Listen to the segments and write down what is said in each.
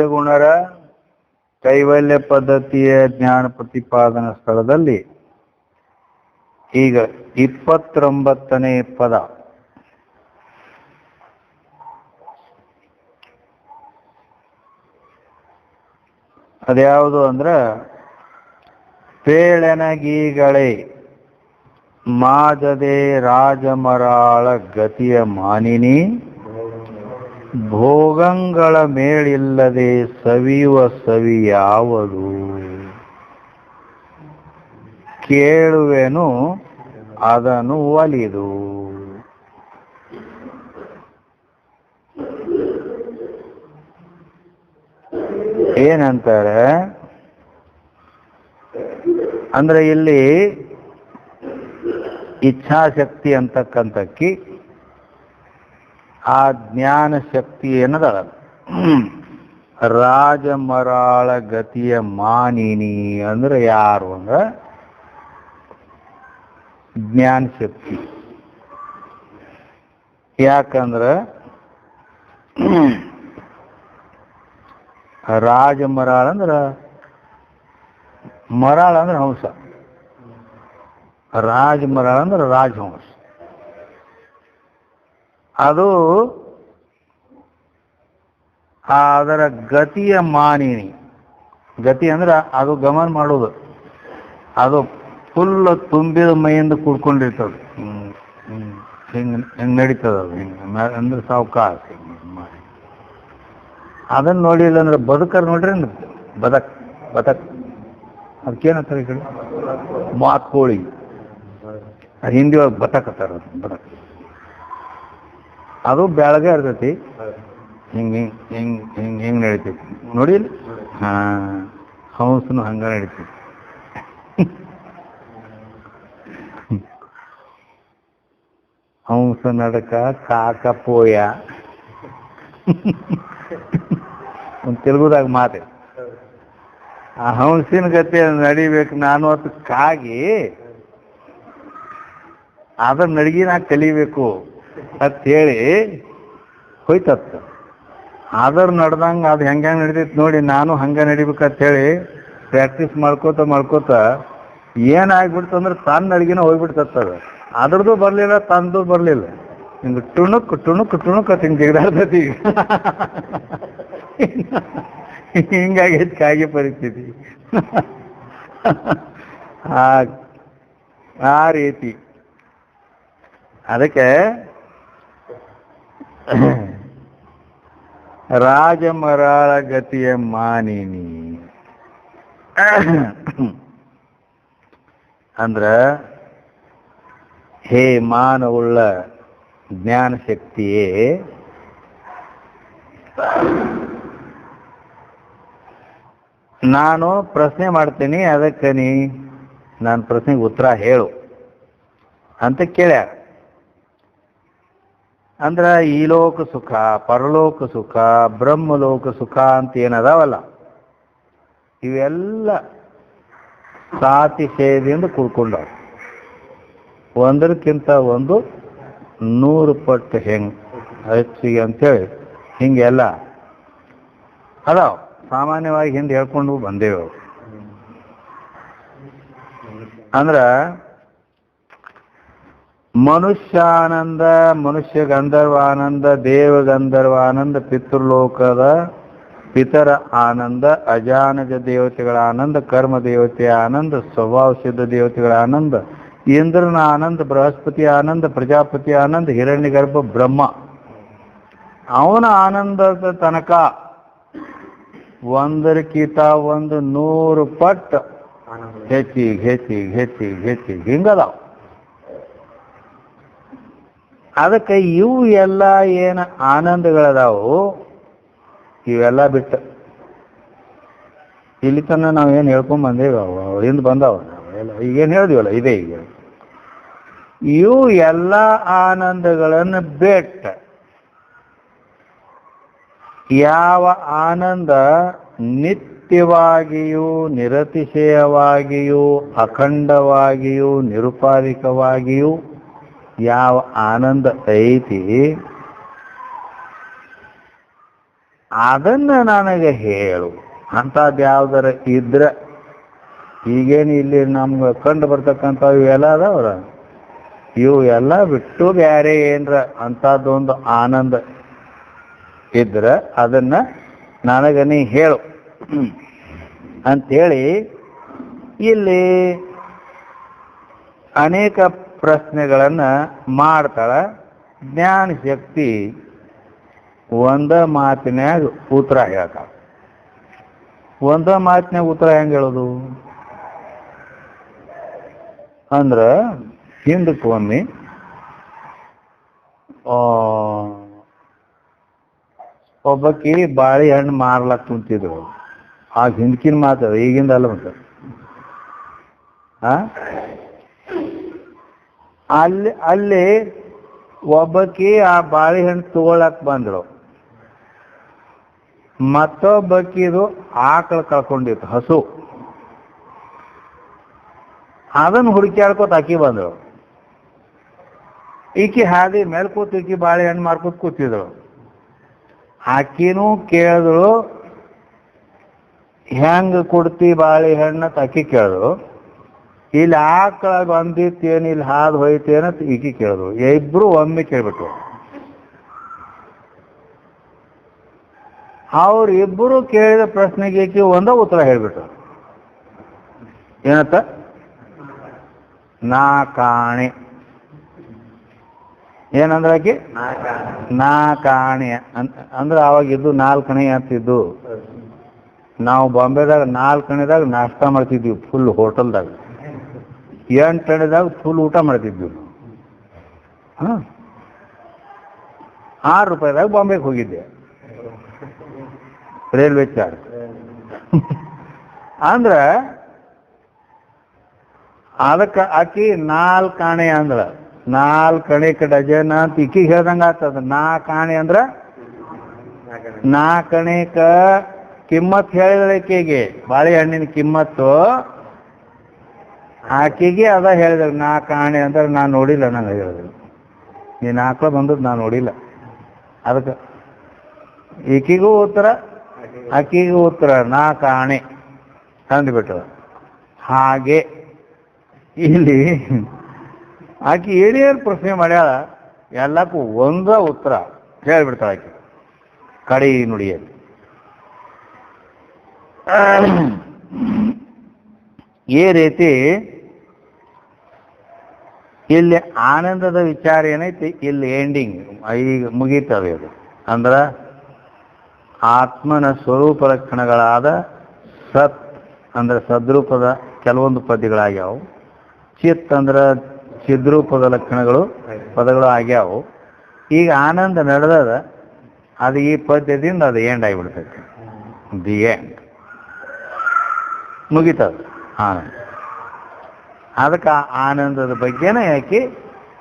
ಪಂಚಗುಣರ ಕೈವಲ್ಯ ಪದ್ಧತಿಯ ಜ್ಞಾನ ಪ್ರತಿಪಾದನಾ ಸ್ಥಳದಲ್ಲಿ ಈಗ 29ನೇ ಪದ. ಅದ್ಯಾವುದು ಅಂದ್ರೆ ಪೇಳೆನಗೀಗಳೇ ಮಾಜದೆ ರಾಜಮರಾಳ ಗತಿಯ ಮಾನಿನಿ ಭೋಗಂಗಳ ಮೇಳಿಲ್ಲದೆ ಸವಿಯುವ ಸವಿ ಯಾವುದು ಕೇಳುವೆನು ಅದನ್ನು ಒಲಿದು. ಏನಂತಾರೆ ಅಂದ್ರೆ ಇಲ್ಲಿ ಇಚ್ಛಾಶಕ್ತಿ ಅಂತಕ್ಕಂಥಕ್ಕಿ ಆ ಜ್ಞಾನ ಶಕ್ತಿ ಏನದ ರಾಜಮರಾಳ ಗತಿಯ ಮಾನಿನಿ ಅಂದ್ರೆ ಯಾರು ಅಂದ್ರೆ ಜ್ಞಾನ ಶಕ್ತಿ. ಯಾಕಂದ್ರೆ ರಾಜಮರಾಳ ಅಂದ್ರೆ ಮರಾಳ ಅಂದ್ರೆ ಹಂಸ, ರಾಜಮರಾಳ ಅಂದ್ರೆ ರಾಜಹಂಸ. ಅದು ಅದರ ಗತಿಯ ಮಾನಿನಿ. ಗತಿ ಅಂದ್ರೆ ಅದು ಗಮನ ಮಾಡೋದು, ಅದು ಫುಲ್ ತುಂಬಿದ ಮೈಯಿಂದ ಕೂಡ್ಕೊಂಡಿರ್ತದೆ. ಹಿಂಗೆ ನಡೀತದ ಅದು, ಹಿಂಗೆ ಅಂದ್ರೆ ಸಾವುಕಾಸ ಮಾಡಿ. ಅದನ್ನ ನೋಡಿಲ್ಲ ಅಂದ್ರೆ ಬದುಕರ್ ನೋಡ್ರಿ ಬದಕ್ ಅದಕ್ಕೇನಂತಾರೆ ಈ ಕಡೆ ಮಾತ್ಕೋಳಿ, ಅದು ಹಿಂದಿ ಒಳಗೆ ಬತಕತ್ತಾರ ಬದಕ್. ಅದು ಬೆಳಗ್ಗೆ ಇರ್ತೈತಿ, ಹಿಂಗೆ ಹಿಂಗೆ ಹಿಂಗೆ ಹಿಂಗೆ ನಡೀತೈತಿ ನೋಡಿ. ಹಂಸನು ಹಂಗ ನಡೀತೈತಿ. ಹಂಸ ನಡಕ ಕಾಕ ಪೋಯ ಒಂದು ತೆಲುಗುದಾಗ ಮಾತೆ. ಆ ಹಂಸಿನ ಗತಿ ನಡಿಬೇಕು ನಾನು ಅದಕ್ಕಾಗಿ ಅದ್ರ ನಡಿಗೆ ನಾ ಕಲಿಬೇಕು ಅಂತ ಹೇಳಿ ಹೋಯ್ತತ್ತ. ಅದ್ರ ನಡ್ದಂಗೆ ಅದು ಹೆಂಗೆ ನಡಿತೈತಿ ನೋಡಿ, ನಾನು ಹಂಗೆ ನಡಿಬೇಕಂತ ಹೇಳಿ ಪ್ರಾಕ್ಟೀಸ್ ಮಾಡ್ಕೋತ ಏನಾಗ್ಬಿಡ್ತು ಅಂದ್ರೆ ತನ್ನ ಅಡಿಗೆನ ಹೋಗ್ಬಿಡ್ತದ. ಅದ್ರದ್ದು ಬರಲಿಲ್ಲ, ತಂದು ಬರಲಿಲ್ಲ, ಹಿಂಗೆ ಟುಣುಕ್ ಅಂತ ಹಿಂಗೆ ಜಿಗದಾಡ್ತೈತಿ. ಹಿಂಗಾಗೈತಿ ಕಾಗಿ ಪರಿಸ್ಥಿತಿ. ಆ ರೀತಿ ಅದಕ್ಕೆ ರಾಜಮರಾಳ ಗತಿಯ ಮಾನಿನಿ ಅಂದ್ರ ಹೇ ಮಾನವುಳ್ಳ ಜ್ಞಾನ ಶಕ್ತಿಯೇ, ನಾನು ಪ್ರಶ್ನೆ ಮಾಡ್ತೀನಿ, ಅದಕ್ಕೆ ನಾನು ಪ್ರಶ್ನೆಗೆ ಉತ್ತರ ಹೇಳು ಅಂತ ಕೇಳ್ಯಾರ. ಅಂದ್ರ ಈ ಲೋಕ ಸುಖ, ಪರಲೋಕ ಸುಖ, ಬ್ರಹ್ಮಲೋಕ ಸುಖ ಅಂತ ಏನದಾವಲ್ಲ, ಇವೆಲ್ಲ ಸಾತಿಶಯದಿಂದ ಕೂಡ್ಕೊಂಡವ. ಒಂದಕ್ಕಿಂತ ಒಂದು 100 ಪಟ್ಟು ಹೆಚ್ಚಿಗೆ ಅಂತೇಳಿ ಹಿಂಗೆಲ್ಲ ಅದಾವ. ಸಾಮಾನ್ಯವಾಗಿ ಹಿಂದೆ ಹೇಳ್ಕೊಂಡು ಬಂದೇವು. ಅಂದ್ರ ಮನುಷ್ಯಾನಂದ, ಮನುಷ್ಯ ಗಂಧರ್ವಾನಂದ, ದೇವ ಗಂಧರ್ವಾನಂದ, ಪಿತೃಲೋಕದ ಪಿತರ ಆನಂದ, ಅಜಾನಜ ದೇವತೆಗಳ ಆನಂದ, ಕರ್ಮ ದೇವತೆಯ ಆನಂದ, ಸ್ವಭಾವ ಸಿದ್ಧ ದೇವತೆಗಳ ಆನಂದ, ಇಂದ್ರನ ಆನಂದ, ಬೃಹಸ್ಪತಿ ಆನಂದ, ಪ್ರಜಾಪತಿ ಆನಂದ, ಹಿರಣ್ಯಗರ್ಭ ಬ್ರಹ್ಮ ಅವನ ಆನಂದದ ತನಕ ಒಂದರಕ್ಕಿಂತ ಒಂದು 100 ಪಟ್ಟು ಹೆಚ್ಚಿಗೆ ಹಿಂಗದಾವ. ಅದಕ್ಕೆ ಇವು ಎಲ್ಲ ಏನು ಆನಂದಗಳದಾವು ಇವೆಲ್ಲ ಬಿಟ್ಟು ಇಲ್ಲಿ ತನ ನಾವೇನು ಹೇಳ್ಕೊಂಡ್ ಬಂದೇವಿ, ಅವು ಹಿಂದೆ ಬಂದಾವ. ಈಗೇನು ಹೇಳಿದಿವಲ್ಲ ಇದೇ. ಈಗ ಇವು ಎಲ್ಲ ಆನಂದಗಳನ್ನು ಬಿಟ್ಟ ಯಾವ ಆನಂದ ನಿತ್ಯವಾಗಿಯೂ, ನಿರತಿಶಯವಾಗಿಯೂ, ಅಖಂಡವಾಗಿಯೂ, ನಿರುಪಾಧಿಕವಾಗಿಯೂ ಯಾವ ಆನಂದ ಐತಿ ಅದನ್ನ ನನಗೆ ಹೇಳು. ಅಂಥದ್ದು ಯಾವ್ದಾರ ಇದ್ರೆ, ಈಗೇನು ಇಲ್ಲಿ ನಮ್ಗೆ ಕಂಡು ಬರ್ತಕ್ಕಂಥವು ಇವೆಲ್ಲ ಅದಾವ್ರ, ಇವು ಎಲ್ಲ ಬಿಟ್ಟು ಬೇರೆ ಏನರ ಅಂಥದ್ದೊಂದು ಆನಂದ ಇದ್ರೆ ಅದನ್ನ ನನಗೆ ನೀ ಹೇಳು ಅಂಥೇಳಿ ಇಲ್ಲಿ ಅನೇಕ ಪ್ರಶ್ನೆಗಳನ್ನು ಮಾಡ್ತಾಳೆ. ಜ್ಞಾನ ಶಕ್ತಿ ಒಂದ ಮಾತಿನ್ಯಾಗ ಉತ್ತರ ಹೇಳ್ತಾಳೆ. ಒಂದ ಮಾತಿನಾಗ ಉತ್ತರ ಹೆಂಗೆ ಹೇಳೋದು ಅಂದ್ರೆ, ಹಿಂದಕ್ಕೆ ಒಮ್ಮೆ ಒಬ್ಬಾಕಿ ಬಾಳೆಹಣ್ಣು ಮಾರ್ಲಕ್ ಕುಂತಿದ್ರು. ಆಗ ಹಿಂದಕಿನ ಮಾತದ, ಈಗಿಂದ ಅಲ್ಲ ಮತ್ತ. ಅಲ್ಲಿ ಒಬ್ಬಾಕಿ ಆ ಬಾಳೆಹಣ್ಣು ತಗೊಳಕ್ ಬಂದ್ರು. ಮತ್ತೊಬ್ಬಕ್ಕಿದು ಆಕಳು ಕಳ್ಕೊಂಡಿತ್ತು, ಹಸು. ಅದನ್ನು ಹುಡುಕ್ಯಾಡ್ಕೋತ ಆಕಿ ಬಂದ್ರು. ಈಕಿ ಹಾದಿ ಮೇಲೆ ಕೂತು ಈಕಿ ಬಾಳೆಹಣ್ಣು ಮಾರ್ಕೋತ ಕೂತಿದ್ರು. ಆಕಿನೂ ಕೇಳಿದ್ರು, ಹೆಂಗ ಕೊಡ್ತಿ ಬಾಳೆಹಣ್ಣು ಅಂತ ಆಕಿ ಕೇಳಿದ್ರು. ಇಲ್ಲಿ ಆಕಳ ಬಂದಿತ್ತೇನು, ಇಲ್ಲಿ ಹಾದು ಹೋಯ್ತೇನಂತ ಈಕಿ ಕೇಳಿದ್ರು. ಇಬ್ರು ಒಮ್ಮೆ ಕೇಳ್ಬಿಟ್ರು. ಅವ್ರಿಬ್ಬರು ಕೇಳಿದ ಪ್ರಶ್ನೆಗೆ ಈಕಿ ಒಂದ ಉತ್ತರ ಹೇಳ್ಬಿಟ್ರು. ಏನತ್ತ? ನಾ ಕಾಣೆ. ಏನಂದ್ರ ಆಕಿ? ನಾ ಕಾಣೆ ಅಂದ್ರೆ ಅವಾಗ ಇದ್ದು 4 ಕಣೆ ಅಂತಿದ್ದು. ನಾವು ಬಾಂಬೆದಾಗ 4 ಕಣೆದಾಗ ನಾಷ್ಟ ಮಾಡ್ತಿದ್ವಿ, ಫುಲ್ ಹೋಟೆಲ್ದಾಗ. 8 ಕಣೆದಾಗ ಫುಲ್ ಊಟ ಮಾಡ್ತಿದ್ವಿ. 6 ರೂಪಾಯಿದಾಗ ಬಾಂಬೆಗೆ ಹೋಗಿದ್ದೆ, ರೈಲ್ವೆ ಚಾರ್ಜ್. ಅಂದ್ರ ಅದಕ್ಕೆ ಆಕಿ 4 ಕಾಣೆ ಅಂದ್ರ 4 ಕಣೆಕ್ ಡಜನ್ ಅಂತ ಈಕಿಗೆ ಹೇಳ್ದಂಗ ಆಗ್ತದ. 4 ಕಾಣೆ ಅಂದ್ರ 4 ಕಣೆಕ ಕಿಮ್ಮತ್ ಹೇಳಿದ್ರೆ ಆಕೆಗೆ, ಬಾಳೆಹಣ್ಣಿನ ಕಿಮ್ಮತ್ತು ಆಕೆಗೆ ಅದ ಹೇಳಿದ್ರು. 4 ಕಾಣೆ ಅಂದ್ರೆ ನಾನು ನೋಡಿಲ್ಲ, ನಂಗೆ ಹೇಳಿದ್ರು. ನೀನು ಆಕಳ ಬಂದದ್ದು ನಾನು ನೋಡಿಲ್ಲ. ಅದಕ್ಕೆ ಈಕಿಗೂ ಉತ್ತರ ಆಕಿಗೂ ಉತ್ತರ 4 ಕಾಣೆ ಅಂದ್ಬಿಟ್ರು. ಹಾಗೆ ಇಲ್ಲಿ ಆಕಿ ಏನೇನು ಪ್ರಶ್ನೆ ಮಾಡ್ಯಾಳ ಎಲ್ಲಕ್ಕೂ ಒಂದ ಉತ್ತರ ಹೇಳ್ಬಿಡ್ತಾಳೆ ಆಕಿ ಕಡೆ ನುಡಿಯಲ್ಲಿ. ಈ ರೀತಿ ಇಲ್ಲಿ ಆನಂದದ ವಿಚಾರ ಏನೈತಿ, ಇಲ್ಲಿ ಎಂಡಿಂಗ್ ಈಗ ಮುಗೀತದೆ. ಅದು ಅಂದ್ರ ಆತ್ಮನ ಸ್ವರೂಪ ಲಕ್ಷಣಗಳಾದ ಸತ್ ಅಂದ್ರೆ ಸದ್ರೂಪದ ಕೆಲವೊಂದು ಪದ್ಯಗಳಾಗ್ಯಾವು. ಚಿತ್ ಅಂದ್ರೆ ಚಿದ್ರೂಪದ ಲಕ್ಷಣಗಳು ಪದಗಳು ಆಗ್ಯಾವು. ಈಗ ಆನಂದ ನಡೆದದ, ಅದು ಈ ಪದ್ಯದಿಂದ ಅದು ಎಂಡ್ ಆಗಿಬಿಡ್ತೈತಿ. ದಿ ಎಂಡ್ ಮುಗಿತದ ಆನಂದ. ಅದಕ್ಕೆ ಆನಂದದ ಬಗ್ಗೆನೇ ಯಾಕೆ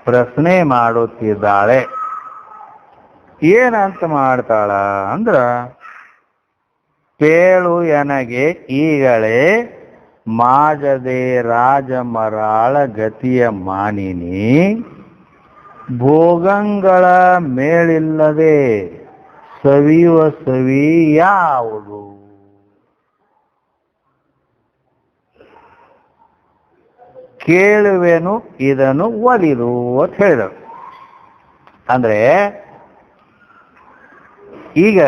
ಪ್ರಶ್ನೆ ಮಾಡುತ್ತಿದ್ದಾಳೆ. ಏನಂತ ಮಾಡ್ತಾಳ ಅಂದ್ರ, ಪೇಳು ಎನಗೆ ಈಗಳೇ ಮಾಜದೆ ರಾಜಮರಾಳ ಗತಿಯ ಮಾನಿನಿ, ಭೋಗಂಗಳ ಮೇಳಿಲ್ಲದೆ ಸವಿಯುವ ಸವಿ ಯಾವುದು. ಕೇಳುವೆನು ಇದನ್ನು ಒಲಿದು ಅಂತ ಹೇಳಿದರು. ಅಂದ್ರೆ ಈಗ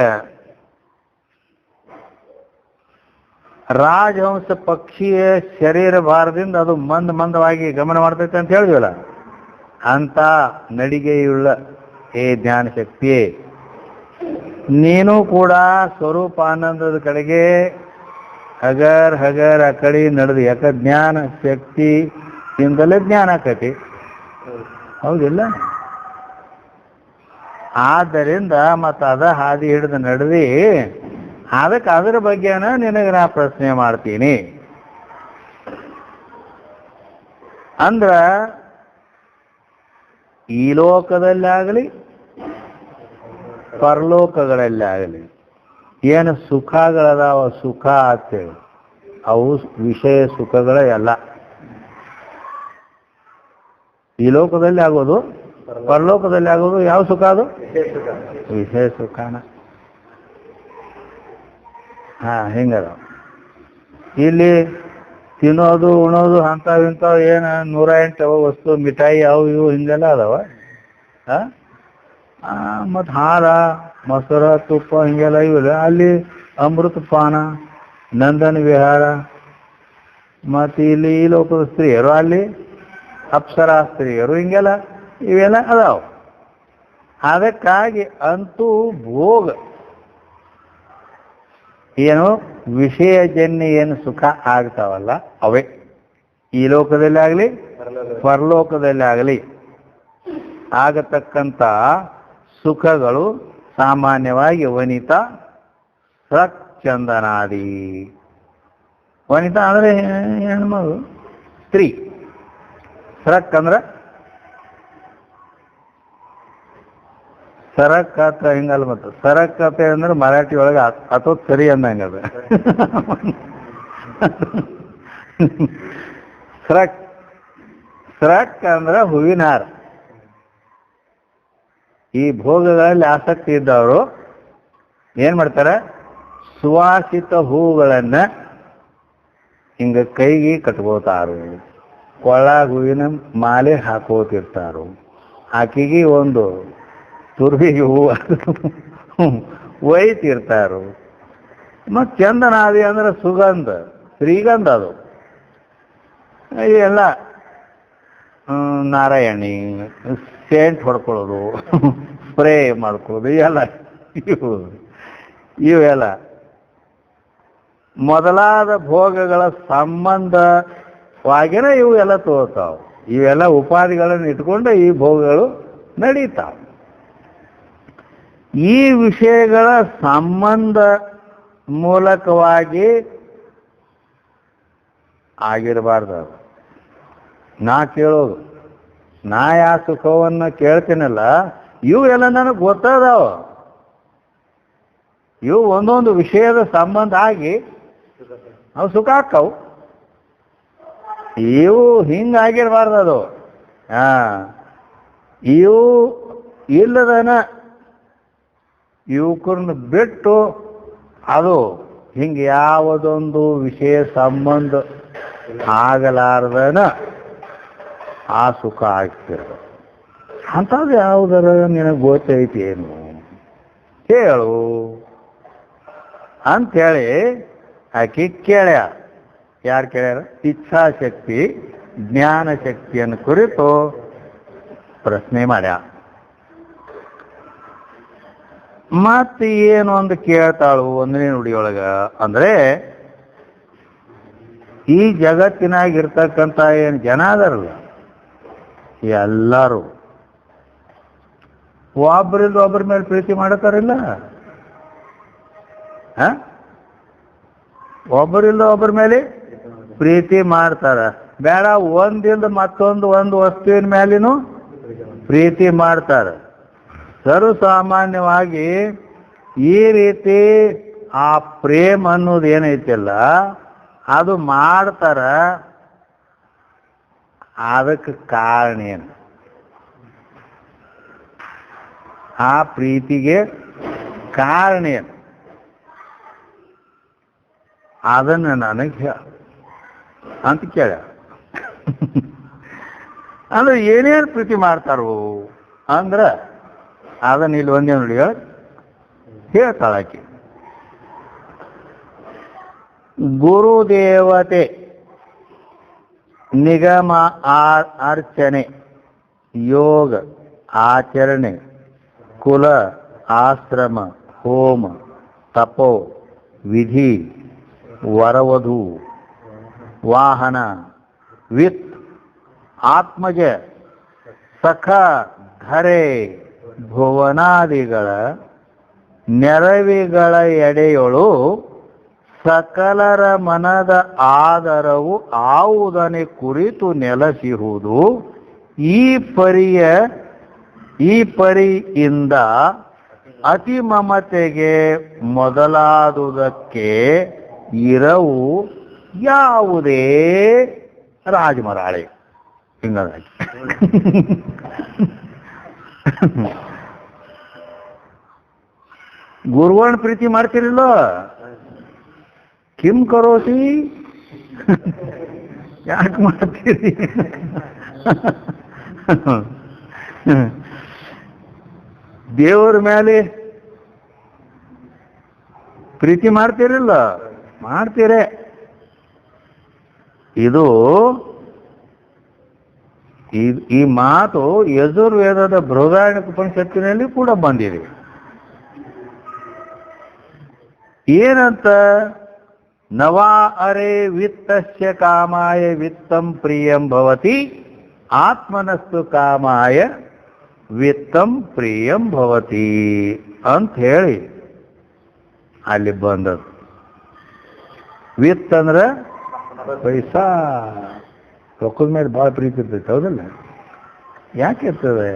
ರಾಜಹಂಸ ಪಕ್ಷಿಯ ಶರೀರ ಭಾರದಿಂದ ಅದು ಮಂದವಾಗಿ ಗಮನ ಮಾಡ್ತೈತೆ ಅಂತ ಹೇಳಿದ್ವಲ್ಲ, ಅಂತ ನಡಿಗೆಯುಳ್ಳ ಏ ಜ್ಞಾನ ಶಕ್ತಿಯೇ, ನೀನು ಕೂಡ ಸ್ವರೂಪ ಆನಂದದ ಕಡೆಗೆ ಹಗರ್ ಆ ಕಡೆ ನಡೆದು. ಯಾಕ ಜ್ಞಾನ ಶಕ್ತಿ ಇಂದಲೇ ಜ್ಞಾನ ಆಕತಿ, ಹೌದಿಲ್ಲ? ಆದ್ದರಿಂದ ಮತ್ತು ಅದ ಹಾದಿ ಹಿಡಿದು ನಡೆದಿ. ಅದಕ್ಕೆ ಅದರ ಬಗ್ಗೆನ ನಿನಗೆ ನಾ ಪ್ರಶ್ನೆ ಮಾಡ್ತೀನಿ. ಅಂದ್ರ ಈ ಲೋಕದಲ್ಲಾಗಲಿ ಪರಲೋಕಗಳಲ್ಲಾಗಲಿ ಏನು ಸುಖಗಳದಾವ, ಸುಖ ಅಂತೇಳಿ ಅವು ವಿಷಯ ಸುಖಗಳ ಎಲ್ಲ. ಈ ಲೋಕದಲ್ಲಿ ಆಗೋದು, ಪರಲೋಕದಲ್ಲಿ ಆಗೋದು ಯಾವ ಸುಖ? ಅದು ವಿಷಯ ಸುಖಾನ. ಹಿಂಗದ. ಇಲ್ಲಿ ತಿನ್ನೋದು ಉಣೋದು ಅಂಥವು ಇಂಥವು ಏನು 108 ವಸ್ತು ಮಿಠಾಯಿ ಅವು ಇವು ಹಿಂಗೆಲ್ಲ ಅದಾವ. ಮತ್ತು ಹಾರ ಮೊಸರು ತುಪ್ಪ ಹಿಂಗೆಲ್ಲ ಇವಿಲ್ಲ. ಅಲ್ಲಿ ಅಮೃತ ಪಾನ, ನಂದನ ವಿಹಾರ, ಮತ್ತು ಇಲ್ಲಿ ಈ ಲೋಕದ ಸ್ತ್ರೀಯರು, ಅಲ್ಲಿ ಅಪ್ಸರಾ ಸ್ತ್ರೀಯರು, ಹಿಂಗೆಲ್ಲ ಇವೆಲ್ಲ ಅದಾವ. ಅದಕ್ಕಾಗಿ ಅಂತೂ ಭೋಗ ಏನು ವಿಷಯಜನ್ಯ ಏನು ಸುಖ ಆಗ್ತಾವಲ್ಲ ಅವೇ ಈ ಲೋಕದಲ್ಲಿ ಆಗಲಿ ಪರಲೋಕದಲ್ಲಿ ಆಗಲಿ ಆಗತಕ್ಕಂಥ ಸುಖಗಳು ಸಾಮಾನ್ಯವಾಗಿ ವನಿತಾ ಸಕ್ಚಂದನಾದಿ. ವನಿತಾ ಅಂದರೆ ಹೆಣ್ಮಗಳು, ಸ್ತ್ರೀ. ಸರಕ್ ಅಂದ್ರೆ ಸರಕ್ ಆತ ಹಿಂಗಲ್ಲ. ಮತ್ತು ಸರಕ್ ಆತ ಅಂದ್ರೆ ಮರಾಠಿ ಒಳಗೆ ಅಥೋತ್ ಸರಿ ಅಂದಂಗದ. ಸರಕ್ ಸರಕ್ ಅಂದ್ರೆ ಹೂವಿನ ಹಾರ. ಈ ಭೋಗಗಳಲ್ಲಿ ಆಸಕ್ತಿ ಇದ್ದವರು ಏನ್ ಮಾಡ್ತಾರೆ, ಸುವಾಸಿತ ಹೂಗಳನ್ನ ಹಿಂಗ ಕೈಗೆ ಕಟ್ಕೋತಾರು, ಕೊಳ್ಳಾಗ ಹೂವಿನ ಮಾಲೆ ಹಾಕೋತಿರ್ತಾರು, ಆಕೆಗೆ ಒಂದು ತುರ್ಬಿಗೆ ಹೂವು ಒಯ್ತಿರ್ತಾರು. ಮತ್ತು ಚಂದನಾದಿ ಅಂದ್ರೆ ಸುಗಂಧ, ಶ್ರೀಗಂಧ. ಅದು ಎಲ್ಲ ನಾರಾಯಣಿ ಸೆಂಟ್ ಹೊಡ್ಕೊಳ್ಳೋದು, ಸ್ಪ್ರೇ ಮಾಡ್ಕೊಳ್ಳೋದು, ಇವೆಲ್ಲ ಮೊದಲಾದ ಭೋಗಗಳ ಸಂಬಂಧವಾಗಿನ ಇವು ಎಲ್ಲ ತೋರ್ತಾವೆ. ಇವೆಲ್ಲ ಉಪಾಧಿಗಳನ್ನು ಇಟ್ಕೊಂಡು ಈ ಭೋಗಗಳು ನಡೀತಾವೆ. ಈ ವಿಷಯಗಳ ಸಂಬಂಧ ಮೂಲಕವಾಗಿ ಆಗಿರಬಾರ್ದು. ನಾ ಕೇಳೋದು, ನಾ ಯಾವ ಸುಖವನ್ನು ಕೇಳ್ತೀನಲ್ಲ, ಇವು ಎಲ್ಲ ನನಗೆ ಗೊತ್ತದಾವ. ಇವು ಒಂದೊಂದು ವಿಷಯದ ಸಂಬಂಧ ಆಗಿ ಅವು ಸುಖ ಆಕ್ಕವು. ಇವು ಹಿಂಗಾಗಿರ್ಬಾರ್ದು. ಅದು ಇವು ಇಲ್ಲದನ ಯುವಕರನ್ನ ಬಿಟ್ಟು ಅದು ಹಿಂಗೆ ಯಾವುದೊಂದು ವಿಷಯ ಸಂಬಂಧ ಆಗಲಾರ್ದನ ಆ ಸುಖ ಆಗ್ತಿರೋದು. ಅಂಥದ್ದು ಯಾವುದರ ನಿನಗೆ ಗೊತ್ತೈತಿ ಏನು ಹೇಳು ಅಂಥೇಳಿ ಆಕೆ ಕೇಳ್ಯಾರ. ಯಾರು ಕೇಳ್ಯಾರ? ಇಚ್ಛಾಶಕ್ತಿ ಜ್ಞಾನ ಶಕ್ತಿಯನ್ನು ಕುರಿತು ಪ್ರಶ್ನೆ ಮಾಡ್ಯಾರ. ಮತ್ತೆ ಏನು ಒಂದು ಕೇಳ್ತಾಳು 1ನೇ ನುಡಿಯೊಳಗ ಅಂದ್ರೆ, ಈ ಜಗತ್ತಿನಾಗಿರ್ತಕ್ಕಂಥ ಏನು ಜನ ಅದಾರಲ್ಲ ಎಲ್ಲರೂ ಒಬ್ಬರಿಂದ ಒಬ್ಬರ ಮೇಲೆ ಪ್ರೀತಿ ಮಾಡತ್ತಾರಿಲ್ಲ. ಒಬ್ಬರಿಂದ ಒಬ್ಬರ ಮೇಲೆ ಪ್ರೀತಿ ಮಾಡ್ತಾರ. ಬೇಡ ಒಂದಿಂದ ಮತ್ತೊಂದು ಒಂದು ವಸ್ತುವಿನ ಮೇಲಿನೂ ಪ್ರೀತಿ ಮಾಡ್ತಾರ. ಸರ್ವಸಾಮಾನ್ಯವಾಗಿ ಈ ರೀತಿ ಆ ಪ್ರೇಮ ಅನ್ನೋದು ಏನೈತಿಲ್ಲ ಅದು ಮಾಡ್ತಾರ. ಅದಕ್ಕೆ ಕಾರಣ ಏನು? ಆ ಪ್ರೀತಿಗೆ ಕಾರಣ ಏನು ಅದನ್ನು ನನಗೆ ಹೇಳ ಅಂತ ಕೇಳ. ಅಂದ್ರೆ ಏನೇನು ಪ್ರೀತಿ ಮಾಡ್ತಾರೋ ಅಂದ್ರೆ ಅದನ್ನ ಇಲ್ಲಿ ಒಂದೇ ನೋಡಿ ಹೇಳ್ತಾಳಾಕಿ. ಗುರುದೇವತೆ ನಿಗಮ ಅರ್ಚನೆ, ಯೋಗ ಆಚರಣೆ, ಕುಲ ಆಶ್ರಮ, ಹೋಮ ತಪೋ ವಿಧಿ, ವರವಧು, ವಾಹನ, ವಿತ್, ಆತ್ಮಜ, ಸಖ, ಧರೆ, ಭುವನಾದಿಗಳ ನೆರವಿಗಳ ಎಡೆಯೊಳು ಸಕಲರ ಮನದ ಆದರವು ಆವುದನೆ ಕುರಿತು ನೆಲೆಸಿರುವುದು. ಈ ಪರಿಯಿಂದ ಅತಿ ಮಮತೆಗೆ ಮೊದಲಾದುದಕ್ಕೆ ಇರವು ಯಾವುದೇ ರಾಜಮರಾಳೆ ಹಿಂಗಾಗಿ ಗುರುಗಳನ್ನ ಪ್ರೀತಿ ಮಾಡ್ತಿರಲಿಲ್ಲ, ಕಿಂ ಕರೋತಿ ಯಾಕೆ ಮಾಡ್ತೀರಿ? ದೇವರ ಮೇಲೆ ಪ್ರೀತಿ ಮಾಡ್ತೀರಿಲ್ಲ? ಮಾಡ್ತೀರೇ. ಇದು ಈ ಮಾತು ಯಜುರ್ವೇದದ ಬೃಹದಾರಣ್ಯಕ ಉಪನಿಷತ್ತಿನಲ್ಲಿ ಕೂಡ ಬಂದಿದೆ. ಏನಂತ? ನವಾ ಅರೆ ವಿತ್ತಸ್ಯ ಕಾಮಾಯ ವಿತ್ತಂ ಪ್ರಿಯಂ ಭವತಿ, ಆತ್ಮನಸ್ತು ಕಾಮಾಯ ವಿತ್ತಂ ಪ್ರಿಯಂ ಭವತಿ ಅಂತ ಹೇಳಿ ಅಲ್ಲಿ ಬಂದದ್ದು. ವಿತ್ ಅಂದ್ರೆ ಪೈಸಾ, ರೊಕ್ಕದ ಮೇಲೆ ಭಾಳ ಪ್ರೀತಿ ಇರ್ತೈತೆ, ಹೌದಲ್ಲ? ಯಾಕೆ ಇರ್ತದೆ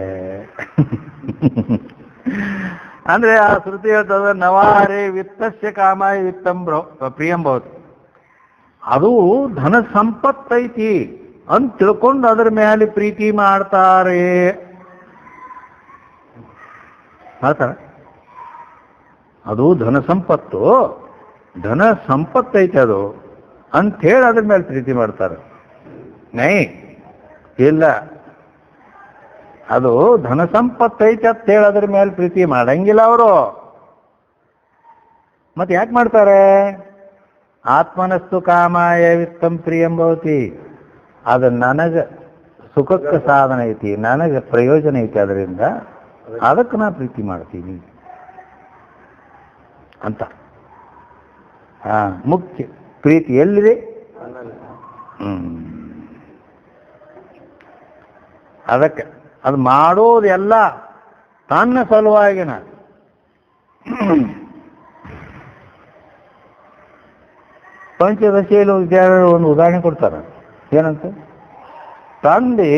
ಅಂದ್ರೆ ಆ ಶ್ರುತಿ ಹೇಳ್ತದ ನವಾರೇ ವಿತ್ತಸ್ಯ ಕಾಮಾಯ ವಿತ್ತಂ ಪ್ರಿಯಂ ಭವತಿ. ಅದು ಧನ ಸಂಪತ್ತೈತಿ ಅಂತ ತಿಳ್ಕೊಂಡು ಅದ್ರ ಮೇಲೆ ಪ್ರೀತಿ ಮಾಡ್ತಾರೆ. ಮಾಡ್ತಾರ? ಅದು ಧನ ಸಂಪತ್ತೈತೆ ಅದು ಅಂಥೇಳಿ ಅದ್ರ ಮೇಲೆ ಪ್ರೀತಿ ಮಾಡ್ತಾರೆ. ನೈ ಇಲ್ಲ, ಅದು ಧನ ಸಂಪತ್ತೈತೆ ಅಂತ ಹೇಳಿ ಅದ್ರ ಮೇಲೆ ಪ್ರೀತಿ ಮಾಡಂಗಿಲ್ಲ ಅವರು. ಮತ್ತೆ ಯಾಕೆ ಮಾಡ್ತಾರೆ? ಆತ್ಮನಸ್ತು ಕಾಮಾಯ ವಿತ್ತಂ ಪ್ರಿಯಂ ಭವತಿ. ಅದು ನನಗೆ ಸುಖಕ್ಕೆ ಸಾಧನ ಐತಿ, ನನಗೆ ಪ್ರಯೋಜನ ಐತಿ, ಅದರಿಂದ ಅದಕ್ಕೆ ನಾ ಪ್ರೀತಿ ಮಾಡ್ತೀನಿ ಅಂತ. ಮುಖ್ಯ ಪ್ರೀತಿ ಎಲ್ಲಿದೆ? ಅದಕ್ಕೆ ಅದು ಮಾಡೋದೆಲ್ಲ ತನ್ನ ಸಲುವಾಗಿನ. ಪಂಚದಶೆಯಲ್ಲಿ ವಿದ್ಯಾರ್ಥಿಗಳು ಒಂದು ಉದಾಹರಣೆ ಕೊಡ್ತಾರೆ. ಏನಂತ? ತಂದೆ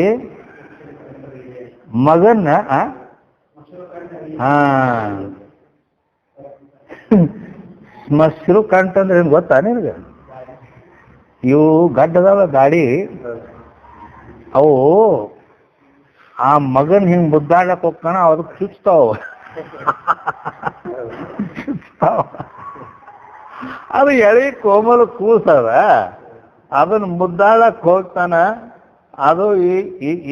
ಮಗನ್ನ ಶ್ಮಶ್ರು ಕಂಠ ಅಂದ್ರೆ ಏನು ಗೊತ್ತಾ ನಿನಗೆ? ಇವು ಗಡ್ಡದವ ಗಾಡಿ, ಅವು ಆ ಮಗನ್ ಹಿಂಗ್ ಮುದ್ದಾಡಕ್ ಹೋಗ್ತಾನ, ಅದಕ್ಕೆ ಚುಚ್ತಾವ. ಅದು ಎಳಿ ಕೋಮಲು ಕೂಸದ, ಅದನ್ನ ಮುದ್ದಾಡಕ್ ಹೋಗ್ತಾನ. ಅದು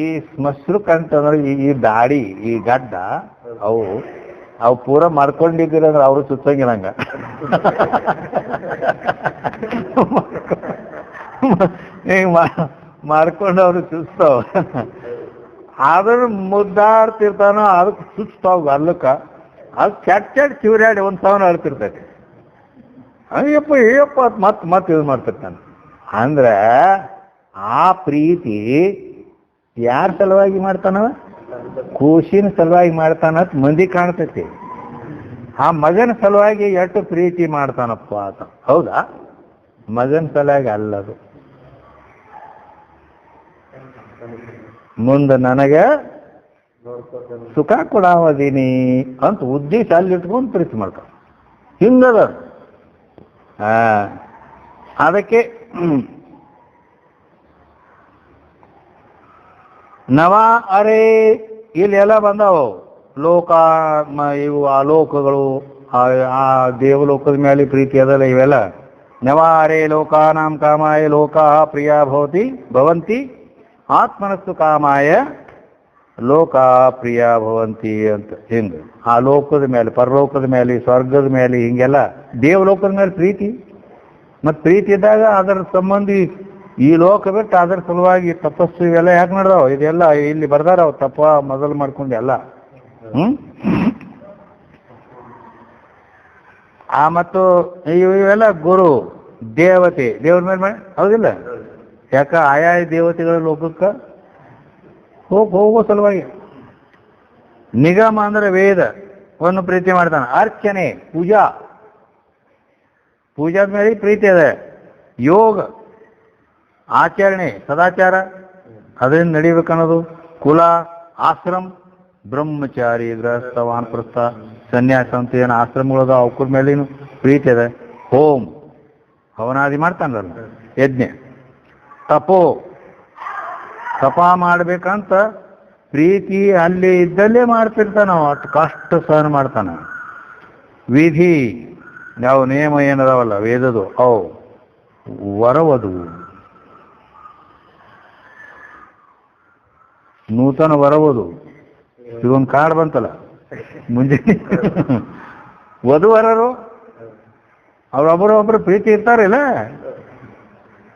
ಈ ಶ್ಮಶ್ರು ಕಂಠ ಅಂದ್ರೆ ಈ ದಾಡಿ, ಈ ಗಡ್ಡ, ಅವು ಪೂರ ಮಾಡ್ಕೊಂಡಿದ್ದೀರ ಅಂದ್ರೆ ಅವರು ಚುಚ್ಚಂಗಿರಂಗ ಹಿಂಗ್ ಮಾಡ್ಕೊಂಡು ಅವ್ರು ಚುಚ್ತಾವ. ಅದನ್ನ ಮುದ್ದಾಡ್ತಿರ್ತಾನೋ, ಅದಕ್ಕೆ ಚುಚ್ತಾವ ಅಲ್ಲಕ್ಕ. ಅದು ಚಟ್ ಚಿವರ್ಯಾಡಿ ಒಂದು ಸಾವಿರ ಅಳ್ತಿರ್ತೈತಿ. ಅಯ್ಯಪ್ಪ ಮತ್ತೆ ಇದು ಮಾಡ್ತಿರ್ತಾನೆ. ಅಂದ್ರೆ ಆ ಪ್ರೀತಿ ಯಾರ ಸಲುವಾಗಿ ಮಾಡ್ತಾನವ? ಕೂಸಿನ ಸಲುವಾಗಿ ಮಾಡ್ತಾನತ್ ಮಂದಿ ಕಾಣ್ತೈತಿ. ಆ ಮಗನ ಸಲುವಾಗಿ ಎಷ್ಟು ಪ್ರೀತಿ ಮಾಡ್ತಾನಪ್ಪ ಆತ, ಹೌದಾ? ಮಗನ ಸಲುವಾಗಿ ಅಲ್ಲದು. ಮುಂದೆ ನನಗೆ ಸುಖ ಕೊಡಾವದೀನಿ ಅಂತ ಉದ್ದೇಶ ಅಲ್ಲಿಟ್ಕೊಂಡು ಪ್ರೀತಿ ಮಾಡ್ತಾನ. ಹಿಂಗದ. ಅದಕ್ಕೆ ನವಾ ಅರೆ ಇಲ್ಲೆಲ್ಲ ಬಂದವು ಲೋಕ, ಇವು ಆ ಲೋಕಗಳು, ಆ ದೇವಲೋಕದ ಮೇಲೆ ಪ್ರೀತಿ ಅದಲ್ಲ ಇವೆಲ್ಲ. ನವಾ ಅರೆ ಲೋಕಾನಾಂ ಕಾಮಾಯ ಲೋಕ ಪ್ರಿಯ ಭವಂತಿ, ಆತ್ಮನಸ್ಸು ಕಾಮಾಯ ಲೋಕ ಪ್ರಿಯ ಭವಂತಿ ಅಂತ. ಹಿಂಗೆ ಆ ಲೋಕದ ಮೇಲೆ, ಪರಲೋಕದ ಮೇಲೆ, ಸ್ವರ್ಗದ ಮೇಲೆ, ಹಿಂಗೆಲ್ಲ ದೇವಲೋಕದ ಮೇಲೆ ಪ್ರೀತಿ. ಮತ್ತು ಪ್ರೀತಿ ಇದ್ದಾಗ ಅದರ ಸಂಬಂಧಿ ಈ ಲೋಕ ಬಿಟ್ಟು ಅದರ ಸಲುವಾಗಿ ತಪಸ್ಸು ಇವೆಲ್ಲ ಯಾಕೆ ನಡೆದಾವ? ಇದೆಲ್ಲ ಇಲ್ಲಿ ಬರ್ದಾರ. ಅವು ತಪ್ಪ ಮೊದಲು ಮಾಡ್ಕೊಂಡು ಎಲ್ಲ. ಮತ್ತು ಇವೆಲ್ಲ ಗುರು ದೇವತೆ, ದೇವ್ರ ಮೇಲೆ ಹೌದಿಲ್ಲ? ಯಾಕ ಆಯಾ ದೇವತೆಗಳ ಲೋಕಕ್ಕೆ ಹೋಗೋ ಸಲುವಾಗಿ. ನಿಗಮ ಅಂದ್ರೆ ವೇದ ಒಂದು ಪ್ರೀತಿ ಮಾಡ್ತಾನೆ. ಅರ್ಚನೆ, ಪೂಜಾದ ಮೇಲೆ ಪ್ರೀತಿ ಅದ. ಯೋಗ ಆಚರಣೆ, ಸದಾಚಾರ, ಅದರಿಂದ ನಡಿಬೇಕನ್ನೋದು. ಕುಲ, ಆಶ್ರಮ, ಬ್ರಹ್ಮಚಾರಿ, ಗೃಹಸ್ಥ, ವಾನಪ್ರಸ್ಥ, ಸನ್ಯಾಸ ಅಂತ ಏನು ಆಶ್ರಮಗಳದ ಅವಕ್ರ ಮೇಲೇನು ಪ್ರೀತಿ ಅದ. ಹೋಮ್, ಹವನಾದಿ ಮಾಡ್ತಾನಲ್ಲ. ಯಜ್ಞ, ತಪ ಮಾಡ್ಬೇಕಂತ ಪ್ರೀತಿ ಅಲ್ಲಿ ಇದ್ದಲ್ಲೇ ಮಾಡ್ತಿರ್ತಾನ. ಅಷ್ಟು ಕಷ್ಟ ಸಹನ ಮಾಡ್ತಾನ. ವಿಧಿ, ಯಾವ ನಿಯಮ ಏನದಾವಲ್ಲ ವೇದದು, ವರವಧು, ನೂತನ ವರವಧು. ಇದೊಂದು ಕಾರ್ಡ್ ಬಂತಲ್ಲ ಮುಂಜಾನೆ. ವಧುವರರು ಅವ್ರೊಬ್ಬರೊಬ್ಬರು ಪ್ರೀತಿ ಇರ್ತಾರಿಲ್ಲ,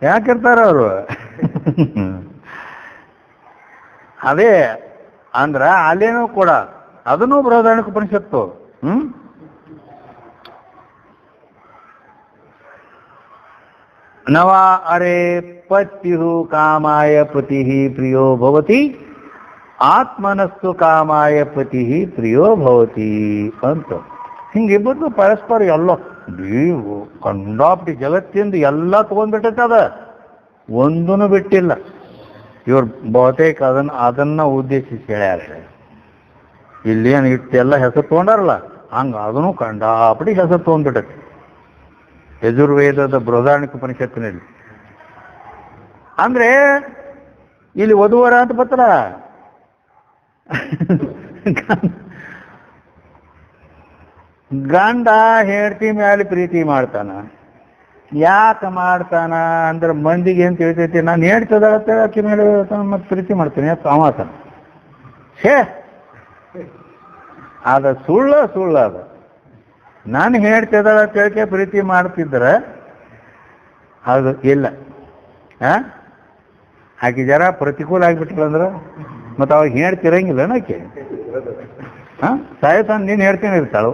ಯಾಕಿರ್ತಾರ ಅವರು? ಅದೇ ಅಂದ್ರ ಅಲ್ಲೇನೂ ಕೂಡ ಅದನ್ನೂ ಬೃಹದಾರಣ್ಯಕ ಉಪನಿಷತ್ತು. ನವ ಅರೆ ಪತ್ಯು ಕಾಮಾಯ ಪತಿ ಪ್ರಿಯೋ ಭವತಿ, ಆತ್ಮನಸ್ಸು ಕಾಮಾಯ ಪತಿ ಪ್ರಿಯೋ ಭವತಿ ಅಂತ. ಹಿಂಗಿಬ್ಬರು ಪರಸ್ಪರ ಎಲ್ಲ ನೀವು ಕಂಡಾಪಟ್ಟಿ ಜಗತ್ತಿಂದ ಎಲ್ಲ ತಗೊಂಡ್ಬಿಟ್ಟೈತೆ, ಅದ ಒಂದೂ ಬಿಟ್ಟಿಲ್ಲ. ಇವ್ರು ಬಹುತೇಕ ಅದನ್ನ ಉದ್ದೇಶಿಸಿ ಹೇಳ್ಯಾರ. ಇಲ್ಲೇನು ಇಟ್ಟೆಲ್ಲ ಹೆಸರು ತಗೊಂಡಾರಲ್ಲ, ಹಂಗ ಅದನ್ನು ಕಂಡಾಪಟ್ಟಿ ಹೆಸರು ತಗೊಂಡ್ಬಿಟ್ಟೈತಿ ಯಜುರ್ವೇದದ ಬೃಹದಾರಣ್ಯಕ ಉಪನಿಷತ್ತಿನಲ್ಲಿ. ಅಂದ್ರೆ ಇಲ್ಲಿ ವಧುವರ ಅಂತ ಬರ್ತಲ್ಲ, ಗಂಡ ಹೆಂಡತಿ ಮೇಲೆ ಪ್ರೀತಿ ಮಾಡ್ತಾನ. ಯಾಕೆ ಮಾಡ್ತಾನ ಅಂದ್ರೆ ಮಂದಿಗೆ ಏನ್ ತಿಳಿತೈತಿ, ನಾನು ಹೇಳ್ತದ ಆಕಿ ಮೇಲೆ ಮತ್ತೆ ಪ್ರೀತಿ ಮಾಡ್ತೇನೆ ಅವಾತನ. ಛೇ, ಅದ ಸುಳ್ಳು ಅದ. ನಾನು ಹೇಳ್ತಿದ್ದಾಳ ತಿಳ್ಕೆ ಪ್ರೀತಿ ಮಾಡ್ತಿದ್ರ ಅದು ಇಲ್ಲ. ಆಕೆ ಜರ ಪ್ರತಿಕೂಲ ಆಗಿಬಿಟ್ರಂದ್ರ ಮತ್ತೆ ಅವಾಗ ಹೇಳ್ತಿರಂಗಿಲ್ಲ ಆಕೆ. ಸಾಯತಾನ ನೀನು ಹೇಳ್ತೀನಿ ಇರ್ತಾಳು,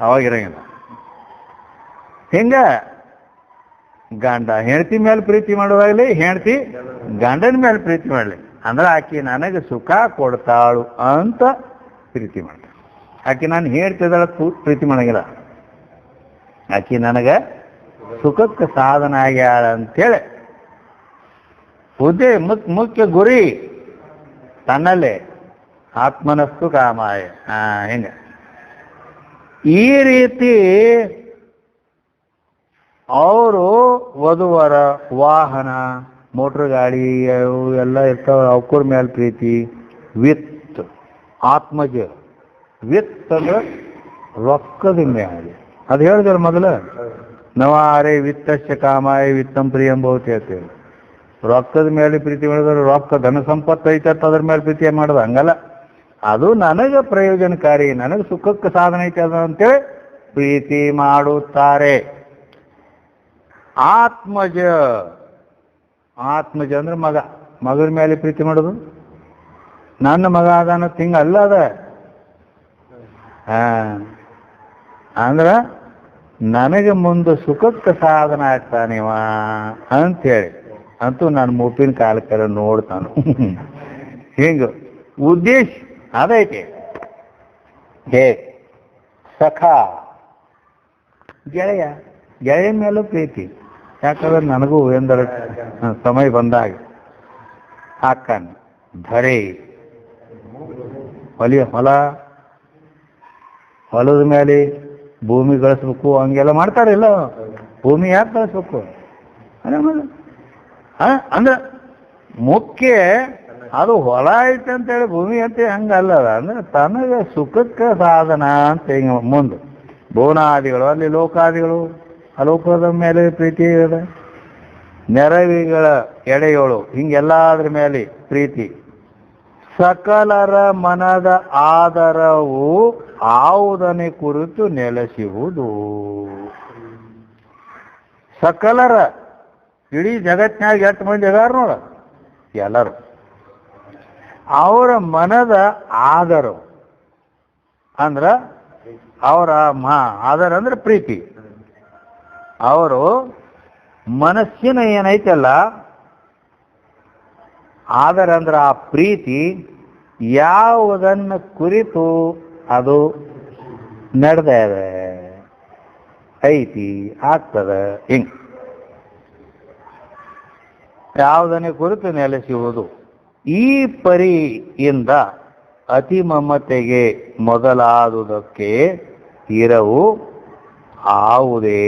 ಅವಾಗಿರಂಗಿಲ್ಲ. ಹಿಂಗ ಗಂಡ ಹೆಂಡತಿ ಮೇಲೆ ಪ್ರೀತಿ ಮಾಡೋದಾಗ್ಲಿ, ಹೆಂಡತಿ ಗಂಡನ ಮೇಲೆ ಪ್ರೀತಿ ಮಾಡಲಿ ಅಂದ್ರೆ ಆಕೆ ನನಗೆ ಸುಖ ಕೊಡ್ತಾಳು ಅಂತ ಪ್ರೀತಿ ಮಾಡ್ತಾಳೆ. ಆಕೆ ನಾನು ಹೇಳ್ತಿದ್ದಾಳ ಪ್ರೀತಿ ಮಾಡಂಗಿಲ್ಲ, ಆಕೆ ನನಗೆ ಸುಖಕ್ಕೆ ಸಾಧನ ಆಗ್ಯಾಳ ಅಂತೇಳಿ ಮುಖ್ಯ ಗುರಿ ತನ್ನಲ್ಲೇ ಆತ್ಮನಸ್ಸು ಕಾಮಾಯ. ಹಿಂಗ ಈ ರೀತಿ ಅವರು ವಧುವರ ವಾಹನ, ಮೋಟ್ರ್ ಗಾಡಿ ಎಲ್ಲ ಇರ್ತಾವ, ಅವಕೂರ್ ಮೇಲೆ ಪ್ರೀತಿ. ವಿತ್ ಆತ್ಮಜ, ವಿತ್ ಅಂದ್ರೆ ರೊಕ್ಕದ ಮೇಲೆ. ಅದು ಹೇಳಿದ್ರು ಮೊದಲು, ನವಾರೆ ವಿತ್ತಶ್ಚ ಕಾಮಾಯ ವಿತ್ತಂ ಪ್ರಿಯಂ ಭವತಿ ಅಂತೇಳಿ. ರೊಕ್ಕದ ಮೇಲೆ ಪ್ರೀತಿ ಮಾಡಿದ್ರೆ ರೊಕ್ಕ ಧನ ಸಂಪತ್ತು ಐತತ್ ಅದ್ರ ಮೇಲೆ ಪ್ರೀತಿ ಮಾಡೋದು ಹಂಗಲ್ಲ. ಅದು ನನಗೆ ಪ್ರಯೋಜನಕಾರಿ, ನನಗೆ ಸುಖಕ್ಕೆ ಸಾಧನ ಐತೆ ಅದ ಅಂತೇಳಿ ಪ್ರೀತಿ ಮಾಡುತ್ತಾರೆ. ಆತ್ಮಜ ಅಂದ್ರೆ ಮಗನ ಮೇಲೆ ಪ್ರೀತಿ ಮಾಡೋದು. ನನ್ನ ಮಗ ಅದಾನ ತಿಂಗ ಅಲ್ಲ ಅದ. ಅಂದ್ರ ನನಗೆ ಮುಂದೆ ಸುಖಕ್ಕೆ ಸಾಧನ ಆಗ್ತಾನಿವ ಅಂತೇಳಿ ಅಂತೂ ನಾನು ಮುಪ್ಪಿನ ಕಾಲಕ್ಕೆಲ್ಲ ನೋಡ್ತಾನು. ಹಿಂಗ ಉದ್ದೇಶ ಅದೈತೆ. ಹೇ ಸಖ, ಗೆಳೆಯ ಮೇಲೂ ಪ್ರೀತಿ. ಯಾಕಂದ್ರೆ ನನಗೂ ಎಂದರ ಸಮಯ ಬಂದಾಗ ಹಾಕಾನ ಧರೆ ಹೊಲದ ಮೇಲೆ ಭೂಮಿ ಗಳಿಸ್ಬೇಕು ಹಂಗೆಲ್ಲ ಮಾಡ್ತಾರಿಲ್ಲ. ಭೂಮಿ ಯಾಕೆ ಗಳಿಸ್ಬೇಕು ಅಂದ್ರೆ ಮುಖ್ಯ ಅದು ಹೊಲ ಐತೆ ಅಂತೇಳಿ ಭೂಮಿ ಅಂತ ಹಂಗಲ್ಲ. ಅಂದ್ರೆ ತನಗೆ ಸುಖಕ್ಕೆ ಸಾಧನ ಅಂತ ಹಿಂಗ ಮುಂದೆ ಭುವನಾದಿಗಳು, ಅಲ್ಲಿ ಲೋಕಾದಿಗಳು, ಅಲೋಕದ ಮೇಲೆ ಪ್ರೀತಿ ಇದೆ. ನೆರವಿಗಳ ಎಡೆಯೋಳು, ಹಿಂಗೆಲ್ಲಾದ್ರ ಮೇಲೆ ಪ್ರೀತಿ. ಸಕಲರ ಮನದ ಆದರವು ಆವುದನೆ ಕುರಿತು ನೆಲೆಸುವುದು. ಸಕಲರ ಇಡೀ ಜಗತ್ತಿನಾಗ ಎಷ್ಟು ಮಂದಿ ಅದಾರ ನೋಡ, ಎಲ್ಲರೂ ಅವರ ಮನದ ಆದರ ಅಂದ್ರ ಅವರ ಆದರ ಅಂದ್ರೆ ಪ್ರೀತಿ. ಅವರು ಮನಸ್ಸಿನ ಏನೈತಲ್ಲ ಆದರ ಅಂದ್ರೆ ಆ ಪ್ರೀತಿ ಯಾವುದನ್ನು ಕುರಿತು ಅದು ನಡೆದ ಐತಿ ಆಗ್ತದ. ಹಿಂಗ್ ಯಾವುದನ್ನೇ ಕುರಿತು ನೆಲೆಸುವುದು. ಈ ಪರಿಯಿಂದ ಅತಿ ಮಮತೆಗೆ ಮೊದಲಾದುದಕ್ಕೆ ಇರವು ಆವುದೇ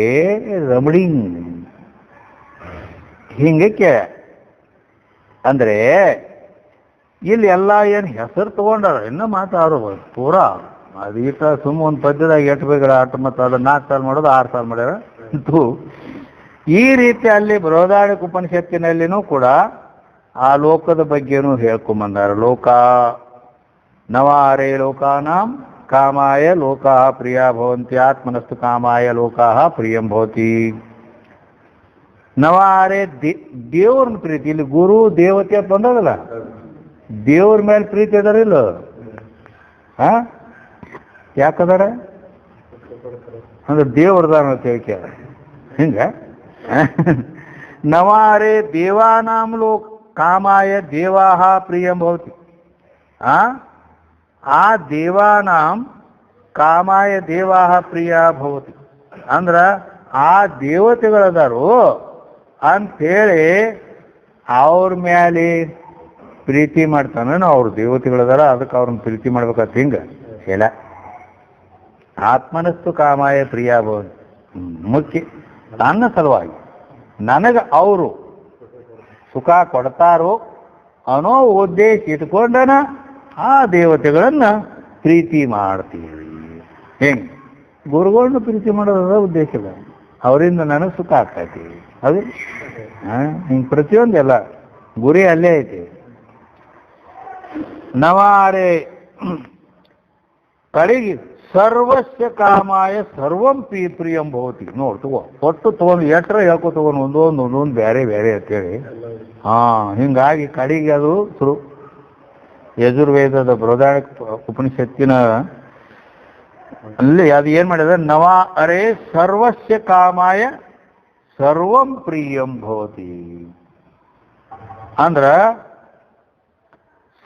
ರಮಣಿಂಗ್. ಹಿಂಗಕ್ಕೆ ಅಂದ್ರೆ ಇಲ್ಲಿ ಎಲ್ಲ ಏನು ಹೆಸರು ತಗೊಂಡಾರ, ಇನ್ನು ಮಾತಾಡೋದು ಪೂರಾ ಅದು ಈಟ ಸುಮ್ಮ ಒಂದು ಪದ್ಯದಾಗ ಎಷ್ಟು ಬೇಗ ಆಟ ಮತ್ತು ಅದು 4 ಸಾಲ ಮಾಡೋದು 6 ಸಾಲ ಮಾಡ್ಯಾರ ಅಂತೂ ಈ ರೀತಿ ಅಲ್ಲಿ ಬೃಹದಾರಣ್ಯಕ ಉಪನಿಷತ್ತಿನಲ್ಲಿನೂ ಕೂಡ ಆ ಲೋಕದ ಬಗ್ಗೆನೂ ಹೇಳ್ಕೊಂಬಂದಾರ. ಲೋಕ ನವಾರೇ ಲೋಕಾನಾಂ ಕಾಮಾಯ ಲೋಕಾ ಪ್ರಿಯ ಭವಂತಿ ಆತ್ಮನಸ್ತು ಕಾಮಾಯ ಲೋಕಾ ಪ್ರಿಯಂ ಭವತಿ. ನವಾರೇ ದೇವ್ರನ್ನ ಪ್ರೀತಿ, ಇಲ್ಲಿ ಗುರು ದೇವತೆ ಅಂತ ಬಂದದಲ್ಲ, ದೇವ್ರ ಮೇಲೆ ಪ್ರೀತಿ ಅದಾರಿಲ್ಲ? ಯಾಕದಾರ ಅಂದ್ರೆ ದೇವ್ರದಾರ ಅಂತ ಹೇಳ್ಕ್ಯಾರ ಹಿಂಗ. ನವಾರೇ ದೇವಾನಾಂ ಲೋಕ ಕಾಮಾಯ ದೇವಾಹ ಪ್ರಿಯಂ ಭವತಿ. ಆ ದೇವಾನಾಂ ಕಾಮಾಯ ದೇವಾಹ ಪ್ರಿಯ ಭವತಿ ಅಂದ್ರ ಆ ದೇವತೆಗಳದಾರು ಅಂಥೇಳಿ ಅವ್ರ ಮೇಲೆ ಪ್ರೀತಿ ಮಾಡ್ತಾನೆ. ಅವ್ರ ದೇವತೆಗಳದಾರ ಅದಕ್ಕೆ ಅವ್ರನ್ನ ಪ್ರೀತಿ ಮಾಡ್ಬೇಕಂತ ಹಿಂಗ ಇಲ್ಲ. ಆತ್ಮನಸ್ತು ಕಾಮಾಯ ಪ್ರಿಯ ಭವತಿ ಮುಖ್ಯ ನನ್ನ ಸಲುವಾಗಿ ನನಗೆ ಅವರು ಸುಖ ಕೊಡ್ತಾರೋ ಅನ್ನೋ ಉದ್ದೇಶ ಇಟ್ಕೊಂಡನ ಆ ದೇವತೆಗಳನ್ನ ಪ್ರೀತಿ ಮಾಡ್ತೀವಿ. ಹೆಂಗ್ ಗುರುಗಳನ್ನ ಪ್ರೀತಿ ಮಾಡೋದ ಉದ್ದೇಶ ಇಲ್ಲ, ಅವರಿಂದ ನನಗೆ ಸುಖ ಆಗ್ತೈತಿ. ಅದು ಹಿಂಗೆ ಪ್ರತಿಯೊಂದೆಲ್ಲ ಗುರಿ ಅಲ್ಲೇ ಐತಿ. ನವಾರೆ ಕಡೆಗೆ ಸರ್ವಸ್ಯ ಕಾಮಾಯ ಸರ್ವಂ ಪ್ರಿಯಂ ಭವತಿ. ನೋಡಿ ತಗೋ ಒಟ್ಟು ತಗೊಂಡು ಎಟ್ರ ಹೇಳ್ಕೊ ತಗೊಂಡು ಒಂದೊಂದು ಬೇರೆ ಬೇರೆ ಅಂತೇಳಿ ಹಿಂಗಾಗಿ ಕಡೆಗೆ ಅದು ಶುರು ಯಜುರ್ವೇದದ ಬೃಹದಾರಣ್ಯಕ ಉಪನಿಷತ್ತಿನ ಅಲ್ಲಿ ಅದು ಏನ್ ಮಾಡಿದ, ನವ ಅರೆ ಸರ್ವಸ್ಯ ಕಾಮಾಯ ಸರ್ವಂ ಪ್ರಿಯಂ ಭವತಿ ಅಂದ್ರ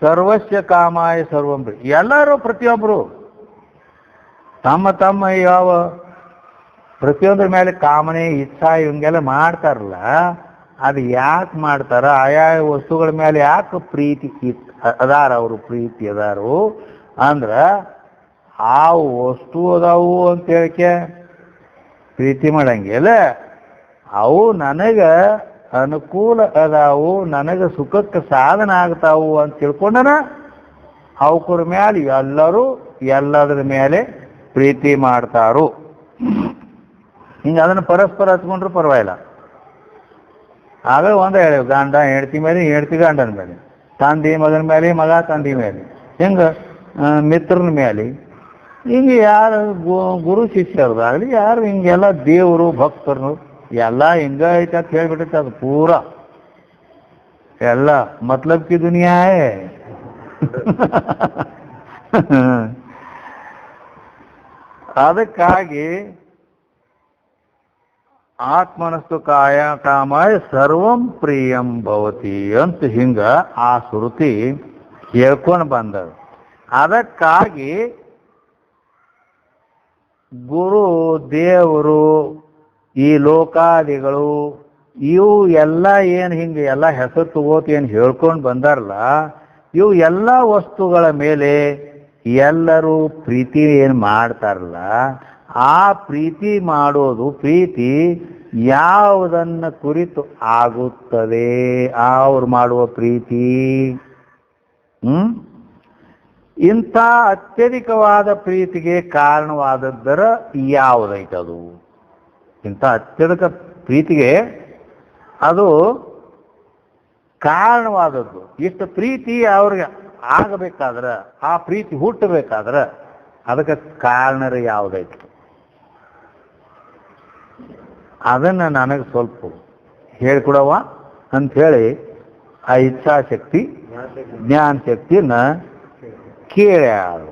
ಸರ್ವಸ್ಯ ಕಾಮಾಯ ಸರ್ವಂ ಪ್ರಿಯ. ಎಲ್ಲರೂ ಪ್ರತಿಯೊಬ್ಬರು ತಮ್ಮ ತಮ್ಮ ಯಾವ ಪ್ರತಿಯೊಂದ್ರ ಮೇಲೆ ಕಾಮನೆ ಇಚ್ಛಾ ಇವಂಗೆಲ್ಲ ಮಾಡ್ತಾರಲ್ಲ, ಅದು ಯಾಕೆ ಮಾಡ್ತಾರ? ಆಯಾ ವಸ್ತುಗಳ ಮೇಲೆ ಯಾಕೆ ಪ್ರೀತಿ ಅದಾರ? ಅವರು ಪ್ರೀತಿ ಅದಾರು ಅಂದ್ರ ಆ ವಸ್ತು ಅದಾವು ಅಂತ ಹೇಳಿಕೆ ಪ್ರೀತಿ ಮಾಡಂಗಿಲ್ಲ. ಅವು ನನಗೆ ಅನುಕೂಲ ಅದಾವು, ನನಗೆ ಸುಖಕ್ಕೆ ಸಾಧನ ಆಗ್ತಾವು ಅಂತ ತಿಳ್ಕೊಂಡನ ಅವಕರ ಮೇಲೆ ಎಲ್ಲರೂ ಎಲ್ಲದ್ರ ಮೇಲೆ ಪ್ರೀತಿ ಮಾಡ್ತಾರು. ಹಿಂಗೆ ಅದನ್ನು ಪರಸ್ಪರ ಹಚ್ಕೊಂಡ್ರು ಪರವಾಗಿಲ್ಲ. ಆಗ ಒಂದೇ ಹೇಳಿ, ಗಂಡ ಹೆಂಡತಿ ಮೇಲೆ, ಹೆಂಡತಿ ಗಂಡನ ಮೇಲೆ, ತಂದೆ ಮಗನ ಮೇಲೆ, ಮಗ ತಂದೆ ಮೇಲೆ, ಹಿಂಗೆ ಮಿತ್ರನ ಮೇಲೆ, ಹಿಂಗೆ ಯಾರು ಗುರು ಶಿಷ್ಯರದಾಗಲಿ ಯಾರು ಹಿಂಗೆಲ್ಲ ದೇವರು ಭಕ್ತರು ಎಲ್ಲ ಹಿಂಗ ಐತೆ ಅಂತ ಹೇಳ್ಬಿಟ್ಟೈತೆ. ಅದು ಪೂರ ಎಲ್ಲ ಮತ್ಲಬ್ ಕಿ ದುನಿಯಾ ಹೈ. ಅದಕ್ಕಾಗಿ ಆತ್ಮನಸ್ತು ಕಾಯ ಕಾಮಾಯ ಸರ್ವಂ ಪ್ರಿಯಂ ಭವತಿ ಅಂತ ಹಿಂಗ ಆ ಶ್ರುತಿ ಹೇಳ್ಕೊಂಡು ಬಂದದ. ಅದಕ್ಕಾಗಿ ಗುರು ದೇವರು ಈ ಲೋಕಾದಿಗಳು ಇವು ಎಲ್ಲ ಏನು ಹಿಂಗೆ ಎಲ್ಲ ಹೆಸರು ತಗೋತ ಏನು ಹೇಳ್ಕೊಂಡು ಬಂದಾರಲ್ಲ, ಇವು ಎಲ್ಲ ವಸ್ತುಗಳ ಮೇಲೆ ಎಲ್ಲರೂ ಪ್ರೀತಿ ಏನು ಮಾಡ್ತಾರಲ್ಲ, ಆ ಪ್ರೀತಿ ಮಾಡೋದು ಪ್ರೀತಿ ಯಾವುದನ್ನ ಕುರಿತು ಆಗುತ್ತದೆ? ಅವ್ರು ಮಾಡುವ ಪ್ರೀತಿ ಇಂಥ ಅತ್ಯಧಿಕವಾದ ಪ್ರೀತಿಗೆ ಕಾರಣವಾದದ್ದರ ಯಾವುದೈತದು? ಇಂಥ ಅತ್ಯಧಿಕ ಪ್ರೀತಿಗೆ ಅದು ಕಾರಣವಾದದ್ದು. ಇಷ್ಟು ಪ್ರೀತಿ ಅವ್ರಿಗೆ ಆಗಬೇಕಾದ್ರೆ, ಆ ಪ್ರೀತಿ ಹುಟ್ಟಬೇಕಾದ್ರೆ ಅದಕ್ಕೆ ಕಾರಣರು ಯಾವುದೈತಿ? ಅದನ್ನು ನನಗೆ ಸ್ವಲ್ಪ ಹೇಳ್ಕೊಡವ ಅಂಥೇಳಿ ಆ ಇಚ್ಛಾಶಕ್ತಿ ಜ್ಞಾನ ಶಕ್ತಿಯನ್ನ ಕೇಳ್ಯಾರು.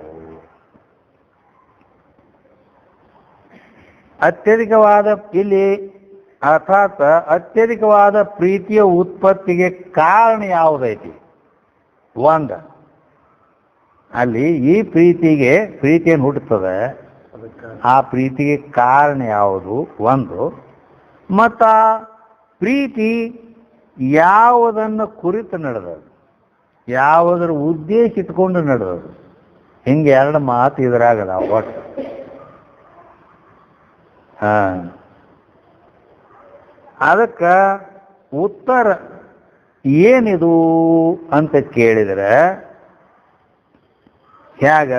ಅತ್ಯಧಿಕವಾದ ಇಲ್ಲಿ ಅರ್ಥಾತ್ ಅತ್ಯಧಿಕವಾದ ಪ್ರೀತಿಯ ಉತ್ಪತ್ತಿಗೆ ಕಾರಣ ಯಾವುದೈತಿ? ಒಂದು ಅಲ್ಲಿ ಈ ಪ್ರೀತಿಯನ್ನು ಹುಟ್ಟುತ್ತದೆ, ಆ ಪ್ರೀತಿಗೆ ಕಾರಣ ಯಾವುದು ಒಂದು. ಮತ್ತು ಆ ಪ್ರೀತಿ ಯಾವುದನ್ನು ಕುರಿತು ನಡೆದದು, ಯಾವುದರ ಉದ್ದೇಶ ಇಟ್ಕೊಂಡು ನಡೆದದು, ಹಿಂಗೆ ಎರಡು ಮಾತು ಇದ್ರಾಗದ ಒಟ್ಟು. ಅದಕ್ಕೆ ಉತ್ತರ ಏನಿದು ಅಂತ ಕೇಳಿದರೆ ಹೇಗ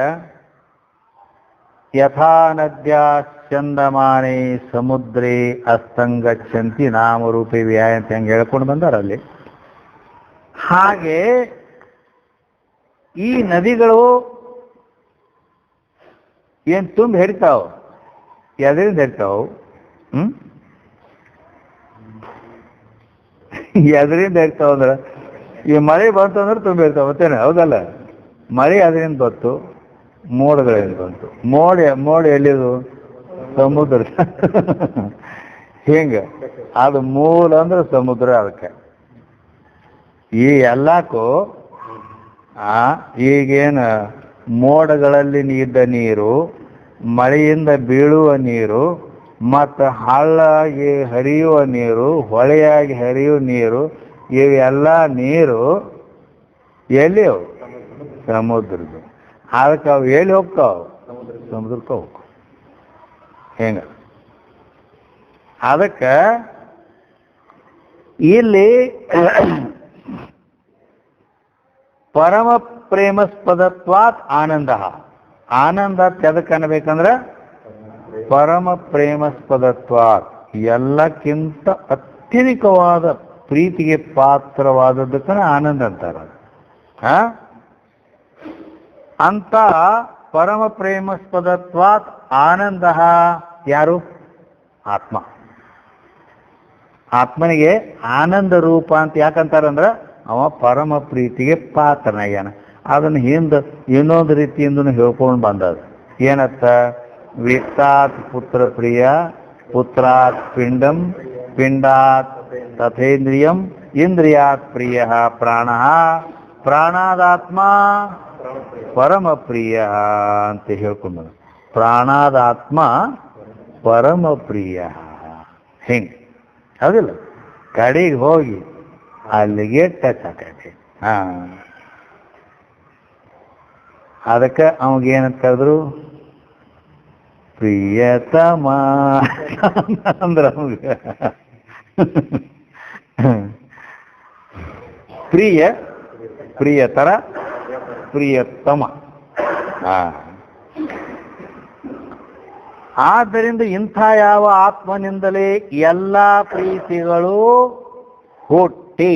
ಯಥಾ ನದ್ಯಾ ಚಂದಮಾನೆ ಸಮುದ್ರೇ ಅಸ್ತಂಗಚ್ಚಂತಿ ನಾಮರೂಪಿ ವ್ಯಾಯ ಅಂತ ಹೆಂಗೆ ಹೇಳ್ಕೊಂಡು ಬಂದಾರಲ್ಲಿ, ಹಾಗೆ ಈ ನದಿಗಳು ಏನ್ ತುಂಬ ಹರಿತಾವ, ಎದರಿಂದ ಹರಿತಾವ? ಎದರಿಂದ ಹರಿತಾವ ಅಂದ್ರೆ ಈ ಮಳೆ ಬಂತು ಅಂದ್ರೆ ತುಂಬ ಇರ್ತಾವ ಮತ್ತೇನೆ, ಹೌದಲ್ಲ? ಮಳೆ ಅದರಿಂದ ಬಂತು, ಮೋಡಗಳಿಂದ ಬಂತು. ಮೋಡ ಎಲ್ಲಿದು? ಸಮುದ್ರ. ಹಿಂಗ ಅದು ಮೂಲ ಅಂದ್ರೆ ಸಮುದ್ರ. ಅದಕ್ಕೆ ಈ ಎಲ್ಲಕ್ಕೂ ಈಗೇನು ಮೋಡಗಳಲ್ಲಿ ಇದ್ದ ನೀರು, ಮಳೆಯಿಂದ ಬೀಳುವ ನೀರು, ಮತ್ತು ಹಳ್ಳಾಗಿ ಹರಿಯುವ ನೀರು, ಹೊಳೆಯಾಗಿ ಹರಿಯುವ ನೀರು, ಇವೆಲ್ಲ ನೀರು ಎಲ್ಲಿ? ಸಮುದ್ರದ್ದು. ಅದಕ್ಕೆ ಅವು ಎಲ್ಲಿ ಹೋಗ್ತಾವ? ಸಮುದ್ರಕ್ಕೆ ಹೋಗ್ತಾವ. ಹೆಂಗ? ಅದಕ್ಕೆ ಇಲ್ಲಿ ಪರಮ ಪ್ರೇಮಸ್ಪದತ್ವಾತ್ ಆನಂದ. ಆನಂದ ಎದಕ್ಕೆ ಅನ್ಬೇಕಂದ್ರೆ ಪರಮ ಪ್ರೇಮಸ್ಪದತ್ವಾತ್, ಎಲ್ಲಕ್ಕಿಂತ ಅತ್ಯಧಿಕವಾದ ಪ್ರೀತಿಗೆ ಪಾತ್ರವಾದದ್ದಕ್ಕನ ಆನಂದ ಅಂತಾರ. ಅಂತ ಪರಮ ಪ್ರೇಮಸ್ಪದತ್ವಾತ್ ಆನಂದ ಯಾರು? ಆತ್ಮ. ಆತ್ಮನಿಗೆ ಆನಂದ ರೂಪ ಅಂತ ಯಾಕಂತಾರಂದ್ರ ಅವ ಪರಮ ಪ್ರೀತಿಗೆ ಪಾತ್ರನಾಗ್ಯಾನ. ಅದನ್ನ ಹಿಂದೆ ಇನ್ನೊಂದು ರೀತಿಯಿಂದ ಹೇಳ್ಕೊಂಡು ಬಂದದ. ಏನತ್ತ? ವಿತ್ತಾತ್ ಪುತ್ರ ಪ್ರಿಯ, ಪುತ್ರಾತ್ ಪಿಂಡಂ, ಪಿಂಡಾತ್ ತಥೇಂದ್ರಿಯಂ, ಇಂದ್ರಿಯಾತ್ ಪ್ರಿಯ ಪ್ರಾಣ, ಪ್ರಾಣಾದಾತ್ಮ ಪರಮ ಪ್ರಿಯ ಅಂತ ಹೇಳ್ಕೊಂಡ. ಪ್ರಾಣಾದಾತ್ಮ ಪರಮ ಪ್ರಿಯ. ಹಿಂಗೆ ಹೌದಿಲ್ಲ? ಕಡೆಗೆ ಹೋಗಿ ಅಲ್ಲಿಗೆ ಟಚ್ ಆಕೈತಿ. ಅದಕ್ಕೆ ಅವಾಗೇನಂತ ಕರೆದ್ರು? ಪ್ರಿಯತಮ ಅಂದ್ರ ಅವಾಗ ಪ್ರಿಯತರ ಪ್ರಿಯತಮ. ಆದ್ದರಿಂದ ಇಂಥ ಯಾವ ಆತ್ಮನಿಂದಲೇ ಎಲ್ಲ ಪ್ರೀತಿಗಳು ಹುಟ್ಟಿ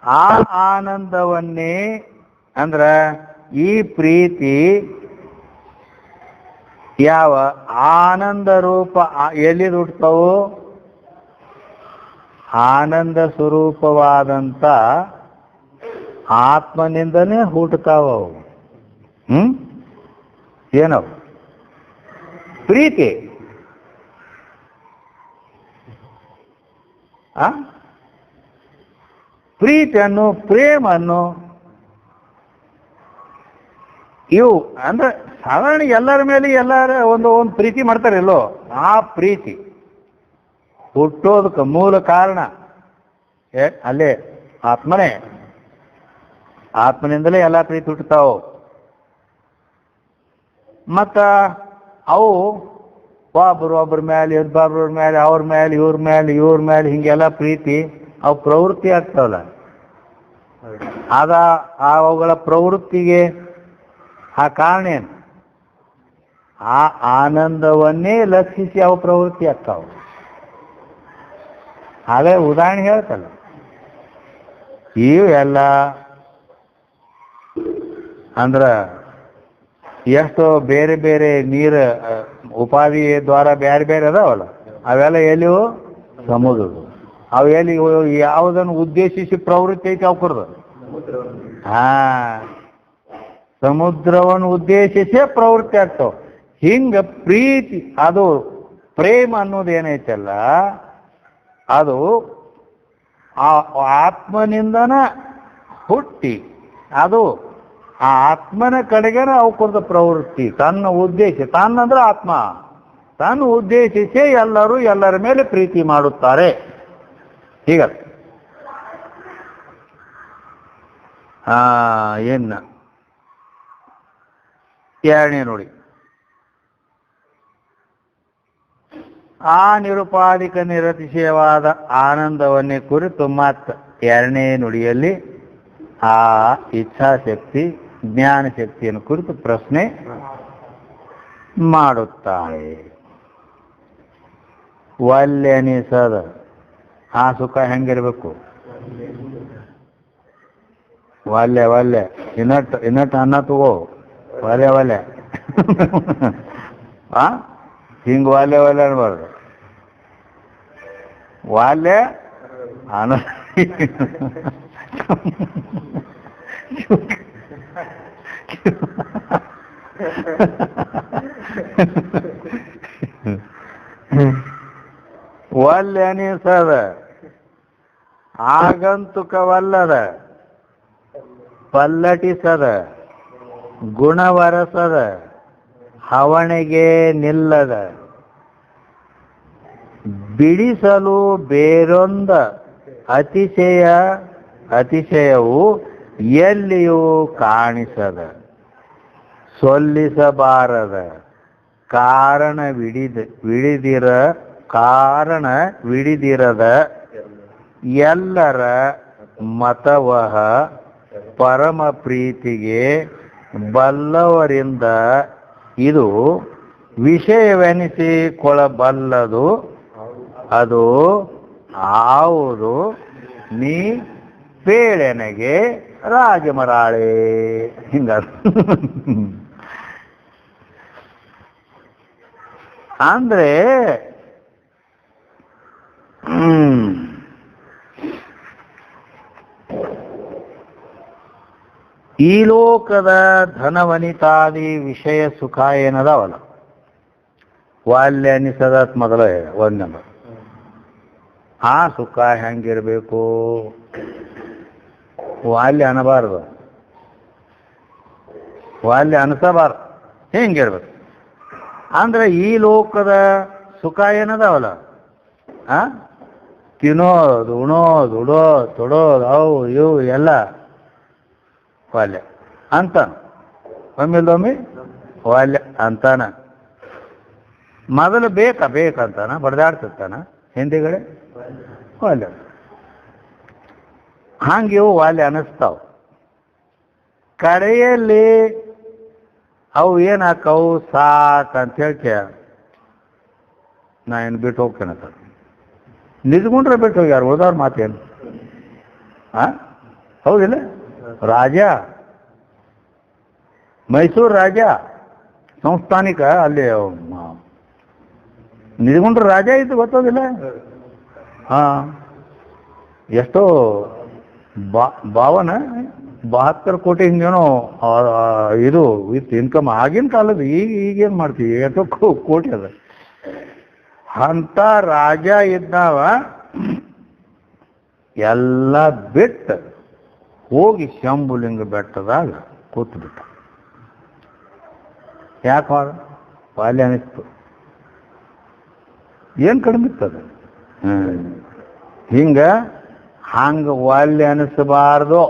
ಆ ಆನಂದವನ್ನೇ ಅಂದ್ರ ಈ ಪ್ರೀತಿ ಯಾವ ಆನಂದ ರೂಪ ಎಲ್ಲಿದು ಹುಟ್ಟತಾವು? ಆನಂದ ಸ್ವರೂಪವಾದಂಥ ಆತ್ಮನಿಂದನೇ ಹುಟ್ಟತಾವ. ಏನವು? ಪ್ರೀತಿ. ಪ್ರೀತಿಯನ್ನು, ಪ್ರೇಮನ್ನು, ಇವು ಅಂದ್ರೆ ಸಾಧಾರಣ ಎಲ್ಲರ ಮೇಲೆ ಎಲ್ಲರ ಒಂದು ಪ್ರೀತಿ ಮಾಡ್ತಾರಲ್ಲೋ, ಆ ಪ್ರೀತಿ ಹುಟ್ಟೋದಕ್ಕೆ ಮೂಲ ಕಾರಣ ಅಲ್ಲೇ ಆತ್ಮನೇ. ಆತ್ಮನಿಂದಲೇ ಎಲ್ಲ ಪ್ರೀತಿ ಹುಟ್ಟುತ್ತಾವು. ಮತ್ತ ಅವು ಒಬ್ಬರ ಮೇಲೆ, ಇನ್ನೊಬ್ಬರ ಮೇಲೆ, ಅವ್ರ ಮೇಲೆ, ಇವ್ರ ಮೇಲೆ ಹಿಂಗೆಲ್ಲ ಪ್ರೀತಿ ಅವು ಪ್ರವೃತ್ತಿ ಆಗ್ತಾವಲ್ಲ. ಅವುಗಳ ಪ್ರವೃತ್ತಿಗೆ ಆ ಕಾರಣ ಏನು? ಆ ಆನಂದವನ್ನೇ ಲಕ್ಷಿಸಿ ಅವು ಪ್ರವೃತ್ತಿ ಆಗ್ತಾವ. ಅದೇ ಉದಾಹರಣೆ ಹೇಳ್ತಲ್ಲ, ಇವೆಲ್ಲ ಅಂದ್ರ ಎಷ್ಟೋ ಬೇರೆ ಬೇರೆ ನೀರು ಉಪಾಧಿ ದ್ವಾರ ಬೇರೆ ಬೇರೆ ಅದಾವಲ್ಲ, ಅವೆಲ್ಲ ಎಲ್ಲಿವು? ಸಮುದ್ರದು. ಅವು ಎಲ್ಲಿ? ಯಾವುದನ್ನು ಉದ್ದೇಶಿಸಿ ಪ್ರವೃತ್ತಿ ಐತಿ ಅವಕರ್ದು? ಸಮುದ್ರವನ್ನು ಉದ್ದೇಶಿಸೇ ಪ್ರವೃತ್ತಿ ಆಗ್ತಾವ. ಹಿಂಗ ಪ್ರೀತಿ, ಅದು ಪ್ರೇಮ ಅನ್ನೋದು ಏನೈತಲ್ಲ, ಅದು ಆ ಆತ್ಮನಿಂದನ ಹುಟ್ಟಿ ಅದು ಆ ಆತ್ಮನ ಕಡೆಗೇನ ಅವಕರ್ದ ಪ್ರವೃತ್ತಿ. ತನ್ನ ಉದ್ದೇಶ, ತನ್ನಂದ್ರೆ ಆತ್ಮ, ತಾನು ಉದ್ದೇಶಿಸೇ ಎಲ್ಲರೂ ಎಲ್ಲರ ಮೇಲೆ ಪ್ರೀತಿ ಮಾಡುತ್ತಾರೆ. ಹೀಗ ಏನ ಎರಡನೇ ನೋಡಿ, ಆ ನಿರುಪಾಧಿಕ ನಿರತಿಶಯವಾದ ಆನಂದವನ್ನೇ ಕುರಿತು ಮತ್ತ ಎರಡನೇ ನುಡಿಯಲ್ಲಿ ಆ ಇಚ್ಛಾಶಕ್ತಿ ಜ್ಞಾನ ಶಕ್ತಿಯನ್ನು ಕುರಿತು ಪ್ರಶ್ನೆ ಮಾಡುತ್ತಾಳೆ. ಒಲ್ಲೆನಿಸದ ಆ ಸುಖ ಹೆಂಗಿರ್ಬೇಕು? ಒಲ್ಲೆ ಒಲ್ಲೆ ಇನ್ನಟ್ ಅನ್ನ ತಗೋ ಒಲೆ ಒಲೆ ಹಿಂಗ ಒಲ್ಲೆ ಒಲ್ಲೆ ಅನ್ಬಾರ್ದು. ಒಲ್ಲೆ ಅನ್ನ ಒಲ್ಲೆನಿಸದ ಆಗಂತುಕವಲ್ಲದ ಪಲ್ಲಟಿಸದ ಗುಣವರಸದ ಹವಣೆಗೆ ನಿಲ್ಲದ ಬಿಡಿಸಲು ಬೇರೊಂದ ಅತಿಶಯವು ಎಲ್ಲಿಯೂ ಕಾಣಿಸದ ಸೊಲ್ಲಿಸಬಾರದ ಕಾರಣವಿಡಿದಿರದ ಎಲ್ಲರ ಮತವಹ ಪರಮ ಪ್ರೀತಿಗೆ ಬಲ್ಲವರಿಂದ ಇದು ವಿಷಯವೆನಿಸಿಕೊಳ್ಳಬಲ್ಲದು. ಅದು ಆವುದು ನೀ ಪೇಳೆನೆಗೆ ರಾಜಮರಾಳೆ. ಹಿಂಗ ಅಂದ್ರೆ ಈ ಲೋಕದ ಧನವನಿತಾದಿ ವಿಷಯ ಸುಖ ಏನದಾವಲ್ಲ, ವಾಲ್ಯ ಅನಿಸದತ್ ಮೊದಲ ಒಂದ್ ನಂಬರ್. ಆ ಸುಖ ಹೆಂಗಿರ್ಬೇಕು? ವಾಲ್ಯ ಅನ್ನಬಾರ್ದು, ವಾಲ್ಯ ಅನಿಸಬಾರ್ದು, ಹೆಂಗಿರ್ಬೇಕು ಅಂದ್ರೆ ಈ ಲೋಕದ ಸುಖ ಏನದಾವಲ್ಲ, ತಿನ್ನೋದು ಉಣೋದು ಉಡೋದು ತೊಡೋದು ಅವು ಇವು ಎಲ್ಲ ವಾಲ್ಯ ಅಂತಾನ. ಒಮ್ಮಿಲ್ದೊಮ್ಮೆ ವಾಲ್ಯ ಅಂತಾನ. ಮೊದಲು ಬೇಕಂತಾನ, ಬಡ್ದಾಡ್ತಿರ್ತಾನ, ಹಿಂದಿಗಡೆ ವಾಲ್ಯ. ಹಂಗೆ ಇವು ವಾಲ್ಯ ಅನಿಸ್ತಾವ. ಕಡೆಯಲ್ಲಿ ಅವು ಏನಾಕವು ಸಾಕಂತ ಹೇಳ್ಕೆ ನಾ ಏನು ಬಿಟ್ಟು ಹೋಗ್ತೇನಂತ. ನಿಜಗುಂಡ್ರೆ ಬಿಟ್ಟು ಹೋಗ್ಯಾರ, ಉಳ್ದವ್ರ ಮಾತೇನು? ಹೌದಿಲ್ಲ? ರಾಜ, ಮೈಸೂರು ರಾಜ ಸಂಸ್ಥಾನಿಕ, ಅಲ್ಲಿ ನಿಜಗುಂಡ್ರ ರಾಜ ಇದ್ದು ಗೊತ್ತೋದಿಲ್ಲ? ಎಷ್ಟೋ 72 ಕೋಟಿ ಹಿಂಗೇನೋ ಇದು ವಿತ್ ಇನ್ಕಮ್ ಆಗಿನ ಕಾಲದ. ಈಗೇನು ಮಾಡ್ತೀವಿ, ಎಷ್ಟೋ ಕೋಟಿ ಅದ. ಅಂತ ರಾಜ ಇದ್ದಾವ ಎಲ್ಲ ಬಿಟ್ಟು ಹೋಗಿ ಶಂಭುಲಿಂಗ ಬೆಟ್ಟದಾಗ ಕೂತು ಬಿಟ್ಟ. ಯಾಕೆ ವಾಲ್ಯ ಅನಿಸ್ತು? ಏನು ಕಡಿಮೆ ಇತ್ತದ? ಹಂಗ ವಾಲ್ಯ ಅನಿಸಬಾರ್ದು.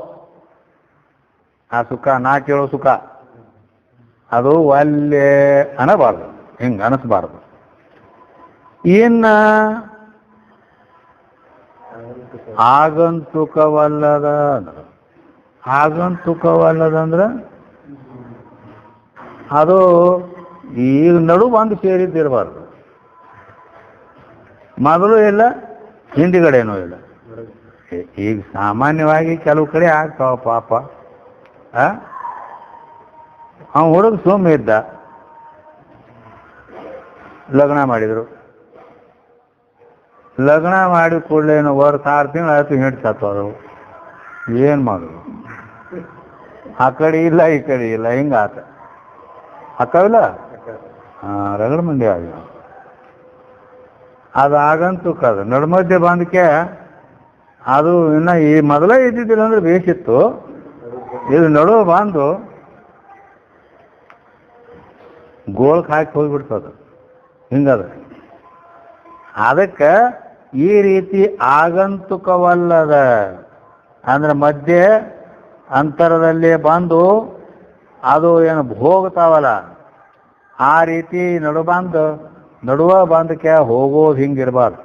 ಆ ಸುಖ ನಾ ಕೇಳೋ ಸುಖ ಅದು ವಾಲ್ಯ ಅನ್ನಬಾರ್ದು, ಹಿಂಗ ಅನಿಸ್ಬಾರ್ದು. ಇನ್ನ ಆಗಂತುಕವಲ್ಲದಂದ್ರ ಅದು ಈಗ ನಡು ಬಂದು ಸೇರಿದ್ದಿರಬಾರ್ದು. ಮೊದಲು ಇಲ್ಲ, ಹಿಂದಿಗಡೆನೂ ಇಲ್ಲ. ಈಗ ಸಾಮಾನ್ಯವಾಗಿ ಕೆಲವು ಕಡೆ ಆಗ್ತಾವ ಪಾಪ. ಅವ ಹುಡುಗ ಸುಮ್ಮ ಇದ್ದ, ಲಗ್ನ ಮಾಡಿದ್ರು. ಲಗ್ನ ಮಾಡಿ ಕೂಡಲೇನು 6 ತಿಂಗಳು ಆಯ್ತು, ಹೆಂಡ್ತಿ ಸತ್ತೋದವು. ಏನು ಮಾಡೋದು? ಆ ಕಡೆ ಇಲ್ಲ, ಈ ಕಡೆ ಇಲ್ಲ, ಹಿಂಗಾತ. ಅಕ್ಕವಿಲ್ಲ ರಗಡ ಮಂದಿ ಆಗ. ಅದು ಆಗಂತುಕ. ಅದು ನಡುಮಧ್ಯೆ ಬಂದಕ್ಕೆ ಅದು ಇನ್ನು ಈ ಮೊದಲೇ ಇದ್ದಿದ್ದಿಲ್ಲ ಅಂದ್ರೆ ಬೇಸಿತ್ತು. ಇದು ನಡು ಬಂದು ಗೋಳಕ್ಕೆ ಹಾಕಿ ಹೋಗ್ಬಿಡ್ತದ. ಹಿಂಗದ. ಅದಕ್ಕೆ ಈ ರೀತಿ ಆಗಂತುಕವಲ್ಲದ ಅಂದ್ರೆ ಮಧ್ಯೆ ಅಂತರದಲ್ಲಿ ಬಂದು ಅದು ಏನು ಹೋಗ್ತಾವಲ್ಲ, ಆ ರೀತಿ ನಡುವ ಬಂದಕ್ಕೆ ಹೋಗೋದು ಹಿಂಗಿರ್ಬಾರ್ದು.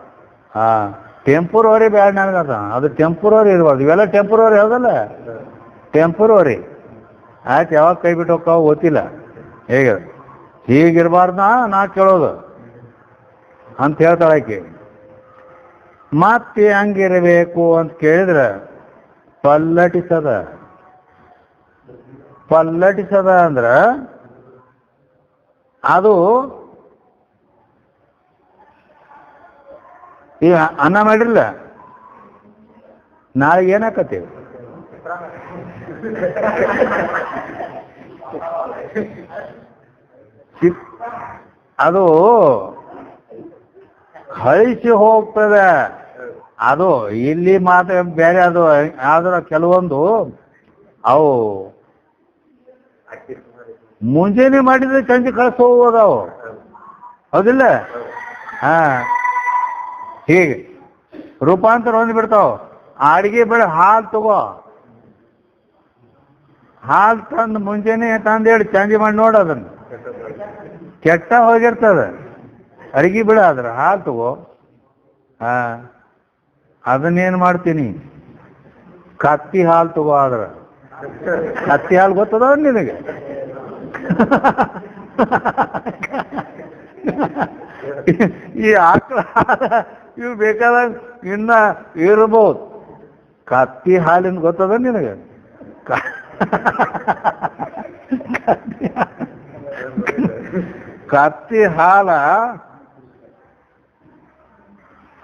ಟೆಂಪರವರಿ ಬ್ಯಾಡ ನನಗದ. ಅದು ಟೆಂಪರವರಿ ಇರ್ಬಾರ್ದು. ಇವೆಲ್ಲ ಟೆಂಪರವರಿ ಹೌದಲ್ಲ, ಟೆಂಪರವರಿ ಆಯ್ತು. ಯಾವಾಗ ಕೈ ಬಿಟ್ಟು ಹೋಗ್ತಾವ ಗೊತ್ತಿಲ್ಲ. ಹೇಗೆ ಹೀಗಿರ್ಬಾರ್ದ ನಾ ಕೇಳೋದು ಅಂತ ಹೇಳ್ತಾಳೆ ಆಕೆ. ಮತ್ತೆ ಹಂಗಿರಬೇಕು ಅಂತ ಕೇಳಿದ್ರೆ ಪಲ್ಲಟಿಸದ ಅಂದ್ರ ಅದು ಈ ಅನ್ನ ಮಾಡಿರಲ್ಲ, ನಾಳೆ ಏನಾಕತಿ? ಅದು ಕಳಿಸಿ ಹೋಗ್ತದೆ. ಅದು ಇಲ್ಲಿ ಮಾತ್ರ ಬೇರೆ. ಅದು ಆದ್ರೆ ಕೆಲವೊಂದು ಅವು ಮುಂಜಾನೆ ಮಾಡಿದ್ರೆ ಸಂಜೆ ಕಳಿಸ್ ಹೋಗೋದವು, ಹೌದಿಲ್ಲ? ಹೀಗೆ ರೂಪಾಂತರ ಹೊಂದ್ಬಿಡ್ತಾವ. ಅಡಿಗೆ ಬೇಡ, ಹಾಲು ತಗೋ, ಹಾಲು ತಂದು ಮುಂಜಾನೆ ತಂದೇಳಿ ಸಂಜೆ ಮಾಡಿ ನೋಡೋದನ್ನು ಕೆಟ್ಟ ಹೋಗಿರ್ತದೆ. ಅಡಿಗೆ ಬಿಡ, ಆದ್ರೆ ಹಾಲು ತಗೋ. ಅದನ್ನೇನು ಮಾಡ್ತೀನಿ, ಕತ್ತಿ ಹಾಲು ತಗೋ. ಆದ್ರೆ ಕತ್ತಿ ಹಾಲು ಗೊತ್ತದ ನಿನಗೆ? ಈ ಆಕಳ ಇವು ಬೇಕಾದಾಗ ಇನ್ನ ಇರ್ಬೋದು. ಕತ್ತಿ ಹಾಲಿನ ಗೊತ್ತದ ನಿನಗೆ? ಕತ್ತಿ ಹಾಲ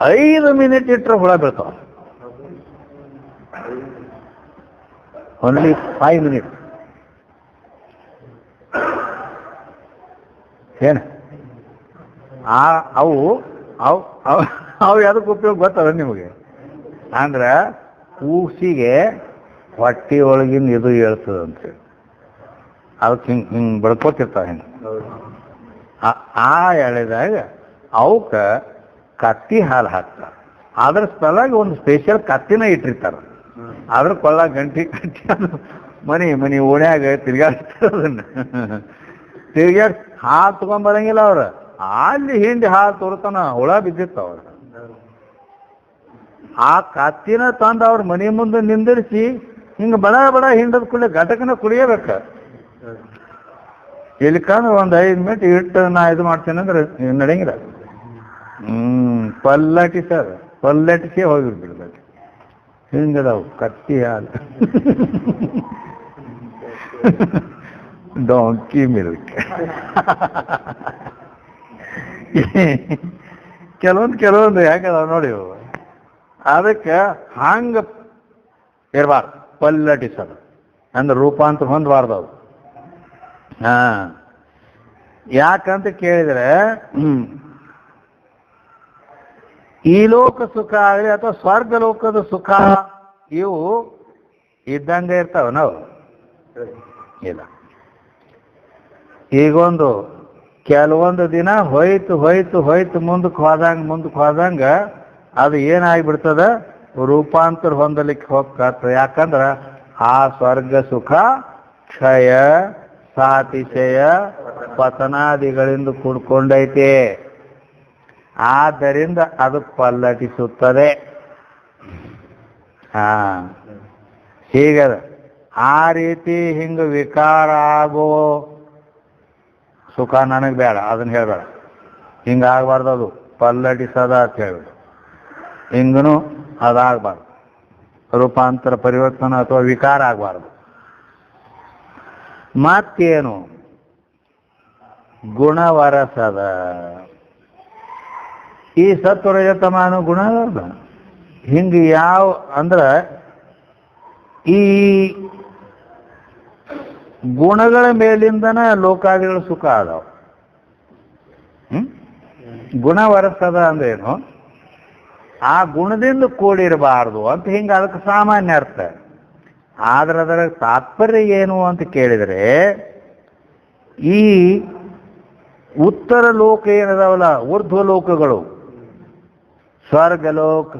5 ಮಿನಿಟ್ ಇಟ್ಟರೆ ಹುಳ ಬೀಳ್ತಾವ. Only 5 minute. ಏನು ಅವು ಅವು ಅವು ಯಾವುದಕ್ಕೆ ಉಪಯೋಗ ಗೊತ್ತದ ನಿಮಗೆ? ಅಂದ್ರೆ ಕೂಸಿಗೆ ಹೊಟ್ಟೆ ಒಳಗಿನ ಇದು ಹೇಳ್ತದಂತೇಳಿ ಅದಕ್ಕೆ ಹಿಂಗೆ ಬಡ್ಕೋತಿರ್ತಾವೆ. ಹಿಂಗೆ ಆ ಎಳೆದಾಗ ಅವಕ್ಕೆ ಕತ್ತಿ ಹಾಲು ಹಾಕ್ತಾರೆ. ಅದ್ರ ಸ್ಥಳಾಗಿ ಒಂದು ಸ್ಪೆಷಲ್ ಕತ್ತಿನ ಇಟ್ಟಿರ್ತಾರೆ. ಅದ್ರ ಕೊಳ್ಳ ಗಂಟಿ ಕಟ್ಟಿ ಅದು ಮನಿ ಓಣ್ಯಾಗ ತಿರ್ಗಾಡ್ತಾರೆ. ಅದನ್ನು ತಿರ್ಗಾಡಿ ಹಾಲು ತಗೊಂಬರಂಗಿಲ್ಲ ಅವ್ರು. ಅಲ್ಲಿ ಹಿಂಡಿ ಹಾಲು ತೋರ್ತಾನ, ಹುಳ ಬಿದ್ದಿರ್ತಾವ. ಆ ಕತ್ತಿನ ತಂದು ಅವ್ರ ಮನೆ ಮುಂದೆ ನಿಂದಿರಿಸಿ ಹಿಂಗೆ ಬಡ ಹಿಂಡದ ಕೂಡಲೇ ಘಟಕನ ಕುಡಿಯಬೇಕ. ಇಲ್ಲಿಕಂದ್ರೆ ಒಂದು 5 ಮಿನಿಟ್ ಇಟ್ಟು ನಾ ಇದು ಮಾಡ್ತೇನೆ ಅಂದ್ರೆ ನಡೆಯಂಗಿಲ್ಲ. ಪಲ್ಲಟಿಸಿ ಹೋಗಿರ್ಬಿಡ್ಬೇಕು. ಹಿಂಗದಾವು ಕತ್ತಿ ಹಾಲು. Donkey milk. ಕೆಲವೊಂದು ಯಾಕದಾವ ನೋಡಿ. ಅದಕ್ಕೆ ಹಂಗ ಇರಬಾರ್ದು, ಪಲ್ಲಟಿಸೋದು ಅಂದ್ರೆ ರೂಪಾಂತರ ಹೊಂದಬಾರ್ದು ಅವು. ಯಾಕಂತ ಕೇಳಿದ್ರೆ ಈ ಲೋಕ ಸುಖ ಆಗಲಿ ಅಥವಾ ಸ್ವರ್ಗ ಲೋಕದ ಸುಖ ಇವು ಇದ್ದಂಗೆ ಇರ್ತಾವ. ನಾವು ಇಲ್ಲ, ಈಗೊಂದು ಕೆಲವೊಂದು ದಿನ ಹೋಯ್ತು ಮುಂದಕ್ಕೆ ಹೋದಂಗ ಅದು ಏನಾಗಿಬಿಡ್ತದ, ರೂಪಾಂತರ ಹೊಂದಲಿಕ್ಕೆ ಹೋಗ್ತದೆ. ಯಾಕಂದ್ರೆ ಆ ಸ್ವರ್ಗ ಸುಖ ಕ್ಷಯ ಸಾತಿಶಯ ಪತನಾದಿಗಳಿಂದ ಕೂಡ್ಕೊಂಡೈತೆ. ಆದ್ದರಿಂದ ಅದು ಪಲ್ಲಟಿಸುತ್ತದೆ. ಹೀಗದ. ಆ ರೀತಿ ಹಿಂಗೆ ವಿಕಾರ ಆಗೋ ಸುಖ ನನಗೆ ಬೇಡ, ಅದನ್ನ ಹೇಳ್ಬೇಡ. ಹಿಂಗಾಗಬಾರ್ದು, ಅದು ಪಲ್ಲಟಿಸದ ಅಂತ ಹೇಳ್ಬೇಡ. ಹಿಂಗೂ ಅದಾಗಬಾರ್ದು, ರೂಪಾಂತರ ಪರಿವರ್ತನೆ ಅಥವಾ ವಿಕಾರ ಆಗಬಾರ್ದು. ಮತ್ತೇನು? ಗುಣವರಸದ. ಈ ಸತ್ವರಜತಮಾನು ಗುಣ ಅದ. ಹಿಂಗೆ ಯಾವ ಅಂದ್ರೆ ಈ ಗುಣಗಳ ಮೇಲಿಂದನ ಲೋಕಾದಿಗಳ ಸುಖ ಅದಾವ. ಗುಣವರಸದ ಅಂದ್ರೇನು? ಆ ಗುಣದಿಂದ ಕೂಡಿರಬಾರ್ದು ಅಂತ ಹಿಂಗೆ ಅದಕ್ಕೆ ಸಾಮಾನ್ಯ ಅರ್ಥ. ಆದ್ರೆ ಅದರ ತಾತ್ಪರ್ಯ ಏನು ಅಂತ ಕೇಳಿದರೆ, ಈ ಉತ್ತರ ಲೋಕ ಏನದಾವಲ್ಲ, ಊರ್ಧ್ವ ಲೋಕಗಳು, ಸ್ವರ್ಗಲೋಕ,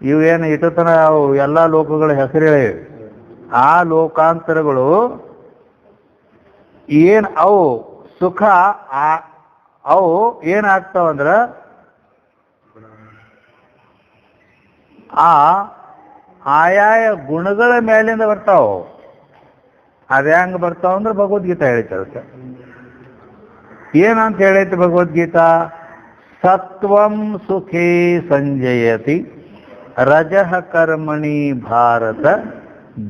ಇವೇನು ಇಟ್ಟತನ ಅವು ಎಲ್ಲ ಲೋಕಗಳ ಹೆಸರು ಹೇಳಿವೆ. ಆ ಲೋಕಾಂತರಗಳು ಏನು ಅವು ಸುಖ ಅವು ಏನಾಗ್ತಾವಂದ್ರ ಆಯಾಯ ಗುಣಗಳ ಮೇಲಿಂದ ಬರ್ತಾವ. ಅದು ಹೆಂಗೆ ಬರ್ತಾವ ಅಂದ್ರೆ ಭಗವದ್ಗೀತಾ ಹೇಳ್ತಾರೆ. ಏನಂತ ಹೇಳೈತಿ ಭಗವದ್ಗೀತಾ? ಸತ್ವಂ ಸುಖೇ ಸಂಜಯತಿ ರಜಃ ಕರ್ಮಣಿ ಭಾರತ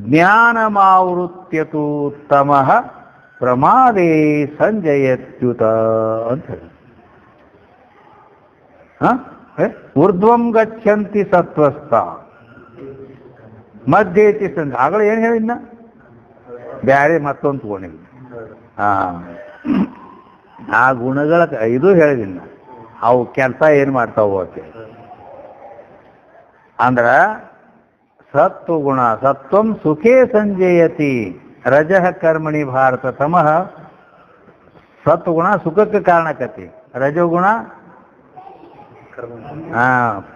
ಜ್ಞಾನಮಾವೃತ್ಯತು ತಮಃ ಪ್ರಮಾದೇ ಸಂಜಯತ್ಯುತ ಅಂತ ಹೇಳಿ. ಊರ್ಧ್ವಂ ಗಚ್ಚಂತಿ ಸತ್ವಸ್ಥ ಮಧ್ಯೇತಿ ಸಂಜ. ಆಗಲೇ ಏನು ಹೇಳಿದ್ನ? ಬ್ಯಾರೆ ಮತ್ತೊಂದು ತಗೊಂಡಿಲ್ಲ. ಆ ಗುಣಗಳ ಇದು ಹೇಳಿದಿನ, ಅವು ಕೆಲಸ ಏನು ಮಾಡ್ತಾವ ಅಂದ್ರ ಸತ್ವಗುಣ. ಸತ್ವಂ ಸುಖೇ ಸಂಜಯತಿ ರಜಃ ಕರ್ಮಣಿ ಭಾರತ ತಮಃ. ಸತ್ವಗುಣ ಸುಖಕ್ಕೆ ಕಾರಣಕತಿ, ರಜೋಗುಣ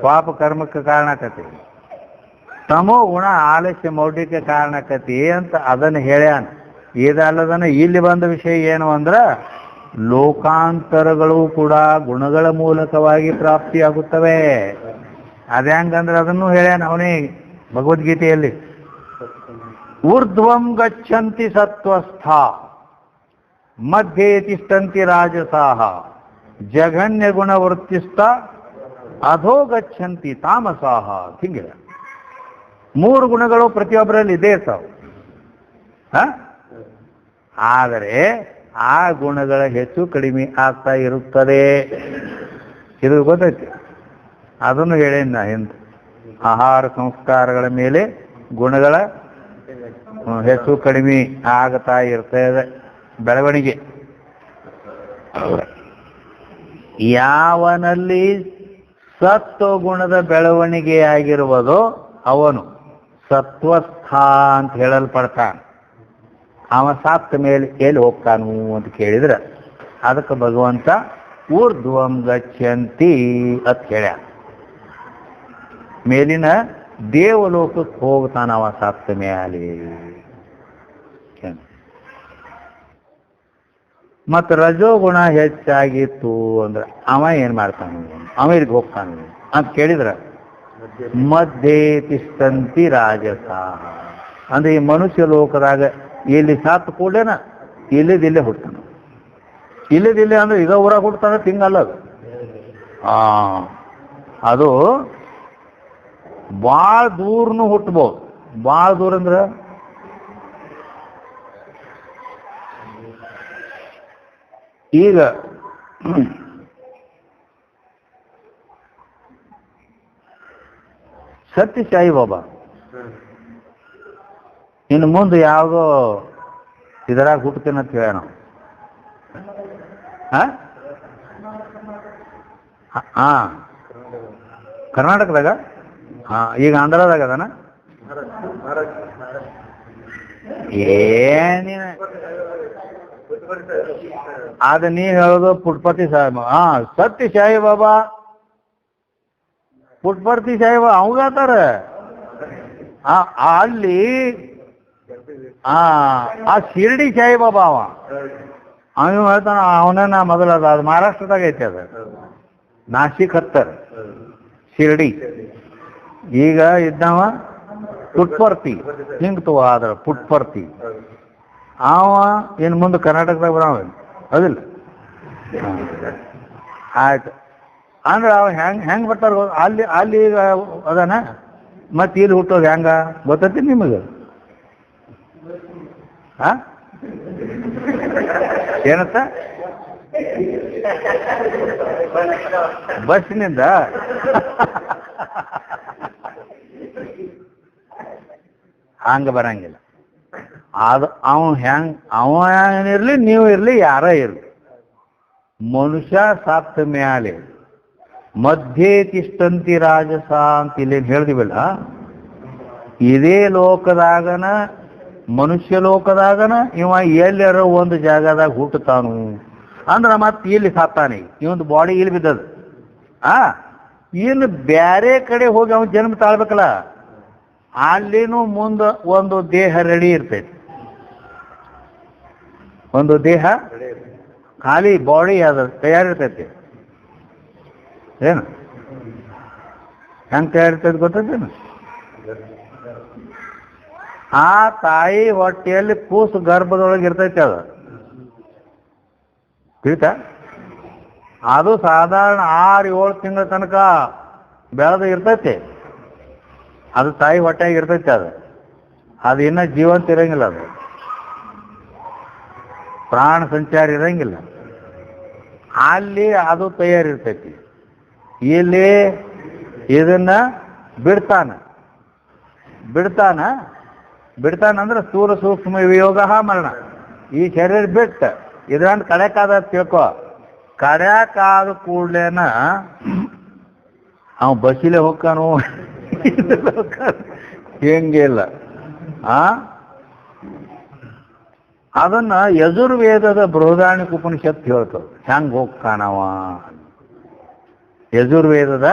ಪಾಪ ಕರ್ಮಕ್ಕೆ ಕಾರಣಕತಿ, ತಮೋ ಗುಣ ಆಲಸ್ಯ ಮೌಢ್ಯಕ್ಕೆ ಕಾರಣಕತಿ ಅಂತ ಅದನ್ನು ಹೇಳ್ಯಾನ. ಇದಲ್ಲದನ ಇಲ್ಲಿ ಬಂದ ವಿಷಯ ಏನು ಅಂದ್ರೆ ಲೋಕಾಂತರಗಳು ಕೂಡ ಗುಣಗಳ ಮೂಲಕವಾಗಿ ಪ್ರಾಪ್ತಿಯಾಗುತ್ತವೆ. ಅದ್ಯಾಂಗಂದ್ರೆ ಅದನ್ನು ಹೇಳ್ಯಾನ ಅವನೇ ಭಗವದ್ಗೀತೆಯಲ್ಲಿ. ಊರ್ಧ್ವಂ ಗಚ್ಚಂತಿ ಸತ್ವಸ್ಥ ಮಧ್ಯೆ ತಿಷ್ಟಂತಿ ರಾಜಸಾಹ ಜಘನ್ಯ ಗುಣವೃತ್ತಿಸ್ಥ ಅಧೋ ಗಚ್ಚಂತಿ ತಾಮಸಾಹ. ಹಿಂಗಿದೆ 3 ಗುಣಗಳು ಪ್ರತಿಯೊಬ್ಬರಲ್ಲಿ ಇದೇ ಇರ್ತಾವೆ. ಆದರೆ ಆ ಗುಣಗಳ ಹೆಚ್ಚು ಕಡಿಮೆ ಆಗ್ತಾ ಇರುತ್ತದೆ. ಇದು ಗೊತ್ತೈತಿ, ಅದನ್ನು ಹೇಳೇನ ನಾ ಹಿಂದೆ. ಆಹಾರ ಸಂಸ್ಕಾರಗಳ ಮೇಲೆ ಗುಣಗಳ ಹೆಚ್ಚು ಕಡಿಮೆ ಆಗ್ತಾ ಇರ್ತದೆ ಬೆಳವಣಿಗೆ. ಯಾವನಲ್ಲಿ ಸತ್ವ ಗುಣದ ಬೆಳವಣಿಗೆಯಾಗಿರುವುದೋ ಅವನು ಸತ್ವಸ್ಥ ಅಂತ ಹೇಳಲ್ಪಡ್ತಾನೆ. ಅವ ಸತ್ತ ಮೇಲೆ ಎಲ್ಲಿ ಹೋಗ್ತಾನು ಅಂತ ಕೇಳಿದ್ರೆ ಅದಕ್ಕೆ ಭಗವಂತ ಊರ್ಧ್ವಂ ಗಚ್ಚಂತಿ ಅಂತ ಹೇಳ್ಯ. ಮೇಲಿನ ದೇವಲೋಕಕ್ಕೆ ಹೋಗ್ತಾನ ಅವ ಸತ್ತ ಮೇಲೆ. ಮತ್ತು ರಜೋಗುಣ ಹೆಚ್ಚಾಗಿತ್ತು ಅಂದ್ರೆ ಅವ ಏನ್ ಮಾಡ್ತಾನು, ಅವ ಇಲ್ಲಿಗೆ ಹೋಗ್ತಾನು ಅಂತ ಕೇಳಿದ್ರ ಮಧ್ಯೆ ತಿಷ್ಟಂತಿ ರಾಜಸ. ಅಂದ್ರೆ ಈ ಮನುಷ್ಯ ಲೋಕದಾಗ ಇಲ್ಲಿ ಸಾತ್ ಕೂಡೇನ ಇಲ್ಲಿದ್ದಿಲ್ಲೇ ಹುಡ್ತಾನ. ಇಲ್ಲಿದ್ದಿಲ್ಲೇ ಅಂದ್ರೆ ಈಗ ಊರಾಗ ಹುಡ್ತಾನ, ತಿಂಗಲ್ಲ ಅದು. ಅದು ಭಾಳ ದೂರನು ಹುಟ್ಟಬಹುದು. ಭಾಳ ದೂರ ಅಂದ್ರೆ ಈಗ ಸತ್ಯಸಾಯಿ ಬಾಬಾ ಇನ್ನು ಮುಂದೆ ಯಾವುದೋ ಇದರಾಗ ಹುಟ್ಟುತ್ತೇನೆ ಅಂತ ಹೇಳ ನಾವು. ಕರ್ನಾಟಕದಾಗ ಈಗ ಆಂಧ್ರದಾಗ ಅದಾನ. ಏನಿನ ಅದ ನೀ ಹೇಳೋದು ಪುಟ್ಪರ್ತಿ ಸಾಹೇಬ. ಸತ್ಯಸಾಯಿ ಬಾಬಾ ಪುಟ್ಪರ್ತಿ ಸಾಹೇಬ ಅವಂಗಾತಾರ ಅಲ್ಲಿ. ಆ ಶಿರ್ಡಿ ಸಾಯಿಬಾಬಾ ಅವ ಹೇಳ್ತಾನ, ಅವನ ಮೊದಲದ ಅದು ಮಹಾರಾಷ್ಟ್ರದಾಗ ಐತಿ. ಅದು ನಾಸಿಕ್ ಹತ್ತರ ಶಿರ್ಡಿ. ಈಗ ಇದ್ದವ ಪುಟ್ಪರ್ತಿ ಹಿಂಗ್ ತಗೋ ಆದ್ರ ಪುಟ್ಪರ್ತಿ. ಅವ ಇನ್ನು ಮುಂದೆ ಕರ್ನಾಟಕದಾಗ ಬರವ ಅದಿಲ್ಲ. ಆಯ್ತು ಅಂದ್ರೆ ಅವ ಹೆಂಗ್ ಬರ್ತಾರ ಅಲ್ಲಿ. ಅಲ್ಲಿ ಈಗ ಅದಾನ ಮತ್ತೆ ಇಲ್ಲಿ ಹುಟ್ಟೋದು ಹೆಂಗ ಗೊತ್ತೈತಿ ನಿಮಗೆ? ಏನತ್ತ ಬಸ್ನಿಂದ ಹಂಗ ಬರಂಗಿಲ್ಲ. ಅದು ಅವ ಏನಿರ್ಲಿ ನೀವು ಇರ್ಲಿ ಯಾರ ಇರ್ಲಿ, ಮನುಷ್ಯ ಸತ್ತ ಮ್ಯಾಲೆ ಮಧ್ಯೆ ತಿಷ್ಟಂತಿ ರಾಜಸ ಅಂತ ಇಲ್ಲಿ ಹೇಳ್ದಿವಲ್ಲ, ಇದೇ ಲೋಕದಾಗನ ಮನುಷ್ಯ ಲೋಕದಾಗನ ಇವ ಎಲ್ಲಾರ ಒಂದು ಜಾಗದಾಗ ಹುಟ್ಟುತ್ತಾನು ಅಂದ್ರೆ ಮತ್ತೆ ಇಲ್ಲಿ ಸತ್ತಾನೆ. ಇವೊಂದು ಬಾಡಿ ಇಲ್ಲಿ ಬಿದ್ದದ. ಇನ್ನು ಬ್ಯಾರೆ ಕಡೆ ಹೋಗಿ ಅವನು ಜನ್ಮ ತಾಳ್ಬೇಕಲ್ಲ, ಅಲ್ಲಿನೂ ಮುಂದೆ ಒಂದು ದೇಹ ರೆಡಿ ಇರ್ತೈತಿ. ಒಂದು ದೇಹ ಖಾಲಿ ಬಾಡಿ ಅದ ತಯಾರಿರ್ತೈತಿ. ಏನು ಹೆಂಗೆ ತಯಾರಿರ್ತೈತಿ ಗೊತ್ತೈತೇನು? ಆ ತಾಯಿ ಹೊಟ್ಟೆಯಲ್ಲಿ ಕೂಸು ಗರ್ಭದೊಳಗೆ ಇರ್ತೈತಿ. ಅದು ತಿಳಿತಾ? ಅದು ಸಾಧಾರಣ 6-7 ತಿಂಗಳ ತನಕ ಬೆಳೆದು ಇರ್ತೈತಿ. ಅದು ತಾಯಿ ಹೊಟ್ಟೆಯಾಗಿ ಇರ್ತೈತಿ. ಅದು ಇನ್ನೂ ಜೀವಂತ ಇರಂಗಿಲ್ಲ. ಅದು ಪ್ರಾಣ ಸಂಚಾರ ಇರಂಗಿಲ್ಲ. ಅಲ್ಲಿ ಅದು ತಯಾರಿರ್ತೈತಿ. ಇಲ್ಲಿ ಇದನ್ನ ಬಿಡ್ತಾನಂದ್ರೆ ಸ್ಥೂಲ ಸೂಕ್ಷ್ಮ ವಿಯೋಗ ಮರಣ. ಈ ಶರೀರ ಬಿಟ್ಟ ಇದ್ರಂತ ಕಡ್ಯಾಕಾದ ತಿಳ್ಕೊ. ಕಡ್ಯಾಕಾದ ಕೂಡ್ಲೇನ ಅವ ಬಸ್ಸಿಲೆ ಹೋಗ್ಕಾನು ಹೆಂಗಿಲ್ಲ. ಅದನ್ನ ಯಜುರ್ವೇದದ ಬೃಹದಾರಣ್ಯಕ ಉಪನಿಷತ್ತು ಹೇಳ್ತದೆ ಹೆಂಗ್ ಹೋಗ್ಕಾನವ. ಯಜುರ್ವೇದದ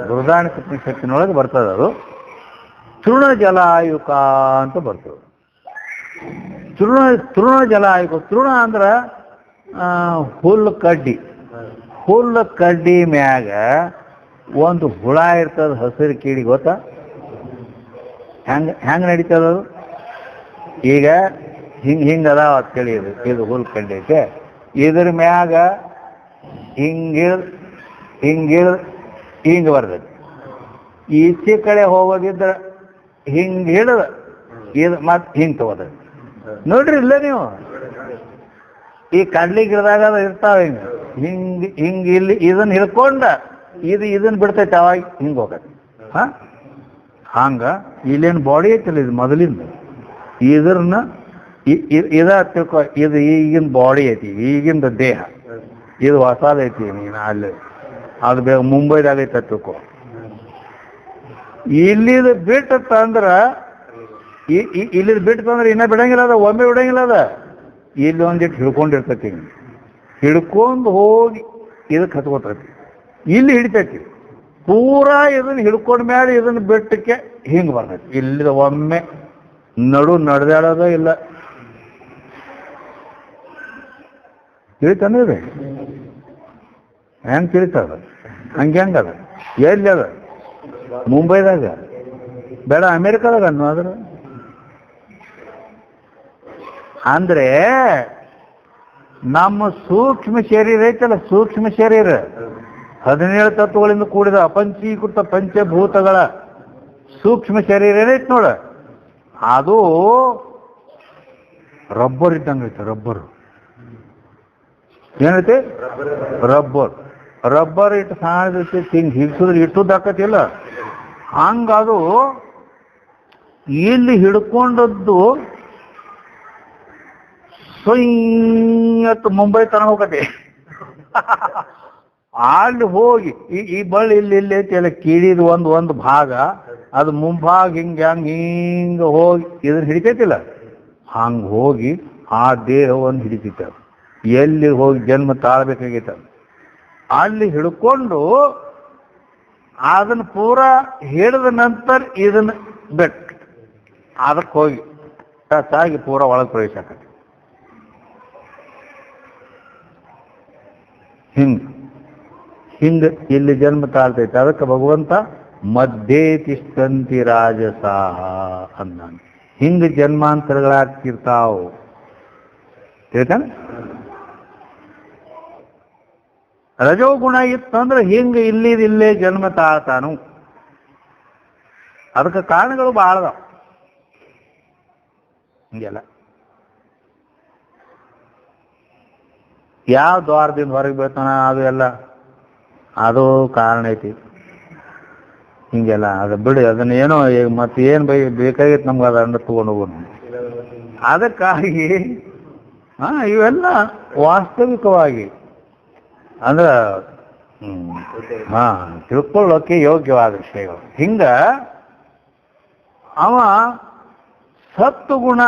ಬೃಹದಾರಣ್ಯಕ ಉಪನಿಷತ್ತಿನೊಳಗೆ ಬರ್ತದೆ. ಅದು ತೃಣಜಲಾಯುಕ ಅಂತ ಬರ್ತದೆ. ತೃಣಜಲಾಯುಕ. ತೃಣ ಅಂದ್ರೆ ಹುಲ್ಲು ಕಡ್ಡಿ ಮ್ಯಾಗ ಒಂದು ಹುಳ ಇರ್ತದ, ಹಸಿರು ಕೀಡಿ. ಗೊತ್ತಾ ಹೆಂಗ್ ನಡೀತದದು? ಈಗ ಹಿಂಗ ಅದಾವ ಅಂತ ತಿಳಿಯೋದು. ಇದು ಹುಲ್ಲು ಕಡ್ಡಿ ಐತೆ. ಇದ್ರ ಮ್ಯಾಗ ಹಿಂಗ ಬರ್ತೈತಿ. ಈಚೆ ಕಡೆ ಹೋಗೋದಿದ್ರ ಹಿಂಗ ಹಿಡಿದ ಇದು ಮತ್ತೆ ಹಿಂಗೆ ತಗೋತೈತಿ. ನೋಡ್ರಿ ಇಲ್ಲ ನೀವು, ಈ ಕಡ್ಲಿ ಗಿಡದಾಗ ಇರ್ತಾವ ಹಿಂಗ ಇಲ್ಲಿ ಇದನ್ನ ಹಿಡ್ಕೊಂಡ ಇದನ್ನ ಬಿಡ್ತೈತೆ. ಅವಾಗ ಹಿಂಗೆ ಹೋಗತ್ತೆ. ಹಂಗ ಇಲ್ಲೇನು ಬಾಡಿ ಐತಿಲ್ಲ, ಇದು ಮೊದಲಿಂದ ಇದ್ರನ್ನ ಇದ ತಿಳ್ಕೊ. ಇದು ಈಗಿನ ಬಾಡಿ ಐತಿ, ಈಗಿಂದ ದೇಹ. ಇದು ಹೊಸದೈತಿ. ನೀನು ಅಲ್ಲಿ ಅದು ಬೇಗ ಮುಂಬೈದಾಗ ಐತ ತಿಳ್ಕೊ. ಇಲ್ಲಿದು ಬಿಟ್ಟಂದ್ರ ಇಲ್ಲಿದ್ ಬಿಟ್ಟಂದ್ರೆ ಇನ್ನ ಬಿಡಂಗಿಲ್ಲ. ಅದ ಒಮ್ಮೆ ಬಿಡಂಗಿಲ್ಲ. ಅದ ಇಲ್ಲಿ ಒಂದಿಟ್ಟು ಹಿಡ್ಕೊಂಡಿರ್ತೈತಿ. ಹಿಡ್ಕೊಂಡು ಹೋಗಿ ಇದಕ್ಕೆ ಹತ್ಕೋತೈತಿ. ಇಲ್ಲಿ ಹಿಡಿತೈತಿ. ಪೂರಾ ಇದನ್ನ ಹಿಡ್ಕೊಂಡ ಮೇಲೆ ಇದನ್ನ ಬಿಟ್ಟಕ್ಕೆ ಹಿಂಗೆ ಬರ್ತೈತಿ. ಇಲ್ಲಿದ ಒಮ್ಮೆ ನಡೆದಾಡೋದ ಇಲ್ಲ. ತಿಳಿತಂದ್ರೆ ಹೆಂಗೆ ತಿಳಿತದ? ಹಂಗದ? ಎಲ್ಲಿ ಅದ? ಮುಂಬೈದಾಗ ಬೇಡ, ಅಮೇರಿಕಾದಾಗ ಅದ್ರ. ಅಂದ್ರೆ ನಮ್ಮ ಸೂಕ್ಷ್ಮ ಶರೀರ ಐತಲ್ಲ, ಸೂಕ್ಷ್ಮ ಶರೀರ 17 ತತ್ವಗಳಿಂದ ಕೂಡಿದ ಅಪಂಚೀಕೃತ ಪಂಚಭೂತಗಳ ಸೂಕ್ಷ್ಮ ಶರೀರ ಏನೈತಿ ನೋಡ, ಅದು ರಬ್ಬರ್ ಇದ್ದಂಗೆ ಐತೆ. ಏನೈತಿ? ರಬ್ಬರ್ ಇಟ್ಟು ಸಾಣದೈತಿ. ಹಿಂಗೆ ಹಿಡ್ಸಿದ್ರೆ ಇಟ್ಟುದಾಕತಿಲ್ಲ. ಹಂಗದು ಇಲ್ಲಿ ಹಿಡ್ಕೊಂಡದ್ದು ಸೊಯ್ಯತ್ತು ಮುಂಬೈ ತನಕ ಹೋಗತ್ತೆ. ಅಲ್ಲಿ ಹೋಗಿ ಈ ಬಳ್ಳಿ ಇಲ್ಲಿ ಐತಿ ಎಲ್ಲ ಕೀಳಿದ ಒಂದು ಭಾಗ, ಅದು ಮುಂಭಾಗ ಹಿಂಗ ಹೋಗಿ ಇದನ್ನ ಹಿಡಿತೈತಿಲ್ಲ, ಹಂಗೆ ಹೋಗಿ ಆ ದೇಹವನ್ನು ಹಿಡಿತೈತೆ. ಎಲ್ಲಿ ಹೋಗಿ ಜನ್ಮ ತಾಳ್ಬೇಕಾಗೈತ ಅಲ್ಲಿ ಹಿಡ್ಕೊಂಡು ಅದನ್ನ ಪೂರಾ ಹಿಡಿದ ನಂತರ ಇದನ್ನ ಬೆಟ್ ಅದಕ್ಕೆ ಹೋಗಿ ಟಚ್ ಆಗಿ ಪೂರಾ ಒಳಗೆ ಪ್ರವೇಶ ಆಗತ್ತೆ. ಹಿಂಗ ಇಲ್ಲಿ ಜನ್ಮ ತಾಳ್ತೈತೆ. ಅದಕ್ಕೆ ಭಗವಂತ ಮಧ್ಯೆ ತಿಷ್ಟಂತಿ ರಾಜಸಾಹ ಅಂದ. ಹಿಂಗ ಜನ್ಮಾಂತರಗಳಾಗ್ತಿರ್ತಾವು. ಹೇಳ್ತಾನೆ. ರಜೋಗುಣ ಇತ್ತಂದ್ರೆ ಹಿಂಗ ಇಲ್ಲೇ ಜನ್ಮ ತಾಳ್ತಾನು. ಅದಕ್ಕೆ ಕಾರಣಗಳು ಬಹಳ ಅದಾವ. ಹಿಂಗೆಲ್ಲ ಯಾವ ದ್ವಾರದಿಂದ ಹೊರಗೆ ಬೀಳ್ತಾನ ಅದು ಎಲ್ಲ ಅದು ಕಾರಣ ಐತಿ. ಹಿಂಗೆಲ್ಲ ಅದು ಬಿಡಿ, ಅದನ್ನ ಏನೋ ಮತ್ತೆ ಏನು ಬೇಕಾಗಿತ್ತು ನಮ್ಗೆ ಅದನ್ನ ತಗೊಂಡು ಹೋಗೋಣ. ಅದಕ್ಕಾಗಿ ಇವೆಲ್ಲ ವಾಸ್ತವಿಕವಾಗಿ ಅಂದ್ರೆ ತಿಳ್ಕೊಳ್ಳೋಕೆ ಯೋಗ್ಯವಾದ ವಿಷಯಗಳು. ಹಿಂಗ ಅವ ಸತ್ವಗುಣ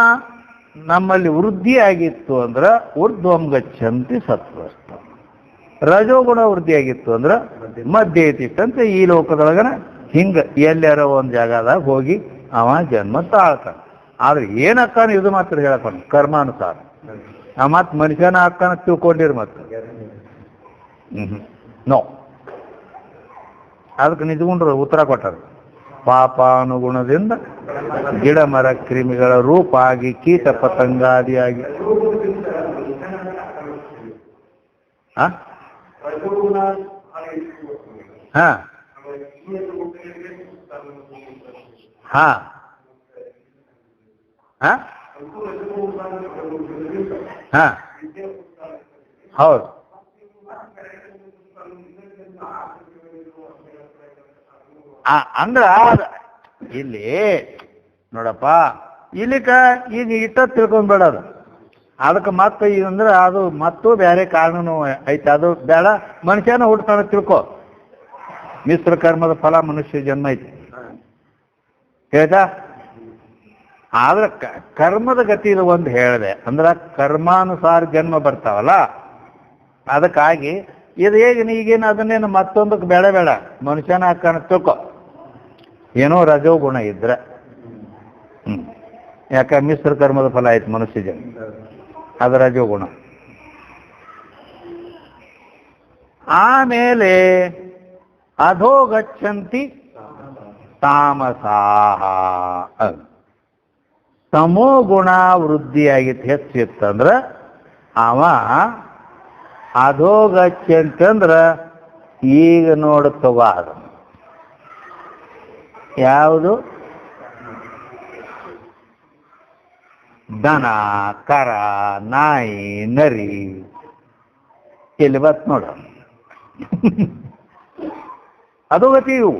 ನಮ್ಮಲ್ಲಿ ವೃದ್ಧಿ ಆಗಿತ್ತು ಅಂದ್ರೆ ಊರ್ಧ್ವಂ ಗಚ್ಚಂತಿ ಸತ್ವಸ್ಥ. ರಜೋಗುಣ ವೃದ್ಧಿ ಆಗಿತ್ತು ಅಂದ್ರೆ ಮಧ್ಯ ಐತಿತ್ತಂತೆ ಈ ಲೋಕದೊಳಗನ ಹಿಂಗ ಎಲ್ಲಾರ ಒಂದು ಜಾಗದಾಗ ಹೋಗಿ ಅವ ಜನ್ಮ ತಾಳ್ತಾನ. ಆದ್ರೆ ಏನ್ ಅಕ್ಕಾನ ಇದು ಮಾತ್ರ ಹೇಳಕ್ಕಾನ ಕರ್ಮಾನುಸಾರ. ಮತ್ ಮನುಷ್ಯನ ಅಕ್ಕಾನ ತಿಳ್ಕೊಂಡಿರ್ ಮತ್ತೆ ನೋ. ಅದಕ್ಕೆ ನಿಜಗುಂಡ್ರು ಉತ್ತರ ಕೊಟ್ಟಾರ. ಪಾಪಾನುಗುಣದಿಂದ ಗಿಡ ಮರ ಕ್ರಿಮಿಗಳ ರೂಪ ಆಗಿ ಕೀಟ ಪತಂಗಾದಿಯಾಗಿ ಹಾ ಹಾ ಹಾ ಹಾ ಹೌದು. ಅಂದ್ರ ಇಲ್ಲಿ ನೋಡಪ್ಪ, ಇಲ್ಲಿಕ ಈಗ ಇಟ್ಟ ತಿಳ್ಕೊಂಡ್ಬೇಡದು. ಅದಕ್ಕೆ ಮತ್ತೆ ಈಗ ಅಂದ್ರೆ ಅದು ಮತ್ತೂ ಬೇರೆ ಕಾರಣನೂ ಐತೆ. ಅದು ಬೇಡ, ಮನುಷ್ಯನ ಹುಡ್ತಾನೆ ತಿಳ್ಕೊ. ಮಿಶ್ರ ಕರ್ಮದ ಫಲ ಮನುಷ್ಯ ಜನ್ಮ ಐತಿ ಹೇಳ್ತಾ. ಆದ್ರೆ ಕರ್ಮದ ಗತಿ ಇದು ಒಂದು ಹೇಳಿದೆ ಅಂದ್ರೆ ಕರ್ಮಾನುಸಾರ ಜನ್ಮ ಬರ್ತಾವಲ್ಲ, ಅದಕ್ಕಾಗಿ ಇದು ಹೇಗೆ ಈಗೇನು ಅದನ್ನೇನು ಮತ್ತೊಂದಕ್ಕೆ ಬೇಡ ಬೇಡ, ಮನುಷ್ಯನ ಹಾಕೋಣ ತಿಳ್ಕೊ. ಏನೋ ರಜೋಗುಣ ಇದ್ರೆ ಯಾಕೆ ಮಿಶ್ರ ಕರ್ಮದ ಫಲ ಆಯ್ತು ಮನುಷ್ಯ ಜನ್ಮ, ಅದು ರಜೋಗುಣ. ಆಮೇಲೆ ಅಧೋ ಗಚ್ಚಂತಿ ತಾಮಸಾಹ, ತಮೋ ಗುಣ ವೃದ್ಧಿಯಾಗಿತ್ತು ಹೆಚ್ಚಿತ್ತಂದ್ರೆ ಅವ ಅಧೋಗಚ್ಚಂತಂದ್ರೆ ಈಗ ನೋಡುತ್ತವ ಅದು ಯಾವುದು? ದನ, ಕರ, ನಾಯಿ, ನರಿ, ಇಲ್ಲಿ ಬತ್ ನೋಡ ಅಧೋಗತಿ ಇವು.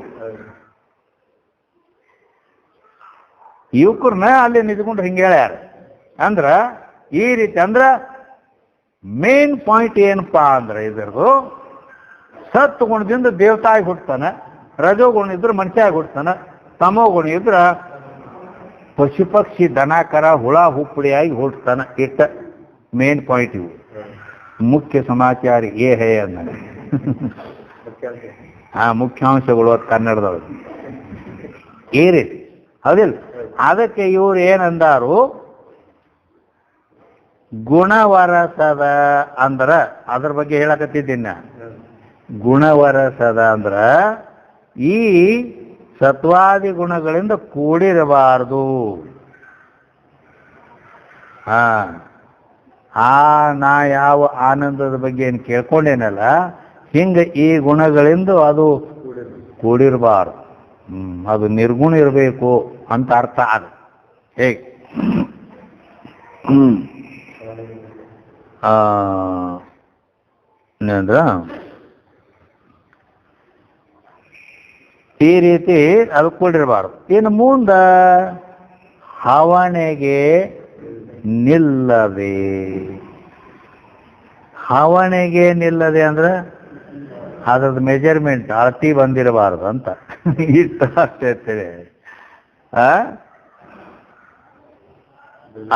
ಯುವಕರನ್ನ ಅಲ್ಲಿ ನಿಂತ್ಕೊಂಡು ಹಿಂಗೆ ಹೇಳ್ಯಾರ ಅಂದ್ರ ಈ ರೀತಿ. ಅಂದ್ರ ಮೇನ್ ಪಾಯಿಂಟ್ ಏನಪ್ಪಾ ಅಂದ್ರೆ ಇದ್ರದು ಸತ್ ಗುಣದಿಂದ ದೇವತಾಗಿ ಹುಡ್ತಾನೆ, ರಜೋಗುಣ ಇದ್ರೆ ಮನುಷ್ಯ ಆಗಿ ಹುಡ್ತಾನೆ, ತಮೋ ಗುಣ ಇದ್ರ ಪಶು ಪಕ್ಷಿ ದನ ಕರ ಹುಳ ಹುಪ್ಪಳಿಯಾಗಿ ಹುಡ್ತಾನೆ. ಇಷ್ಟ ಮೇನ್ ಪಾಯಿಂಟ್ ಇವು. ಮುಖ್ಯ ಸಮಾಚಾರ ಏ ಹೇ ಅಂದ ಮುಖ್ಯಾಂಶಗಳು ಕನ್ನಡದೊಳಗೆ ಈ ರೀತಿ ಹೌದಿಲ್ಲ. ಅದಕ್ಕೆ ಇವ್ರು ಏನಂದಾರು, ಗುಣವರಸದ ಅಂದ್ರ ಅದ್ರ ಬಗ್ಗೆ ಹೇಳಕತ್ತಿದ್ದೀನಿ. ಗುಣವರಸದ ಅಂದ್ರ ಈ ಸತ್ವಾದಿ ಗುಣಗಳಿಂದ ಕೂಡಿರಬಾರದು. ನಾ ಯಾವ ಆನಂದದ ಬಗ್ಗೆ ಏನು ಕೇಳ್ಕೊಂಡೇನಲ್ಲ, ಹಿಂಗ ಈ ಗುಣಗಳಿಂದ ಅದು ಕೂಡಿರಬಾರ್ದು. ಅದು ನಿರ್ಗುಣ ಇರಬೇಕು ಅಂತ ಅರ್ಥ. ಅದು ಹೇಗೆ ಅಂದ್ರ ಈ ರೀತಿ ಅದು ಕೂಡಿರಬಾರ್ದು. ಇನ್ನು ಮುಂದ ಹವಣೆಗೆ ನಿಲ್ಲದೆ, ಹವಣೆಗೆ ನಿಲ್ಲದೆ ಅಂದ್ರೆ ಅದ್ರದ್ದು ಮೆಜರ್ಮೆಂಟ್ ಅಳತಿ ಬಂದಿರಬಾರ್ದು ಅಂತ ಇಷ್ಟ ಅಷ್ಟೇ.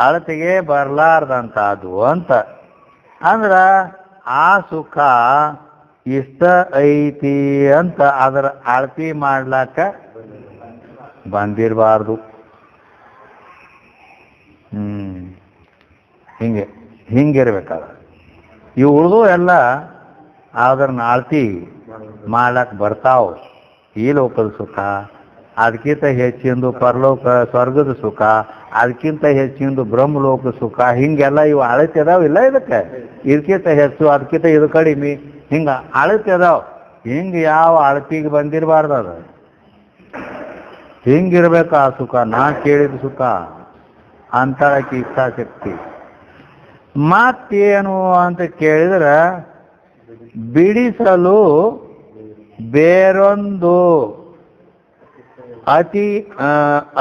ಅಳತೆಗೆ ಬರ್ಲಾರ್ದಂತ ಅದು ಅಂತ ಅಂದ್ರ ಆ ಸುಖ ಇಷ್ಟ ಐತಿ ಅಂತ ಅದರ ಅಳತಿ ಮಾಡ್ಲಾಕ ಬಂದಿರಬಾರ್ದು. ಹಿಂಗಿರ್ಬೇಕಾದ ಇವು ಉಳಿದು ಎಲ್ಲ ಅದನ್ನ ಅಳತಿ ಮಾಡ್ಲಾಕ್ ಬರ್ತಾವ. ಈ ಲೋಕದ ಸುಖ, ಅದಕ್ಕಿಂತ ಹೆಚ್ಚಿಂದು ಪರಲೋಕ ಸ್ವರ್ಗದ ಸುಖ, ಅದಕ್ಕಿಂತ ಹೆಚ್ಚಿಂದು ಬ್ರಹ್ಮಲೋಕ ಸುಖ, ಹಿಂಗೆಲ್ಲ ಇವು ಅಳತಿ ಅದಾವಿಲ್ಲ. ಇದಕ್ಕಿಂತ ಹೆಚ್ಚು, ಅದಕ್ಕಿಂತ ಇದು ಕಡಿಮೆ, ಹಿಂಗ ಅಳತಿ ಅದಾವ. ಹಿಂಗ ಯಾವ ಅಳತಿಗೆ ಬಂದಿರಬಾರ್ದು. ಅದು ಹಿಂಗಿರ್ಬೇಕು ಆ ಸುಖ. ನಾ ಕೇಳಿದ ಸುಖ ಅಂತಳಕ್ಕೆ ಇಚ್ಛಾಶಕ್ತಿ. ಮತ್ತೇನು ಅಂತ ಕೇಳಿದ್ರೆ, ಬಿಡಿಸಲು ಬೇರೊಂದು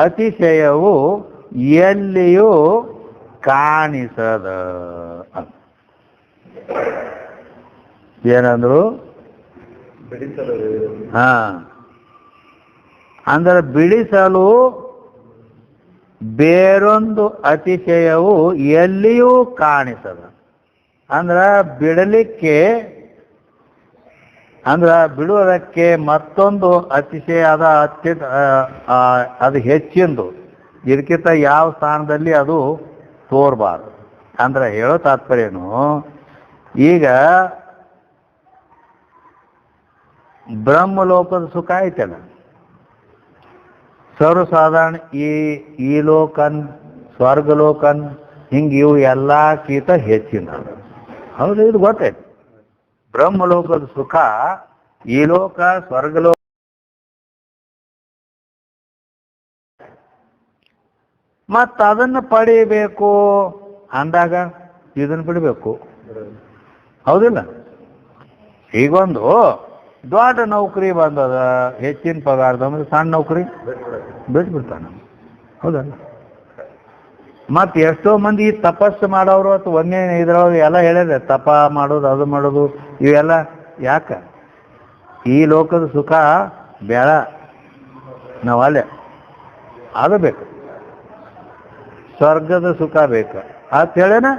ಅತಿಶಯವು ಎಲ್ಲಿಯೂ ಕಾಣಿಸದ. ಏನಂದ್ರು? ಅಂದ್ರೆ ಬಿಡಿಸಲು ಬೇರೊಂದು ಅತಿಶಯವು ಎಲ್ಲಿಯೂ ಕಾಣಿಸದ. ಅಂದ್ರ ಬಿಡಲಿಕ್ಕೆ ಅಂದ್ರ ಬಿಡುವುದಕ್ಕೆ ಮತ್ತೊಂದು ಅತಿಶಯ ಅದ, ಅದು ಹೆಚ್ಚಿಂದು ಇದಕ್ಕಿಂತ ಯಾವ ಸ್ಥಾನದಲ್ಲಿ ಅದು ತೋರ್ಬಾರ್ದು. ಅಂದ್ರೆ ಹೇಳೋ ತಾತ್ಪರ್ಯನು, ಈಗ ಬ್ರಹ್ಮಲೋಕದ ಸುಖ ಐತಲ್ಲ, ಸರ್ವಸಾಧಾರಣ ಈ ಲೋಕನ್ ಸ್ವರ್ಗಲೋಕನ್ ಹಿಂಗೆ ಇವು ಎಲ್ಲಕ್ಕಿಂತ ಹೆಚ್ಚಿನ. ಹೌದು, ಇದು ಗೊತ್ತೈತಿ. ಬ್ರಹ್ಮಲೋಕದ ಸುಖ ಈ ಲೋಕ ಸ್ವರ್ಗಲೋಕ ಮತ್ತ ಅದನ್ನ ಪಡಿಬೇಕು ಅಂದಾಗ ಇದನ್ನ ಬಿಡಬೇಕು. ಹೌದಿಲ್ಲ? ಈಗೊಂದು ದೊಡ್ಡ ನೌಕರಿ ಬಂದದ, ಹೆಚ್ಚಿನ ಪಗಾರದ ಅಂದ್ರೆ ಸಣ್ಣ ನೌಕರಿ ಬಿಟ್ಬಿಡ್ತಾನ. ಹೌದಲ್ಲ? ಮತ್ ಎಷ್ಟೋ ಮಂದಿ ತಪಸ್ಸು ಮಾಡೋರು ಅಥವಾ ಒಂದೇ ಇದ್ರೊಳಗೆ ಎಲ್ಲ ಹೇಳಿದೆ, ತಪ ಮಾಡೋದು ಅದು ಮಾಡೋದು ಇವೆಲ್ಲ ಯಾಕ? ಈ ಲೋಕದ ಸುಖ ಬೇಡ, ನಾವಲ್ಲೇ ಅದು ಬೇಕು, ಸ್ವರ್ಗದ ಸುಖ ಬೇಕು ಅಂತೇಳೇನ,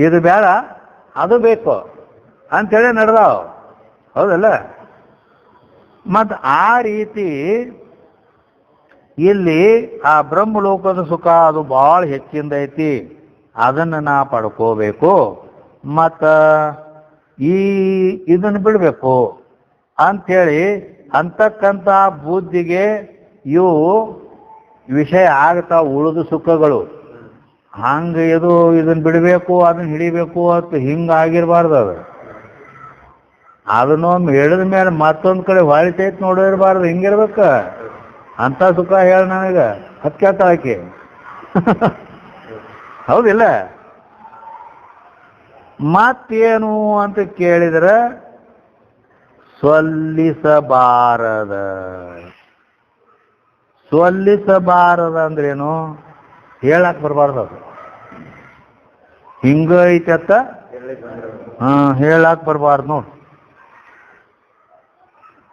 ಇದು ಬೇಡ ಅದು ಬೇಕು ಅಂಥೇಳಿ ನಡೆದಾವ. ಹೌದಲ್ಲ? ಮತ್ತು ಆ ರೀತಿ ಇಲ್ಲಿ ಆ ಬ್ರಹ್ಮಲೋಕದ ಸುಖ ಅದು ಭಾಳ ಹೆಚ್ಚಿಂದ ಐತಿ, ಅದನ್ನು ನಾ ಪಡ್ಕೋಬೇಕು, ಮತ್ತು ಇದನ್ನು ಬಿಡಬೇಕು ಅಂಥೇಳಿ ಅಂತಕ್ಕಂಥ ಬುದ್ಧಿಗೆ ಇವು ವಿಷಯ ಆಗ್ತಾವ. ಉಳಿದ ಸುಖಗಳು ಹಂಗೆ ಇದನ್ನು ಬಿಡಬೇಕು ಅದನ್ನು ಹಿಡಿಬೇಕು ಅಂತ ಹಿಂಗಾಗಿರ್ಬಾರ್ದು. ಅದನ್ನೊಮ್ಮೆ ಹಿಡಿದ ಮೇಲೆ ಮತ್ತೊಂದು ಕಡೆ ಹೊಳಿತೈತೆ ನೋಡಿರ್ಬಾರ್ದು, ಹಿಂಗಿರ್ಬೇಕ. ಅಂತ ಸುಖ ಹೇಳ ನನಗೆ ಹತ್ಕೇಳ್ತಾಳಕ್ಕೆ. ಹೌದಿಲ್ಲ? ಮತ್ತೇನು ಅಂತ ಕೇಳಿದ್ರೆ ಸೊಲ್ಲಿಸಬಾರದ. ಸೊಲ್ಲಿಸಬಾರದ ಅಂದ್ರೇನು? ಹೇಳಕ್ ಬರಬಾರ್ದು. ಅದು ಹಿಂಗ ಐತತ್ತ ಹೇಳಕ್ ಬರಬಾರ್ದು ನೋಡು.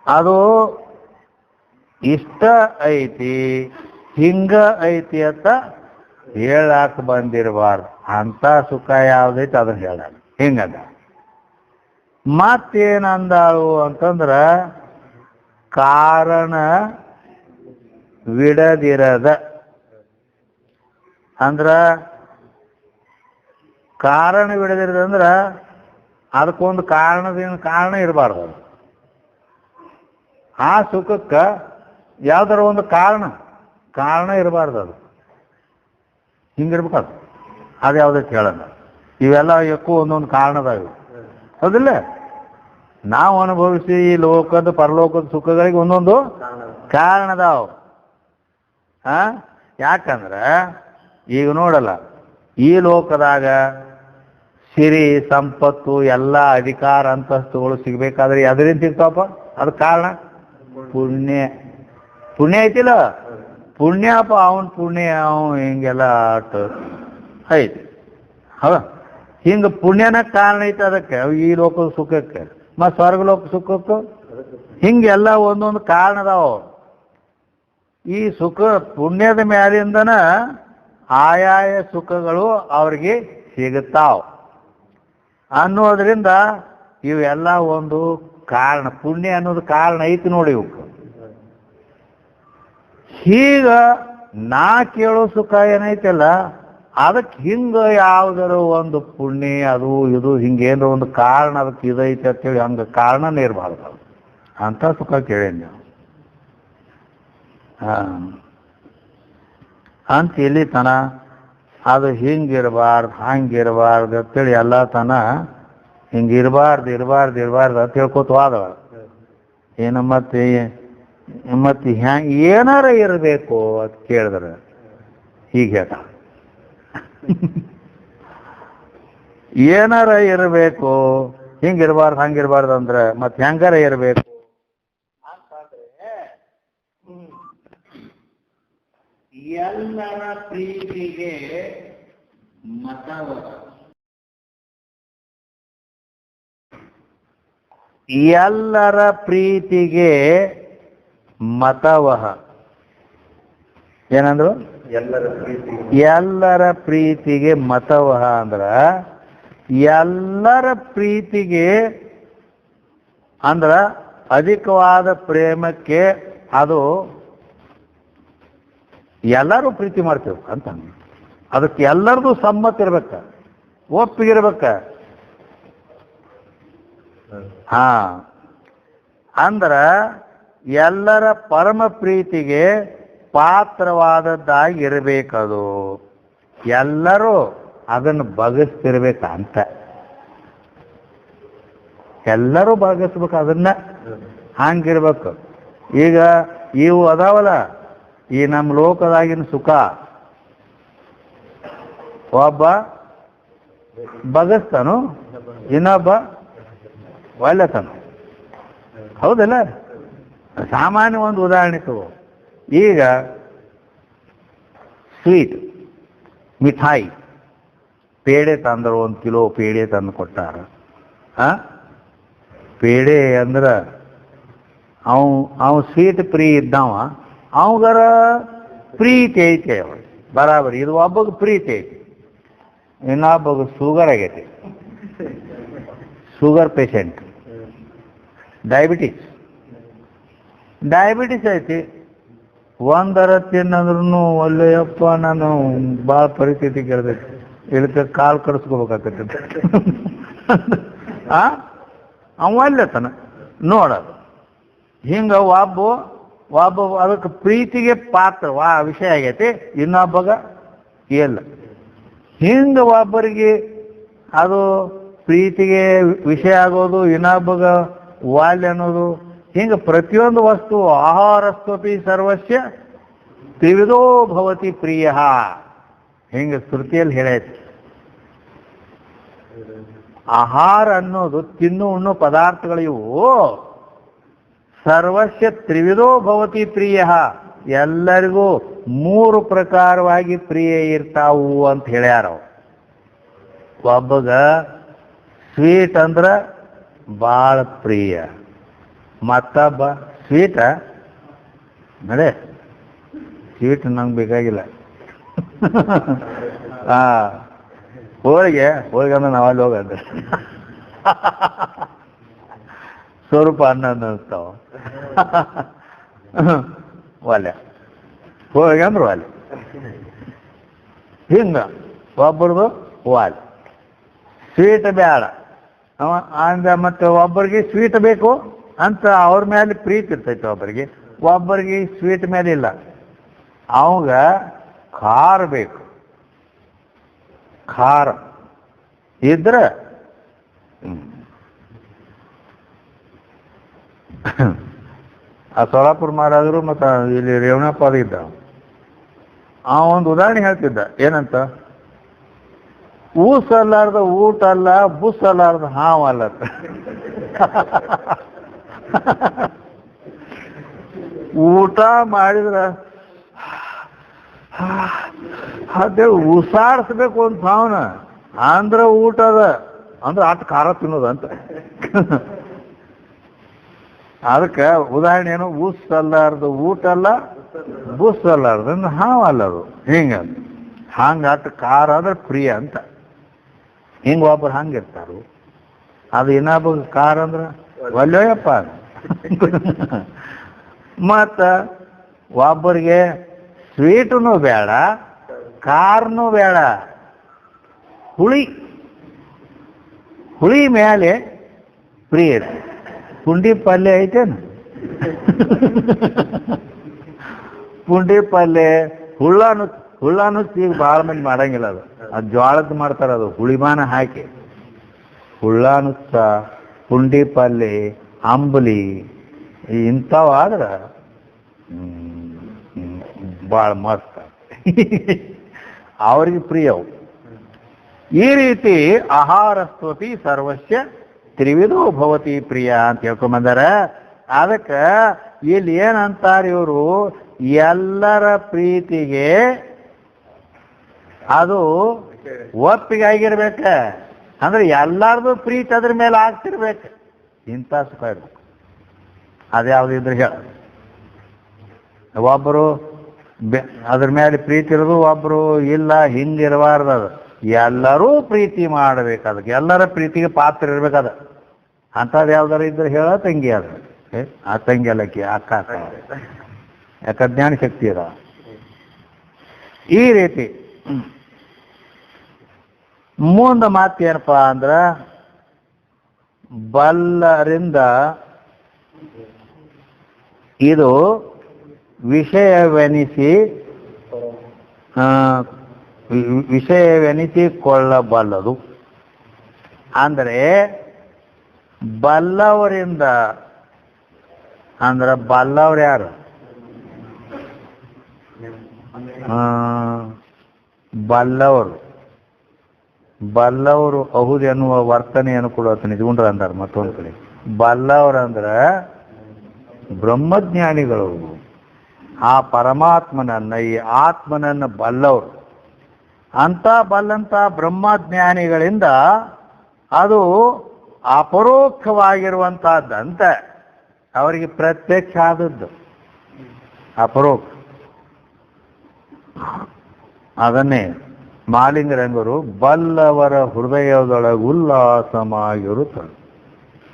ಅದು ಇಷ್ಟ ಐತಿ ಹಿಂಗ ಐತಿ ಅಂತ ಹೇಳಕ್ ಬಂದಿರಬಾರ್ದು. ಅಂತ ಸುಖ ಯಾವ್ದೈತಿ ಅದನ್ನ ಹೇಳಲ್ಲ. ಹಿಂಗದ ಮತ್ತೇನಂದಾಳು ಅಂತಂದ್ರ ಕಾರಣ ವಿಡದಿರದ ಅಂದ್ರ, ಕಾರಣ ಬಿಡದಿರದಂದ್ರ ಅದಕ್ಕೊಂದು ಕಾರಣ ಇರಬಾರ್ದು. ಆ ಸುಖಕ್ಕೆ ಯಾವ್ದಾರ ಒಂದು ಕಾರಣ ಇರಬಾರ್ದು. ಅದು ಹಿಂಗಿರ್ಬೇಕು. ಅದು ಯಾವ್ದಕ್ಕೆ ಹೇಳೋಣ. ಇವೆಲ್ಲ ఎక్కువ ಒಂದೊಂದು ಕಾರಣದಾವೆ. ಹೌದಿಲ್ಲ? ನಾವು ಅನುಭವಿಸಿ ಈ ಲೋಕದ ಪರಲೋಕದ ಸುಖಗಳಿಗೆ ಒಂದೊಂದು ಕಾರಣದಾವ. ಯಾಕಂದ್ರೆ ಈಗ ನೋಡಲ್ಲ, ಈ ಲೋಕದಾಗ ಸಿರಿ ಸಂಪತ್ತು ಎಲ್ಲ ಅಧಿಕಾರ ಅಂತಸ್ತುಗಳು ಸಿಗ್ಬೇಕಾದ್ರೆ ಅದರಿಂದ ಸಿಗ್ತಾವಪ್ಪ. ಅದು ಕಾರಣ ಪುಣ್ಯ ಐತಿಲ್ಲ, ಪುಣ್ಯಪ್ಪ. ಅವನ್ ಪುಣ್ಯ ಹಿಂಗೆಲ್ಲ ಆಟ ಐತಿ. ಹೌದಾ? ಹಿಂಗೆ ಪುಣ್ಯನ ಕಾರಣ ಐತೆ ಅದಕ್ಕೆ, ಈ ಲೋಕದ ಸುಖಕ್ಕೆ. ಮತ್ತು ಸ್ವರ್ಗಲೋಕ ಸುಖಕ್ಕೂ ಹಿಂಗೆಲ್ಲ ಒಂದೊಂದು ಕಾರಣದಾವ. ಈ ಸುಖ ಪುಣ್ಯದ ಮ್ಯಾಲಿಂದನ ಆಯಾಯ ಸುಖಗಳು ಅವ್ರಿಗೆ ಸಿಗುತ್ತಾವ ಅನ್ನೋದ್ರಿಂದ ಇವೆಲ್ಲ ಒಂದು ಕಾರಣ. ಪುಣ್ಯ ಅನ್ನೋದು ಕಾರಣ ಐತಿ ನೋಡಿ ಇವಕ್ಕೆ. ಈಗ ನಾ ಕೇಳೋ ಸುಖ ಏನೈತಲ್ಲ ಅದಕ್ಕೆ ಹಿಂಗ ಯಾವ್ದಾರ ಒಂದು ಪುಣ್ಯ ಅದು ಇದು ಹಿಂಗೇನೋ ಒಂದು ಕಾರಣ ಅದಕ್ಕೆ ಇದೈತೆ ಅಂತೇಳಿ ಹಂಗ ಕಾರಣನೇ ಇರಬಾರ್ದು. ಅಂತ ಸುಖ ಕೇಳೇನಿ ನೀವು. ಅಂತ ಇಲ್ಲಿ ತನ ಅದು ಹಿಂಗಿರಬಾರ್ದು ಹಂಗಿರಬಾರ್ದು ಅಂತೇಳಿ ಎಲ್ಲ ತನ ಹಿಂಗಿರಬಾರ್ದು ಅಂತ ಹೇಳ್ಕೊತವಾದವ. ಏನು ಮತ್ತೆ ಏನಾರ ಇರಬೇಕು ಅಂತ ಕೇಳಿದ್ರೆ ಹೀಗೆ ಹೇಳ್ತ ಏನಾರ ಇರಬೇಕು, ಹಿಂಗಿರಬಾರ್ದು ಹಂಗಿರಬಾರ್ದು ಅಂದ್ರೆ ಮತ್ತೆ ಹೆಂಗಾರ ಇರಬೇಕು ಅಂತಂದ್ರೆ ಎಲ್ಲರ ಪ್ರೀತಿಗೆ ಮತವ, ಎಲ್ಲರ ಪ್ರೀತಿಗೆ ಮತವಹ. ಏನಂದ್ರು? ಎಲ್ಲರ ಪ್ರೀತಿಗೆ ಮತವಹ ಅಂದ್ರ ಎಲ್ಲರ ಪ್ರೀತಿಗೆ ಅಂದ್ರ ಅಧಿಕವಾದ ಪ್ರೇಮಕ್ಕೆ ಅದು ಎಲ್ಲರೂ ಪ್ರೀತಿ ಮಾಡ್ತೇವೆ ಅಂತ. ಅದಕ್ಕೆ ಎಲ್ಲರದು ಸಮ್ಮತಿ ಇರ್ಬೇಕ, ಒಪ್ಪಿಗಿರ್ಬೇಕ. ಅಂದ್ರ ಎಲ್ಲರ ಪರಮ ಪ್ರೀತಿಗೆ ಪಾತ್ರವಾದದ್ದಾಗಿರ್ಬೇಕದು. ಎಲ್ಲರೂ ಅದನ್ನು ಬಗಸ್ತಿರ್ಬೇಕಂತ. ಎಲ್ಲರೂ ಭಾಗವಹಿಸ್ಬೇಕು ಅದನ್ನ. ಹಂಗಿರ್ಬೇಕು. ಈಗ ಇವು ಅದಾವಲ್ಲ, ಈ ನಮ್ಮ ಲೋಕದಾಗಿನ ಸುಖ ಒಬ್ಬ ಬಗಸ್ತಾನು, ಇನ್ನೊಬ್ಬ ಒಳ್ಳೆತನು. ಹೌದಲ್ಲ? ಸಾಮಾನ್ಯ ಒಂದು ಉದಾಹರಣೆ ತಗೋ. ಈಗ ಸ್ವೀಟ್ ಮಿಠಾಯಿ ಪೇಡೆ ತಂದ್ರು, 1 ಕಿಲೋ ಪೇಡೆ ತಂದು ಕೊಟ್ಟಾರ. ಪೇಡೆ ಅಂದ್ರೆ ಅವ ಸ್ವೀಟ್ ಪ್ರೀ ಇದ್ದಾವ, ಅವಂಗರ ಪ್ರೀತಿ ಐತಿ ಅವ ಬರಾಬರಿ. ಇದು ಒಬ್ಬಗೆ ಪ್ರೀತಿ ಐತಿ, ಇನ್ನೊಬ್ಬಗೆ ಶುಗರ್ ಆಗೈತಿ, ಶುಗರ್ ಪೇಷಂಟ್, ಡಯಾಬಿಟಿಸ್ ಐತಿ. ಒಂದರ ತಿನ್ನಂದ್ರೂ ಒಳ್ಳೆಯಪ್ಪ, ನಾನು ಭಾಳ ಪರಿಸ್ಥಿತಿ ಕೇಳ್ದೈತಿ, ಇದಕ್ಕೆ ಕಾಲು ಕಡಿಸ್ಕೋಬೇಕಾಗತ್ತೆ. ಅವ ಒಳ್ಳೆತನ ನೋಡೋದು. ಹಿಂಗೆ ಒಬ್ಬ ಅದಕ್ಕೆ ಪ್ರೀತಿಗೆ ಪಾತ್ರ ವಿಷಯ ಆಗೈತಿ, ಇನ್ನೊಬ್ಬಗ ಇಲ್ಲ. ಹಿಂಗೆ ಒಬ್ಬರಿಗೆ ಅದು ಪ್ರೀತಿಗೆ ವಿಷಯ ಆಗೋದು, ಇನ್ನೊಬ್ಬಗ ವಾಲ್ಯ ಅನ್ನೋದು, ಹಿಂಗೆ ಪ್ರತಿಯೊಂದು ವಸ್ತು ಆಹಾರಸ್ವಪಿ ಸರ್ವಸ್ಯ ತ್ರಿವಿಧೋ ಭವತಿ ಪ್ರಿಯ, ಹಿಂಗೆ ಶ್ರುತಿಯಲ್ಲಿ ಹೇಳೈತಿ. ಆಹಾರ ಅನ್ನೋದು ತಿನ್ನು ಉಣ್ಣು ಪದಾರ್ಥಗಳಿವು ಸರ್ವಸ್ಯ ತ್ರಿವಿಧೋ ಭವತಿ ಪ್ರಿಯ, ಎಲ್ಲರಿಗೂ 3 ಪ್ರಕಾರವಾಗಿ ಪ್ರಿಯ ಇರ್ತಾವು ಅಂತ ಹೇಳ್ಯಾರ. ಒಬ್ಬಗ ಸ್ವೀಟ್ ಅಂದ್ರ ಭಾಳ ಪ್ರಿಯ, ಮತ್ತೊಬ್ಬ ಸ್ವೀಟ ನಡೆ ಸ್ವೀಟ್ ನಂಗೆ ಬೇಕಾಗಿಲ್ಲ. ಹೋಳಿಗೆ ಅಂದ್ರೆ ನಾವಲ್ಲಿ ಹೋಗಂದ್ರೆ ಸ್ವಲ್ಪ ಅನ್ನ ಅನ್ನಿಸ್ತಾವ. ಒಲೆ ಹೋಳಿಗೆ ಅಂದ್ರೆ ಒಲೆ. ಹಿಂಗ ಒಬ್ಬರದು ವಾಲ್. ಸ್ವೀಟ್ ಬೇಡ ಅಂದ, ಮತ್ತೆ ಒಬ್ಬರಿಗೆ ಸ್ವೀಟ್ ಬೇಕು ಅಂತ ಅವ್ರ ಮೇಲೆ ಪ್ರೀತಿ ಇರ್ತೈತೆ, ಒಬ್ಬರಿಗೆ ಸ್ವೀಟ್ ಮೇಲೆ ಇಲ್ಲ. ಅವಾಗ ಖಾರ ಬೇಕು, ಖಾರ ಇದ್ರೆ ಆ ಸೋಲಾಪುರ ಮಹಾರಾಜರು ಮತ್ತು ಇಲ್ಲಿ ರೇವಣಪ್ಪ ಇದ್ದ, ಒಂದು ಉದಾಹರಣೆ ಹೇಳ್ತಿದ್ದ. ಏನಂತ? ಊಸ್ ಅಲ್ಲಾರ್ದ ಊಟ ಅಲ್ಲ, ಬುಸ್ ಅಲ್ಲಾರ್ದ ಹಾವು ಅಲ್ಲ. ಊಟ ಮಾಡಿದ್ರ ಅದೇ ಉಸಾಡಿಸ್ಬೇಕು ಅಂತ ಭಾವನ ಅಂದ್ರ ಊಟ ಅದ ಅಂದ್ರೆ ಅಟ್ ಖಾರ ತಿನ್ನೋದು ಅಂತ. ಅದಕ್ಕೆ ಉದಾಹರಣೆ ಏನು? ಊಸ್ ಅಲ್ಲಾರ್ದು ಊಟ ಅಲ್ಲ, ಬುಸ್ ಅಲ್ಲಾರ್ದು ಅಂದ್ರೆ ಹಾವು ಅಲ್ಲದು. ಹಂಗ ಅಟ್ ಖಾರ ಅಂದ್ರೆ ಪ್ರಿಯ ಅಂತ. ಹಿಂಗ ಒಬ್ಬರು ಹಂಗಿರ್ತಾರು. ಅದು ಇನ್ನೊಬ್ಬ ಖಾರ ಅಂದ್ರ ಒಳ್ಳೆಯಪ್ಪ. ಮತ್ತ ಒಬ್ಬರಿಗೆ ಸ್ವೀಟೂ ಬೇಡ, ಖಾರನೂ ಬೇಡ, ಹುಳಿ ಮೇಲೆ ಪ್ರಿಯ. ಪುಂಡಿ ಪಲ್ಯ ಐತೇನು? ಪುಂಡಿ ಪಲ್ಯ ಹುಳ್ಳಾನು ಈಗ ಭಾಳ ಮಂದಿ ಮಾಡಂಗಿಲ್ಲ. ಅದು ಜೋಳದ್ದು ಮಾಡ್ತಾರೆ, ಅದು ಹುಳಿಮಾನ ಹಾಕಿ. ಹುಳ್ಳಾನುಚ್ಚ, ಪುಂಡಿ ಪಲ್ಯ, ಅಂಬಲಿ ಇಂಥವಾದ್ರೆ ಭಾಳ ಮಸ್ತ್ ಅವ್ರಿಗೆ ಪ್ರಿಯವು. ಈ ರೀತಿ ಆಹಾರಸ್ವಪಿ ಸರ್ವಸ್ಯ ತ್ರಿವಿಧೋ ಭವತಿ ಪ್ರಿಯ ಅಂತ ಹೇಳ್ಕೊಂಬಂದಾರ. ಅದಕ್ಕೆ ಇಲ್ಲಿ ಏನಂತಾರ ಇವರು? ಎಲ್ಲರ ಪ್ರೀತಿಗೆ ಅದು ಒಪ್ಪಿಗೆ ಆಗಿರ್ಬೇಕ, ಅಂದ್ರೆ ಎಲ್ಲಾರ್ದು ಪ್ರೀತಿ ಅದ್ರ ಮೇಲೆ ಆಗ್ತಿರ್ಬೇಕು. ಇಂಥ ಸುಖ ಇರ್ಬೇಕು. ಅದ್ಯಾವ್ದಿದ್ರೆ ಹೇಳ. ಒಬ್ಬರು ಅದ್ರ ಮೇಲೆ ಪ್ರೀತಿ ಇರೋದು, ಒಬ್ರು ಇಲ್ಲ, ಹಿಂಗಿರಬಾರ್ದು. ಅದು ಎಲ್ಲರೂ ಪ್ರೀತಿ ಮಾಡ್ಬೇಕು, ಅದಕ್ಕೆ ಎಲ್ಲರ ಪ್ರೀತಿಗೆ ಪಾತ್ರ ಇರ್ಬೇಕದ. ಅಂಥದ್ದು ಯಾವ್ದಾರು ಇದ್ರೆ ಹೇಳ. ತಂಗಿ ಅದ, ಆ ತಂಗಿ ಅಲ್ಲಕ್ಕಿ ಅಕ್ಕ, ಯಾಕ ಜ್ಞಾನ ಶಕ್ತಿ ಅದ. ಈ ರೀತಿ ಮುಂದೆ ಮಾತೇನಪ್ಪ ಅಂದ್ರ, ಬಲ್ಲರಿಂದ ಇದು ವಿಷಯವೆನಿಸಿಕೊಳ್ಳಬಲ್ಲದು. ಅಂದರೆ ಬಲ್ಲವರಿಂದ ಅಂದ್ರೆ ಬಲ್ಲವ್ರು ಯಾರು? ಬಲ್ಲವರು ಅಹುದೆನ್ನುವ ವರ್ತನೆಯನ್ನು ಕೊಡುವ ನಿಜಗುಂಡ್ರ ಅಂದಾರ. ಮತ್ತೊಂದು ಕಡೆ ಬಲ್ಲವರಂದ್ರ ಬ್ರಹ್ಮಜ್ಞಾನಿಗಳು, ಆ ಪರಮಾತ್ಮನನ್ನ, ಈ ಆತ್ಮನನ್ನ ಬಲ್ಲವರು. ಅಂತ ಬಲ್ಲಂತ ಬ್ರಹ್ಮಜ್ಞಾನಿಗಳಿಂದ ಅದು ಅಪರೋಕ್ಷವಾಗಿರುವಂತಹದ್ದಂತ ಅವರಿಗೆ ಪ್ರತ್ಯಕ್ಷ ಆದದ್ದು ಅಪರೋಕ್ಷ. ಅದನ್ನೇ ಮಾಲಿಂಗರಂಗರು ಬಲ್ಲವರ ಹೃದಯದೊಳಗೆ ಉಲ್ಲಾಸಮಾಗಿರುತ್ತದೆ,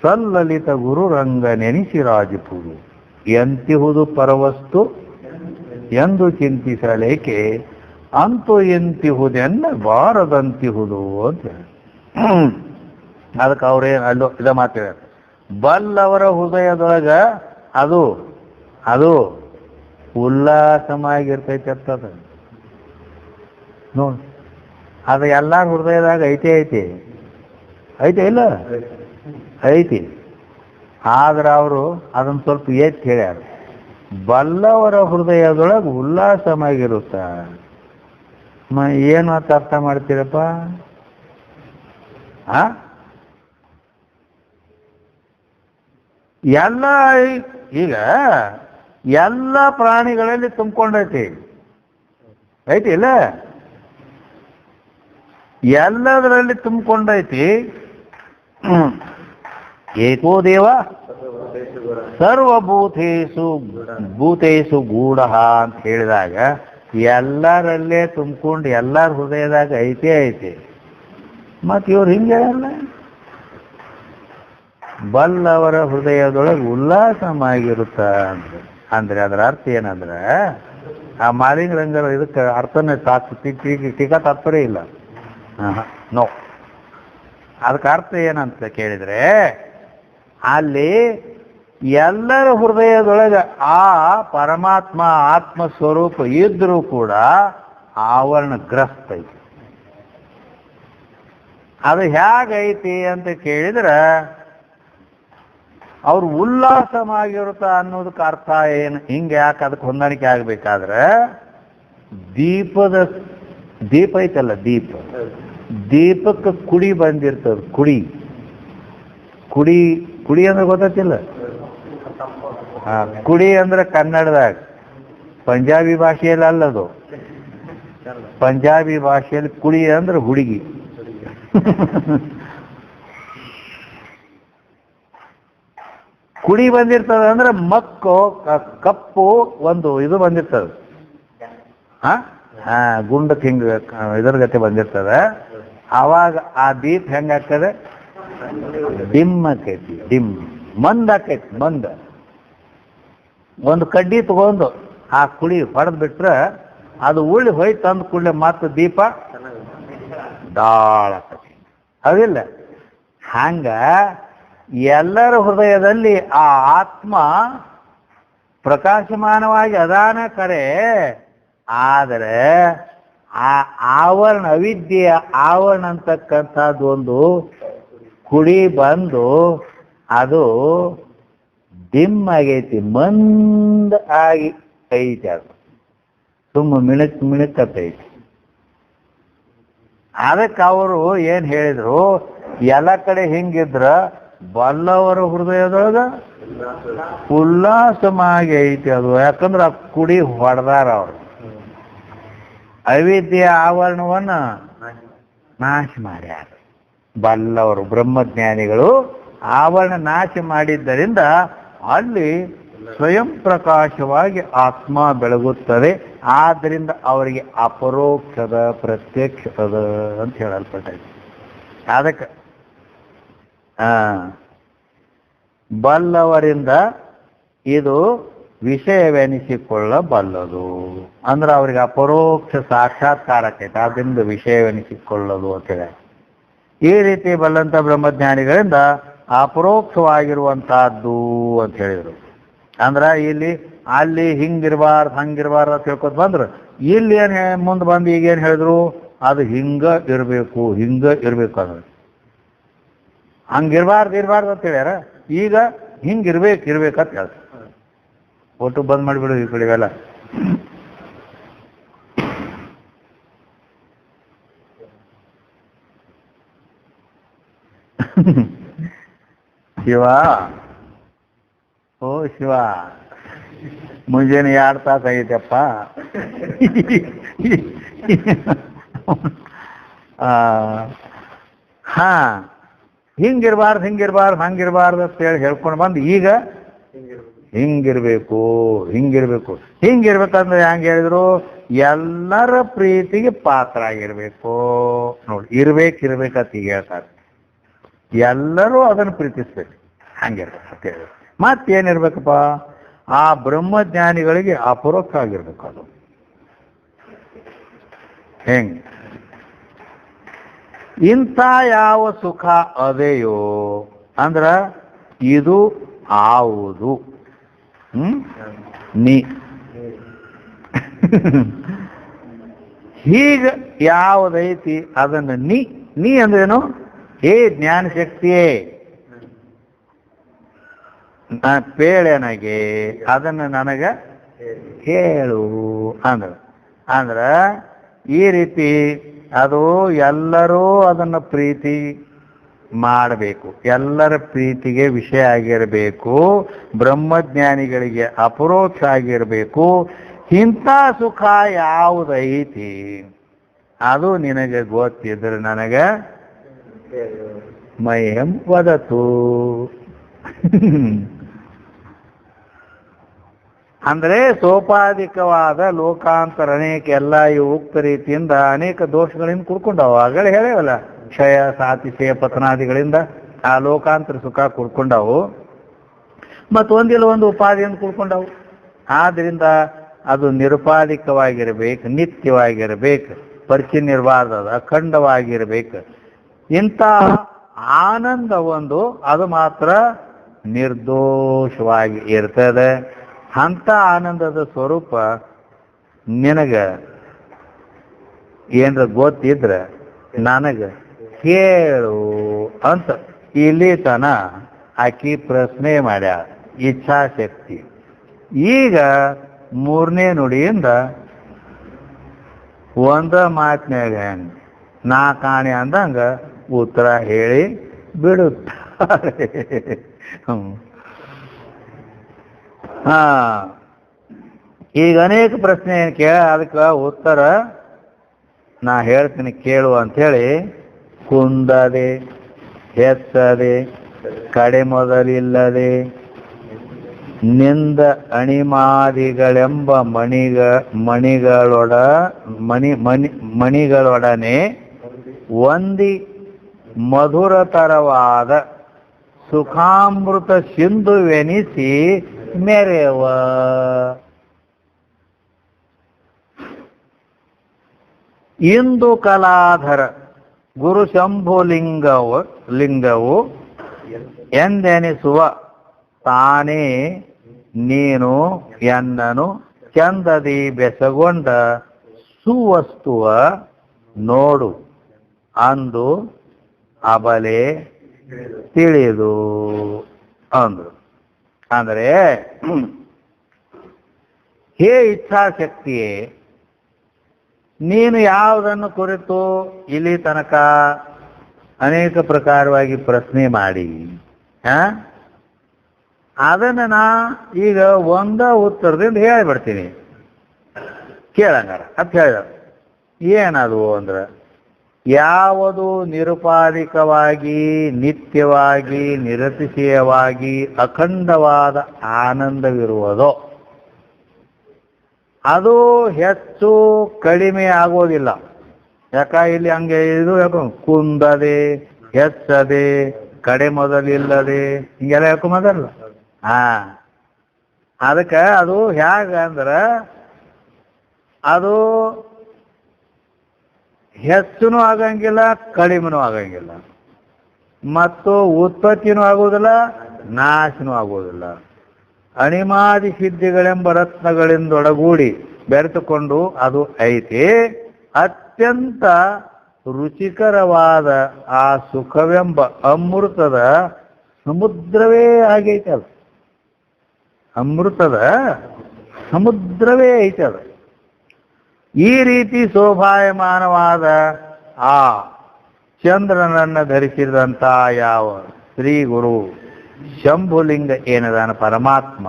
ಸಲ್ಲಲಿತ ಗುರುರಂಗ ನೆನೆಸಿರಾಜಿಪುದು, ಎಂತಿಹುದು ಪರವಸ್ತು ಎಂದು ಚಿಂತಿಸಲೇಕೆ, ಅಂತೂ ಎಂತಿಹುದೆನ್ನ ಬಾರದಂತಿಹುದು ಅಂತ ಹೇಳಿ. ಅದಕ್ಕೆ ಅವ್ರೇನು ಅಲ್ಲೋ ಇದ ಮಾತಾಡ್ಯಾರ, ಬಲ್ಲವರ ಹೃದಯದೊಳಗ ಅದು ಅದು ಉಲ್ಲಾಸಮಾಗಿರ್ತೈತೆ ಅಂತದ ನೋಡಿ. ಅದು ಎಲ್ಲಾರ ಹೃದಯದಾಗ ಐತೆ ಇಲ್ಲ ಐತಿ. ಆದ್ರೆ ಅವರು ಅದನ್ನ ಸ್ವಲ್ಪ ಎತ್ತಿ ಹೇಳ್ಯಾರ, ಬಲ್ಲವರ ಹೃದಯದೊಳಗೆ ಉಲ್ಲಾಸಮಾಗಿರುತ್ತ. ಏನು ಅಂತ ಅರ್ಥ ಮಾಡ್ತೀರಪ್ಪ? ಎಲ್ಲ ಈಗ ಎಲ್ಲ ಪ್ರಾಣಿಗಳಲ್ಲಿ ತುಂಬಿಕೊಂಡೈತಿ, ಐತಿ ಇಲ್ಲ? ಎಲ್ಲದರಲ್ಲಿ ತುಂಬಿಕೊಂಡೈತಿ. ಏಕೋ ದೇವ ಸರ್ವಭೂತೇಶು ಗೂಢ ಅಂತ ಹೇಳಿದಾಗ ಎಲ್ಲರಲ್ಲೇ ತುಂಬಿಕೊಂಡು ಎಲ್ಲರ ಹೃದಯದಾಗ ಐತಿ. ಮತ್ತು ಇವ್ರು ಹಿಂಗೆ ಅಲ್ಲ, ಬಲ್ಲವರ ಹೃದಯದೊಳಗೆ ಉಲ್ಲಾಸವಾಗಿರುತ್ತ ಅಂದ್ರೆ ಅದರ ಅರ್ಥ ಏನಂದ್ರೆ, ಆ ಮಾಲಿಂಗರಂಗರ ಇದಕ್ಕೆ ಅರ್ಥನೇ ಟೀಕಾ ತಾತ್ಪರ್ಯ ಇಲ್ಲ. ನೋ, ಅದಕ್ಕೆ ಅರ್ಥ ಏನಂತ ಕೇಳಿದ್ರೆ, ಅಲ್ಲಿ ಎಲ್ಲರ ಹೃದಯದೊಳಗೆ ಆ ಪರಮಾತ್ಮ ಆತ್ಮಸ್ವರೂಪ ಇದ್ರೂ ಕೂಡ ಆವರಣಗ್ರಸ್ತ ಐತಿ. ಅದು ಹೇಗೈತಿ ಅಂತ ಕೇಳಿದ್ರೆ, ಅವ್ರು ಉಲ್ಲಾಸವಾಗಿರುತ್ತ ಅನ್ನೋದಕ್ಕೆ ಅರ್ಥ ಏನು? ಹಿಂಗೆ ಯಾಕೆ ಅದಕ್ಕೆ ಹೊಂದಾಣಿಕೆ ಆಗಬೇಕಾದ್ರೆ, ದೀಪ ಐತಲ್ಲ, ದೀಪಕ್ಕೆ ಕುಡಿ ಬಂದಿರ್ತದ. ಕುಡಿ ಅಂದ್ರೆ ಗೊತ್ತಿಲ್ಲ? ಕುಡಿ ಅಂದ್ರೆ ಕನ್ನಡದಾಗ, ಪಂಜಾಬಿ ಭಾಷೆಯಲ್ಲಿ ಅಲ್ಲದು. ಪಂಜಾಬಿ ಭಾಷೆಯಲ್ಲಿ ಕುಡಿ ಅಂದ್ರೆ ಹುಡುಗಿ. ಕುಡಿ ಬಂದಿರ್ತದ ಅಂದ್ರೆ ಮಕ್ಕೋ ಕಪ್ಪು ಒಂದು ಇದು ಬಂದಿರ್ತದ, ಗುಂಡಕ್ಕೆ ಹಿಂಗ ಇದರ ಗತೆ ಬಂದಿರ್ತದ. ಆವಾಗ ಆ ದೀಪ ಹೆಂಗಾಗ್ತದೆ? ಡಿಮ್ ಆಕೈತಿ, ಮಂದ್ ಆಕೈತಿ. ಒಂದು ಕಡ್ಡಿ ತಗೊಂಡು ಆ ಕುಡಿ ಹೊಡೆದ್ ಬಿಟ್ರೆ ಅದು ಉಳ್ಳಿ ಹೋಯ್ತು ಅಂದ ಕೂಡಲೇ ಮತ್ತೆ ದೀಪ ದಾಳ ಆಕತಿ. ಅದಿಲ್ಲ? ಹಂಗ ಎಲ್ಲರ ಹೃದಯದಲ್ಲಿ ಆ ಆತ್ಮ ಪ್ರಕಾಶಮಾನವಾಗಿ ಅದಾನ ಕರೆ. ಆದರೆ ಆ ಆವರಣ, ಅವಿದ್ಯೆಯ ಆವರಣ ಅಂತಕ್ಕಂಥದ್ದು ಒಂದು ಕುಡಿ ಬಂದು ಅದು ಡಿಮ್ ಆಗೈತಿ, ಮಂದ ಆಗಿ ಐತಿ. ಅದು ತುಂಬ ಮಿಣುಕತ್ತೈತಿ. ಅದಕ್ಕೆ ಅವರು ಏನ್ ಹೇಳಿದ್ರು, ಎಲ್ಲ ಕಡೆ ಹಿಂಗಿದ್ರ ಬಲ್ಲವರ ಹೃದಯದೊಳಗ ಉಲ್ಲಾಸವಾಗಿ ಐತಿ ಅದು. ಯಾಕಂದ್ರೆ ಆ ಕುಡಿ ಹೊಡೆದಾರ ಅವರು, ಅವಿದ್ಯೆಯ ಆವರಣವನ್ನ ನಾಶ ಮಾಡ್ಯಾರ. ಬಲ್ಲವರು ಬ್ರಹ್ಮಜ್ಞಾನಿಗಳು ಆವರಣ ನಾಶ ಮಾಡಿದ್ದರಿಂದ ಅಲ್ಲಿ ಸ್ವಯಂ ಪ್ರಕಾಶವಾಗಿ ಆತ್ಮ ಬೆಳಗುತ್ತದೆ. ಆದ್ದರಿಂದ ಅವರಿಗೆ ಅಪರೋಕ್ಷದ ಪ್ರತ್ಯಕ್ಷದ ಅಂತ ಹೇಳಲ್ಪಟ್ಟೈತಿ. ಅದಕ್ಕೆ ಬಲ್ಲವರಿಂದ ಇದು ವಿಷಯವೆನಿಸಿಕೊಳ್ಳಬಲ್ಲದು ಅಂದ್ರೆ ಅವರಿಗೆ ಅಪರೋಕ್ಷ ಸಾಕ್ಷಾತ್ಕಾರಕ್ಕೈತೆ. ಆದ್ದರಿಂದ ವಿಷಯವೆನಿಸಿಕೊಳ್ಳದು ಅಂತ ಹೇಳಿ ಈ ರೀತಿ ಬಲ್ಲಂತ ಬ್ರಹ್ಮಜ್ಞಾನಿಗಳಿಂದ ಅಪರೋಕ್ಷವಾಗಿರುವಂತಹದ್ದು ಅಂತ ಹೇಳಿದರು. ಅಂದ್ರ ಇಲ್ಲಿ ಅಲ್ಲಿ ಹಿಂಗಿರ್ಬಾರ್ದು ಹಂಗಿರ್ಬಾರ್ದು ಅಂತ ತಿಳ್ಕೊತ ಬಂದ್ರು. ಇಲ್ಲಿ ಏನ್ ಮುಂದೆ ಬಂದು ಈಗೇನು ಹೇಳಿದ್ರು, ಅದು ಹಿಂಗ ಇರಬೇಕು ಅಂದ್ರೆ ಹಂಗಿರ್ಬಾರ್ದು ಅಂತ ಹೇಳ್ಯಾರ. ಈಗ ಇರ್ಬೇಕಂತ ಹೇಳ್ತಾರೆ. ಒಟ್ಟು ಬಂದ್ ಮಾಡಿಬಿಡು ಈ ಕಡೆಗೆಲ್ಲ. ಶಿವ, ಓ ಶಿವ, ಮುಂಜಾನೆ 2 ತಾಸು ಆಗೈತಪ್ಪ. ಹಾ, ಹಿಂಗಿರ್ಬಾರ್ದು ಹಂಗಿರ್ಬಾರ್ದು ಅಂತ ಹೇಳಿ ಹೇಳ್ಕೊಂಡು ಬಂದು ಈಗ ಹಿಂಗಿರ್ಬೇಕಂದ್ರೆ ಹೆಂಗೆ ಹೇಳಿದ್ರು, ಎಲ್ಲರ ಪ್ರೀತಿಗೆ ಪಾತ್ರ ಆಗಿರ್ಬೇಕು. ನೋಡಿ, ಇರ್ಬೇಕಂತ ಈಗ ಹೇಳ್ತಾರೆ. ಎಲ್ಲರೂ ಅದನ್ನು ಪ್ರೀತಿಸ್ಬೇಕು, ಹಂಗಿರ್ಬೇಕು ಅಂತ ಹೇಳಿ. ಮತ್ತೇನಿರ್ಬೇಕಪ್ಪ, ಆ ಬ್ರಹ್ಮಜ್ಞಾನಿಗಳಿಗೆ ಅಪರೋಕ್ಷ ಆಗಿರ್ಬೇಕು. ಅದು ಹೆಂಗೆ, ಇಂಥ ಯಾವ ಸುಖ ಅದೇಯೋ ಅಂದ್ರ ಇದು ಆವುದು ನೀ ಹೀಗ ಯಾವುದೈತಿ ಅದನ್ನು ನೀ ಅಂದ್ರೇನು? ಹೇ ಜ್ಞಾನ ಶಕ್ತಿಯೇ, ಪೇಳೆನಗೆ ಅದನ್ನು ನನಗ ಹೇಳು ಅಂದ್ರ ಈ ರೀತಿ ಅದು ಎಲ್ಲರೂ ಅದನ್ನು ಪ್ರೀತಿ ಮಾಡಬೇಕು, ಎಲ್ಲರ ಪ್ರೀತಿಗೆ ವಿಷಯ ಆಗಿರಬೇಕು, ಬ್ರಹ್ಮಜ್ಞಾನಿಗಳಿಗೆ ಅಪರೋಕ್ಷ ಆಗಿರಬೇಕು. ಇಂಥ ಸುಖ ಯಾವುದೈತಿ ಅದು ನಿನಗೆ ಗೊತ್ತಿದ್ರೆ ನನಗೆ ಮಹ್ಯಂ ವದತು. ಅಂದ್ರೆ ಸೋಪಾಧಿಕವಾದ ಲೋಕಾಂತರ ಅನೇಕ ಎಲ್ಲ ಇವು ಉಕ್ತ ರೀತಿಯಿಂದ ಅನೇಕ ದೋಷಗಳಿಂದ ಕುಡ್ಕೊಂಡಾವ. ಆಗಲೇ ಹೇಳೇವಲ್ಲ, ಕ್ಷಯ ಸಾತಿಶಯ ಪತನಾದಿಗಳಿಂದ ಆ ಲೋಕಾಂತರ ಸುಖ ಕುಡ್ಕೊಂಡಾವು. ಮತ್ತೊಂದಿಲ್ಲ ಒಂದು ಉಪಾಧಿಯನ್ನು ಕುಡ್ಕೊಂಡಾವು. ಆದ್ರಿಂದ ಅದು ನಿರುಪಾಧಿಕವಾಗಿರ್ಬೇಕು, ನಿತ್ಯವಾಗಿರ್ಬೇಕು, ಪರಿಚಿನ್ನಿರಬಾರ್ದು, ಅಖಂಡವಾಗಿರ್ಬೇಕು. ಇಂಥ ಆನಂದ ಒಂದು ಅದು ಮಾತ್ರ ನಿರ್ದೋಷವಾಗಿ ಇರ್ತದೆ. ಅಂಥ ಆನಂದದ ಸ್ವರೂಪ ನಿನಗ ಏನ್ರ ಗೊತ್ತಿದ್ರೆ ನನಗೆ ಹೇಳು ಅಂತ ಇಲ್ಲಿ ತನ ಆಕಿ ಪ್ರಶ್ನೆ ಮಾಡ್ಯಾಳ, ಇಚ್ಛಾಶಕ್ತಿ. ಈಗ 3ನೇ ನುಡಿಯಿಂದ ಒಂದ ಮಾತಿನಾಗ ನಾ ಕಾಣೆ ಅಂದಂಗ ಉತ್ತರ ಹೇಳಿ ಬಿಡುತ್ತಾರೆ. ಹಾ, ಈಗ ಅನೇಕ ಪ್ರಶ್ನೆ ಕೇಳ, ಅದಕ್ಕೆ ಉತ್ತರ ನಾ ಹೇಳ್ತೀನಿ ಕೇಳು ಅಂಥೇಳಿ ಕುಂದದೆ, ಹೆತ್ತದೆ, ಕಡೆ ಮೊದಲಿಲ್ಲದೆ, ನಿಂದ ಅಣಿಮಾದಿಗಳೆಂಬ ಮಣಿಗಳೊಡನೆ ಒಂದಿ ಮಧುರತರವಾದ ಸುಖಾಮೃತ ಸಿಂಧುವೆನಿಸಿ ಮೆರೆವ. ಇಂದು ಕಲಾಧರ ಗುರು ಶಂಭುಲಿಂಗವು ಎಂದೆನಿಸುವ ತಾನೇ ನೀನು ಎನ್ನನು ಚಂದದಿ ಬೆಸಗೊಂಡ ಸುವಸ್ತುವ ನೋಡು ಅಂದು ಅಬಲೆ ತಿಳಿದು ಅಂದ್ರು. ಅಂದರೆ ಹೇ ಇಚ್ಛಾಶಕ್ತಿಯೇ, ನೀನು ಯಾವುದನ್ನು ಕುರಿತು ಇಲ್ಲಿ ತನಕ ಅನೇಕ ಪ್ರಕಾರವಾಗಿ ಪ್ರಶ್ನೆ ಮಾಡಿ ಅದನ್ನು ನಾ ಈಗ ಒಂದ ಉತ್ತರದಿಂದ ಹೇಳಿಬಿಡ್ತೀನಿ, ಕೇಳಂಗಾರ ಅಂತ ಹೇಳಿದ. ಏನದು ಅಂದ್ರೆ, ಯಾವುದು ನಿರುಪಾಧಿಕವಾಗಿ ನಿತ್ಯವಾಗಿ ನಿರತಿಶಯವಾಗಿ ಅಖಂಡವಾದ ಆನಂದವಿರುವುದೋ ಅದು ಹೆಚ್ಚು ಕಡಿಮೆ ಆಗೋದಿಲ್ಲ. ಯಾಕ ಇಲ್ಲಿ ಹಂಗೆ ಇದು ಯಾಕೋ ಕುಂದದೆ, ಹೆಚ್ಚದೆ, ಕಡೆ ಮೊದಲಿಲ್ಲದೆ ಹಿಂಗೆಲ್ಲ ಹೇಳ್ಕೊಂಬದಲ್ಲ. ಅದಕ್ಕೆ ಅದು ಹೇಗಂದ್ರೆ ಅದು ಹೆಚ್ಚುನೂ ಆಗಂಗಿಲ್ಲ, ಕಡಿಮೆನೂ ಆಗಂಗಿಲ್ಲ, ಮತ್ತು ಉತ್ಪತ್ತಿನೂ ಆಗುವುದಿಲ್ಲ, ನಾಶನೂ ಆಗುವುದಿಲ್ಲ. ಅಣಿಮಾದಿ ಸಿದ್ಧಿಗಳೆಂಬ ರತ್ನಗಳಿಂದೊಡಗೂಡಿ ಬೆರೆತುಕೊಂಡು ಅದು ಐತಿ. ಅತ್ಯಂತ ರುಚಿಕರವಾದ ಆ ಸುಖವೆಂಬ ಅಮೃತದ ಸಮುದ್ರವೇ ಆಗೈತೆ ಅದು. ಅಮೃತದ ಸಮುದ್ರವೇ ಐತೆ ಅದು. ಈ ರೀತಿ ಶೋಭಾಯಮಾನವಾದ ಆ ಚಂದ್ರನನ್ನು ಧರಿಸಿದಂಥ ಯಾವ ಶ್ರೀ ಗುರು ಶಂಭುಲಿಂಗ ಏನದಾನ ಪರಮಾತ್ಮ,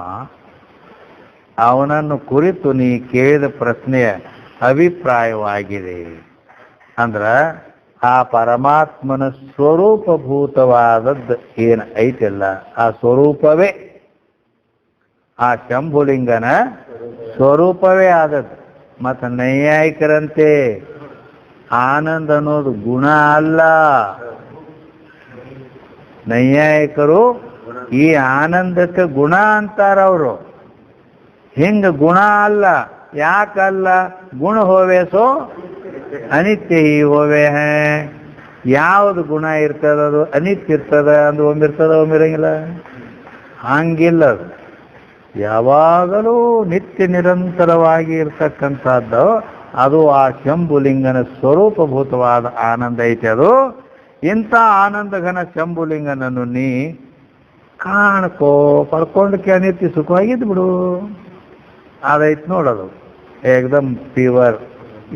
ಅವನನ್ನು ಕುರಿತು ನೀ ಕೇಳಿದ ಪ್ರಶ್ನೆಯ ಅಭಿಪ್ರಾಯವಾಗಿದೆ. ಅಂದ್ರ ಆ ಪರಮಾತ್ಮನ ಸ್ವರೂಪಭೂತವಾದದ್ದು ಏನು ಐತಿಲ್ಲ, ಆ ಸ್ವರೂಪವೇ ಆ ಶಂಭುಲಿಂಗನ ಸ್ವರೂಪವೇ ಆದದ್ದು. ಮತ್ತು ನೈಯಾಯಿಕರಂತೆ ಆನಂದ ಅನ್ನೋದು ಗುಣ ಅಲ್ಲ. ನೈಯಾಯಿಕರು ಈ ಆನಂದಕ್ಕೆ ಗುಣ ಅಂತಾರ ಅವರು. ಹಿಂಗ ಗುಣ ಅಲ್ಲ. ಯಾಕಲ್ಲ? ಗುಣ ಹೋವೆ ಸೋ ಅನಿತ್ಯ ಹಿ ಹೋವೆ ಹೇ. ಯಾವುದು ಗುಣ ಇರ್ತದ ಅದು ಅನಿತ್ಯ ಇರ್ತದ, ಅಂದ್ರೆ ಒಮ್ಮಿರ್ತದ ಒಮ್ಮಿರಂಗಿಲ್ಲ. ಹಂಗಿಲ್ಲ. ಅದು ಯಾವಾಗಲೂ ನಿತ್ಯ ನಿರಂತರವಾಗಿ ಇರ್ತಕ್ಕಂಥದ್ದು. ಅದು ಆ ಶಂಭುಲಿಂಗನ ಸ್ವರೂಪಭೂತವಾದ ಆನಂದ ಐತೆ ಅದು. ಇಂಥ ಆನಂದಘನ ಶಂಭುಲಿಂಗನನ್ನು ನೀ ಕಾಣ್ಕೋ, ಪಡ್ಕೊಂಡಕ್ಕೆ ಅನಿತ್ಯ ಸುಖವಾಗಿದ್ದು ಬಿಡು. ಅದೈತೆ ನೋಡೋದು ಏಕದಮ್ ಪ್ಯೂರ್,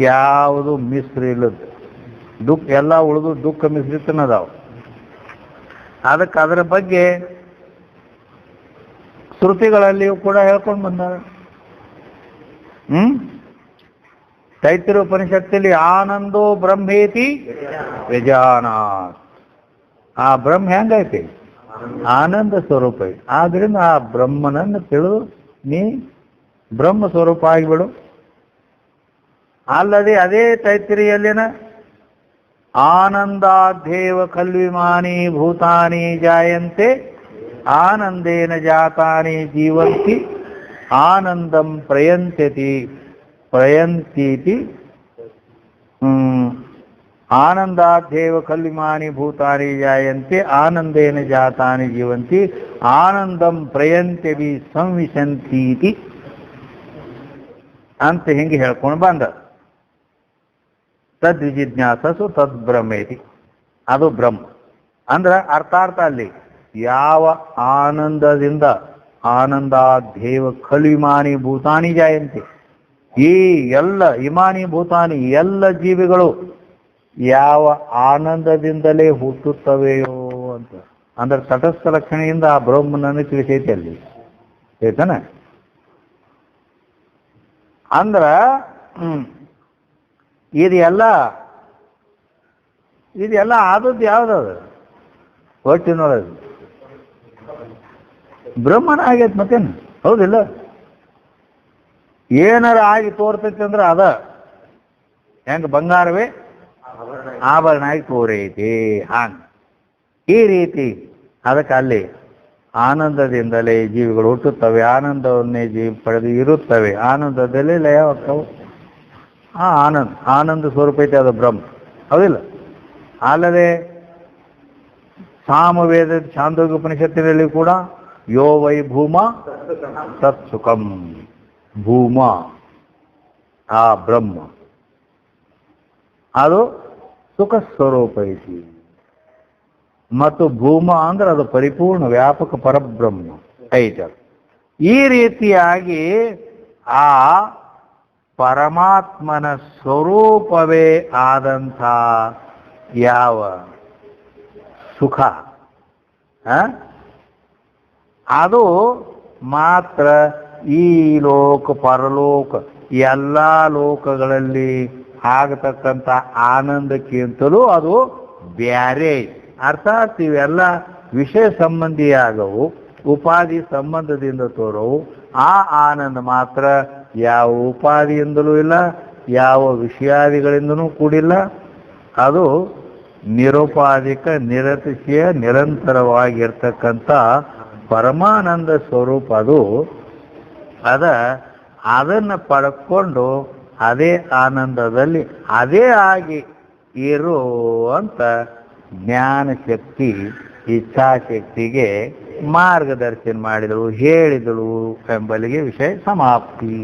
ಯಾವುದು ಮಿಶ್ರ ಇಲ್ಲದ. ದುಃಖ ಎಲ್ಲ ಉಳಿದು ದುಃಖ ಮಿಶ್ರಿತನದಾವು. ಅದಕ್ಕೆ ಅದರ ಬಗ್ಗೆ ಶ್ರುತಿಗಳಲ್ಲಿಯೂ ಕೂಡ ಹೇಳ್ಕೊಂಡು ಬಂದಾರ. ತೈತ್ತಿರ ಉಪನಿಷತ್ತಲ್ಲಿ ಆನಂದೋ ಬ್ರಹ್ಮೇತಿ ವ್ಯಜಾನಾತ್. ಆ ಬ್ರಹ್ಮ ಹೆಂಗೈತಿ? ಆನಂದ ಸ್ವರೂಪ ಐತಿ. ಆದ್ರಿಂದ ಆ ಬ್ರಹ್ಮನನ್ನು ತಿಳಿದು ನೀ ಬ್ರಹ್ಮ ಸ್ವರೂಪ ಆಗಿಬಿಡು. ಅಲ್ಲದೆ ಅದೇ ತೈತ್ತಿರಿಯಲ್ಲಿನ ಆನಂದಾಧ್ಯೇವ ಖಲ್ವಿಮಾನಿ ಭೂತಾನಿ ಜಾಯಂತೆ ಆನಂದೇನ ಜಾತಾನಿ ಜೀವಂತಿ ಆನಂದಂ ಪ್ರಯಂತೀತಿ ಆನಂದಾಧ್ಯೇವ ಖಲ್ವಿಮಾನಿ ಭೂತಾನಿ ಜಾಯಂತೆ ಆನಂದೇನ ಜಾತಾನಿ ಜೀವಂತಿ ಆನಂದಂ ಪ್ರಯಂತ್ಯವಿ ಸಂವಿಶಂತೀತಿ ಅಂತ ಹಿಂಗೆ ಹೇಳ್ಕೊಂಡು ಬಂದ. ತದ್ವಿಜಿಜ್ಞಾಸು ತದ್ ಬ್ರಹ್ಮೇತಿ. ಅದು ಬ್ರಹ್ಮ ಅಂದ್ರೆ ಅರ್ಥಾರ್ಥ ಅಲ್ಲಿ ಯಾವ ಆನಂದದಿಂದ ಆನಂದಾಧ್ಯೇವ ಖಲ್ವಿಮಾನಿ ಭೂತಾನಿ ಜಾಯಂತೆ, ಈ ಎಲ್ಲ ಇಮಾನಿ ಭೂತಾನಿ ಎಲ್ಲ ಜೀವಿಗಳು ಯಾವ ಆನಂದದಿಂದಲೇ ಹುಟ್ಟುತ್ತವೆಯೋ ಅಂತ. ಅಂದ್ರೆ ತಟಸ್ಥ ಲಕ್ಷಣೆಯಿಂದ ಆ ಬ್ರಹ್ಮನನ್ನು ತಿಳಿಸೈತಿ ಅಲ್ಲಿ ಆಯ್ತಾನ. ಅಂದ್ರ ಇದೆಲ್ಲ ಆದದ್ದು ಯಾವ್ದದು? ಒಟ್ಟಿನೊಳಗೆ ಬ್ರಹ್ಮನ ಆಗೈತೆ ಮತ್ತೇನು? ಹೌದಿಲ್ಲ? ಏನಾರ ಆಗಿ ತೋರ್ತೈತಿ ಅಂದ್ರೆ ಅದ ಹೆಂಗ ಬಂಗಾರವೇ ಆಭರಣ ಆಗಿ ತೋರೈತಿ ಹಾಂಗ. ಈ ರೀತಿ ಅದಕ್ಕೆ ಅಲ್ಲಿ ಆನಂದದಿಂದಲೇ ಜೀವಿಗಳು ಹುಟ್ಟುತ್ತವೆ, ಆನಂದವನ್ನೇ ಜೀವಿ ಪಡೆದು ಇರುತ್ತವೆ, ಆನಂದದಲ್ಲೇ ಲಯವಾಗ್ತವೆ. ಆ ಆನಂದ ಸ್ವರೂಪ ಐತೆ ಅದು ಬ್ರಹ್ಮ. ಹೌದಿಲ್ಲ? ಅಲ್ಲದೆ ಸಾಮವೇದ ಛಾಂದೋಗ್ಯ ಉಪನಿಷತ್ತಿನಲ್ಲಿ ಕೂಡ ಯೋ ವೈ ಭೂಮ ತತ್ ಸುಖಂ. ಭೂಮ ಆ ಬ್ರಹ್ಮ ಅದು ಸುಖ ಸ್ವರೂಪ ಐತಿ. ಮತ್ತು ಭೂಮ ಅಂದ್ರೆ ಅದು ಪರಿಪೂರ್ಣ ವ್ಯಾಪಕ ಪರಬ್ರಹ್ಮ ಐತೆ. ಈ ರೀತಿಯಾಗಿ ಆ ಪರಮಾತ್ಮನ ಸ್ವರೂಪವೇ ಆದಂಥ ಯಾವ ಸುಖ ಅದು ಮಾತ್ರ ಈ ಲೋಕ ಪರಲೋಕ ಎಲ್ಲ ಲೋಕಗಳಲ್ಲಿ ಆಗತಕ್ಕಂಥ ಆನಂದಕ್ಕಿಂತಲೂ ಅದು ಬ್ಯಾರೆ. ಅರ್ಥಾತ್ ಇವೆಲ್ಲ ವಿಷಯ ಸಂಬಂಧಿಯಾಗವು, ಉಪಾಧಿ ಸಂಬಂಧದಿಂದ ತೋರವು. ಆ ಆನಂದ ಮಾತ್ರ ಯಾವ ಉಪಾಧಿಯಿಂದಲೂ ಇಲ್ಲ, ಯಾವ ವಿಷಯಾದಿಗಳಿಂದನೂ ಕೂಡಿಲ್ಲ. ಅದು ನಿರುಪಾಧಿಕ ನಿರತಿಶಯ ನಿರಂತರವಾಗಿರ್ತಕ್ಕಂಥ ಪರಮಾನಂದ ಸ್ವರೂಪ. ಅದನ್ನು ಪಡ್ಕೊಂಡು ಅದೇ ಆನಂದದಲ್ಲಿ ಅದೇ ಆಗಿ ಇರುವಂತ ಜ್ಞಾನ ಶಕ್ತಿ ಇಚ್ಛಾಶಕ್ತಿಗೆ ಮಾರ್ಗದರ್ಶನ ಮಾಡಿದಳು, ಹೇಳಿದಳು ಎಂಬಲ್ಲಿಗೆ ವಿಷಯ ಸಮಾಪ್ತಿ.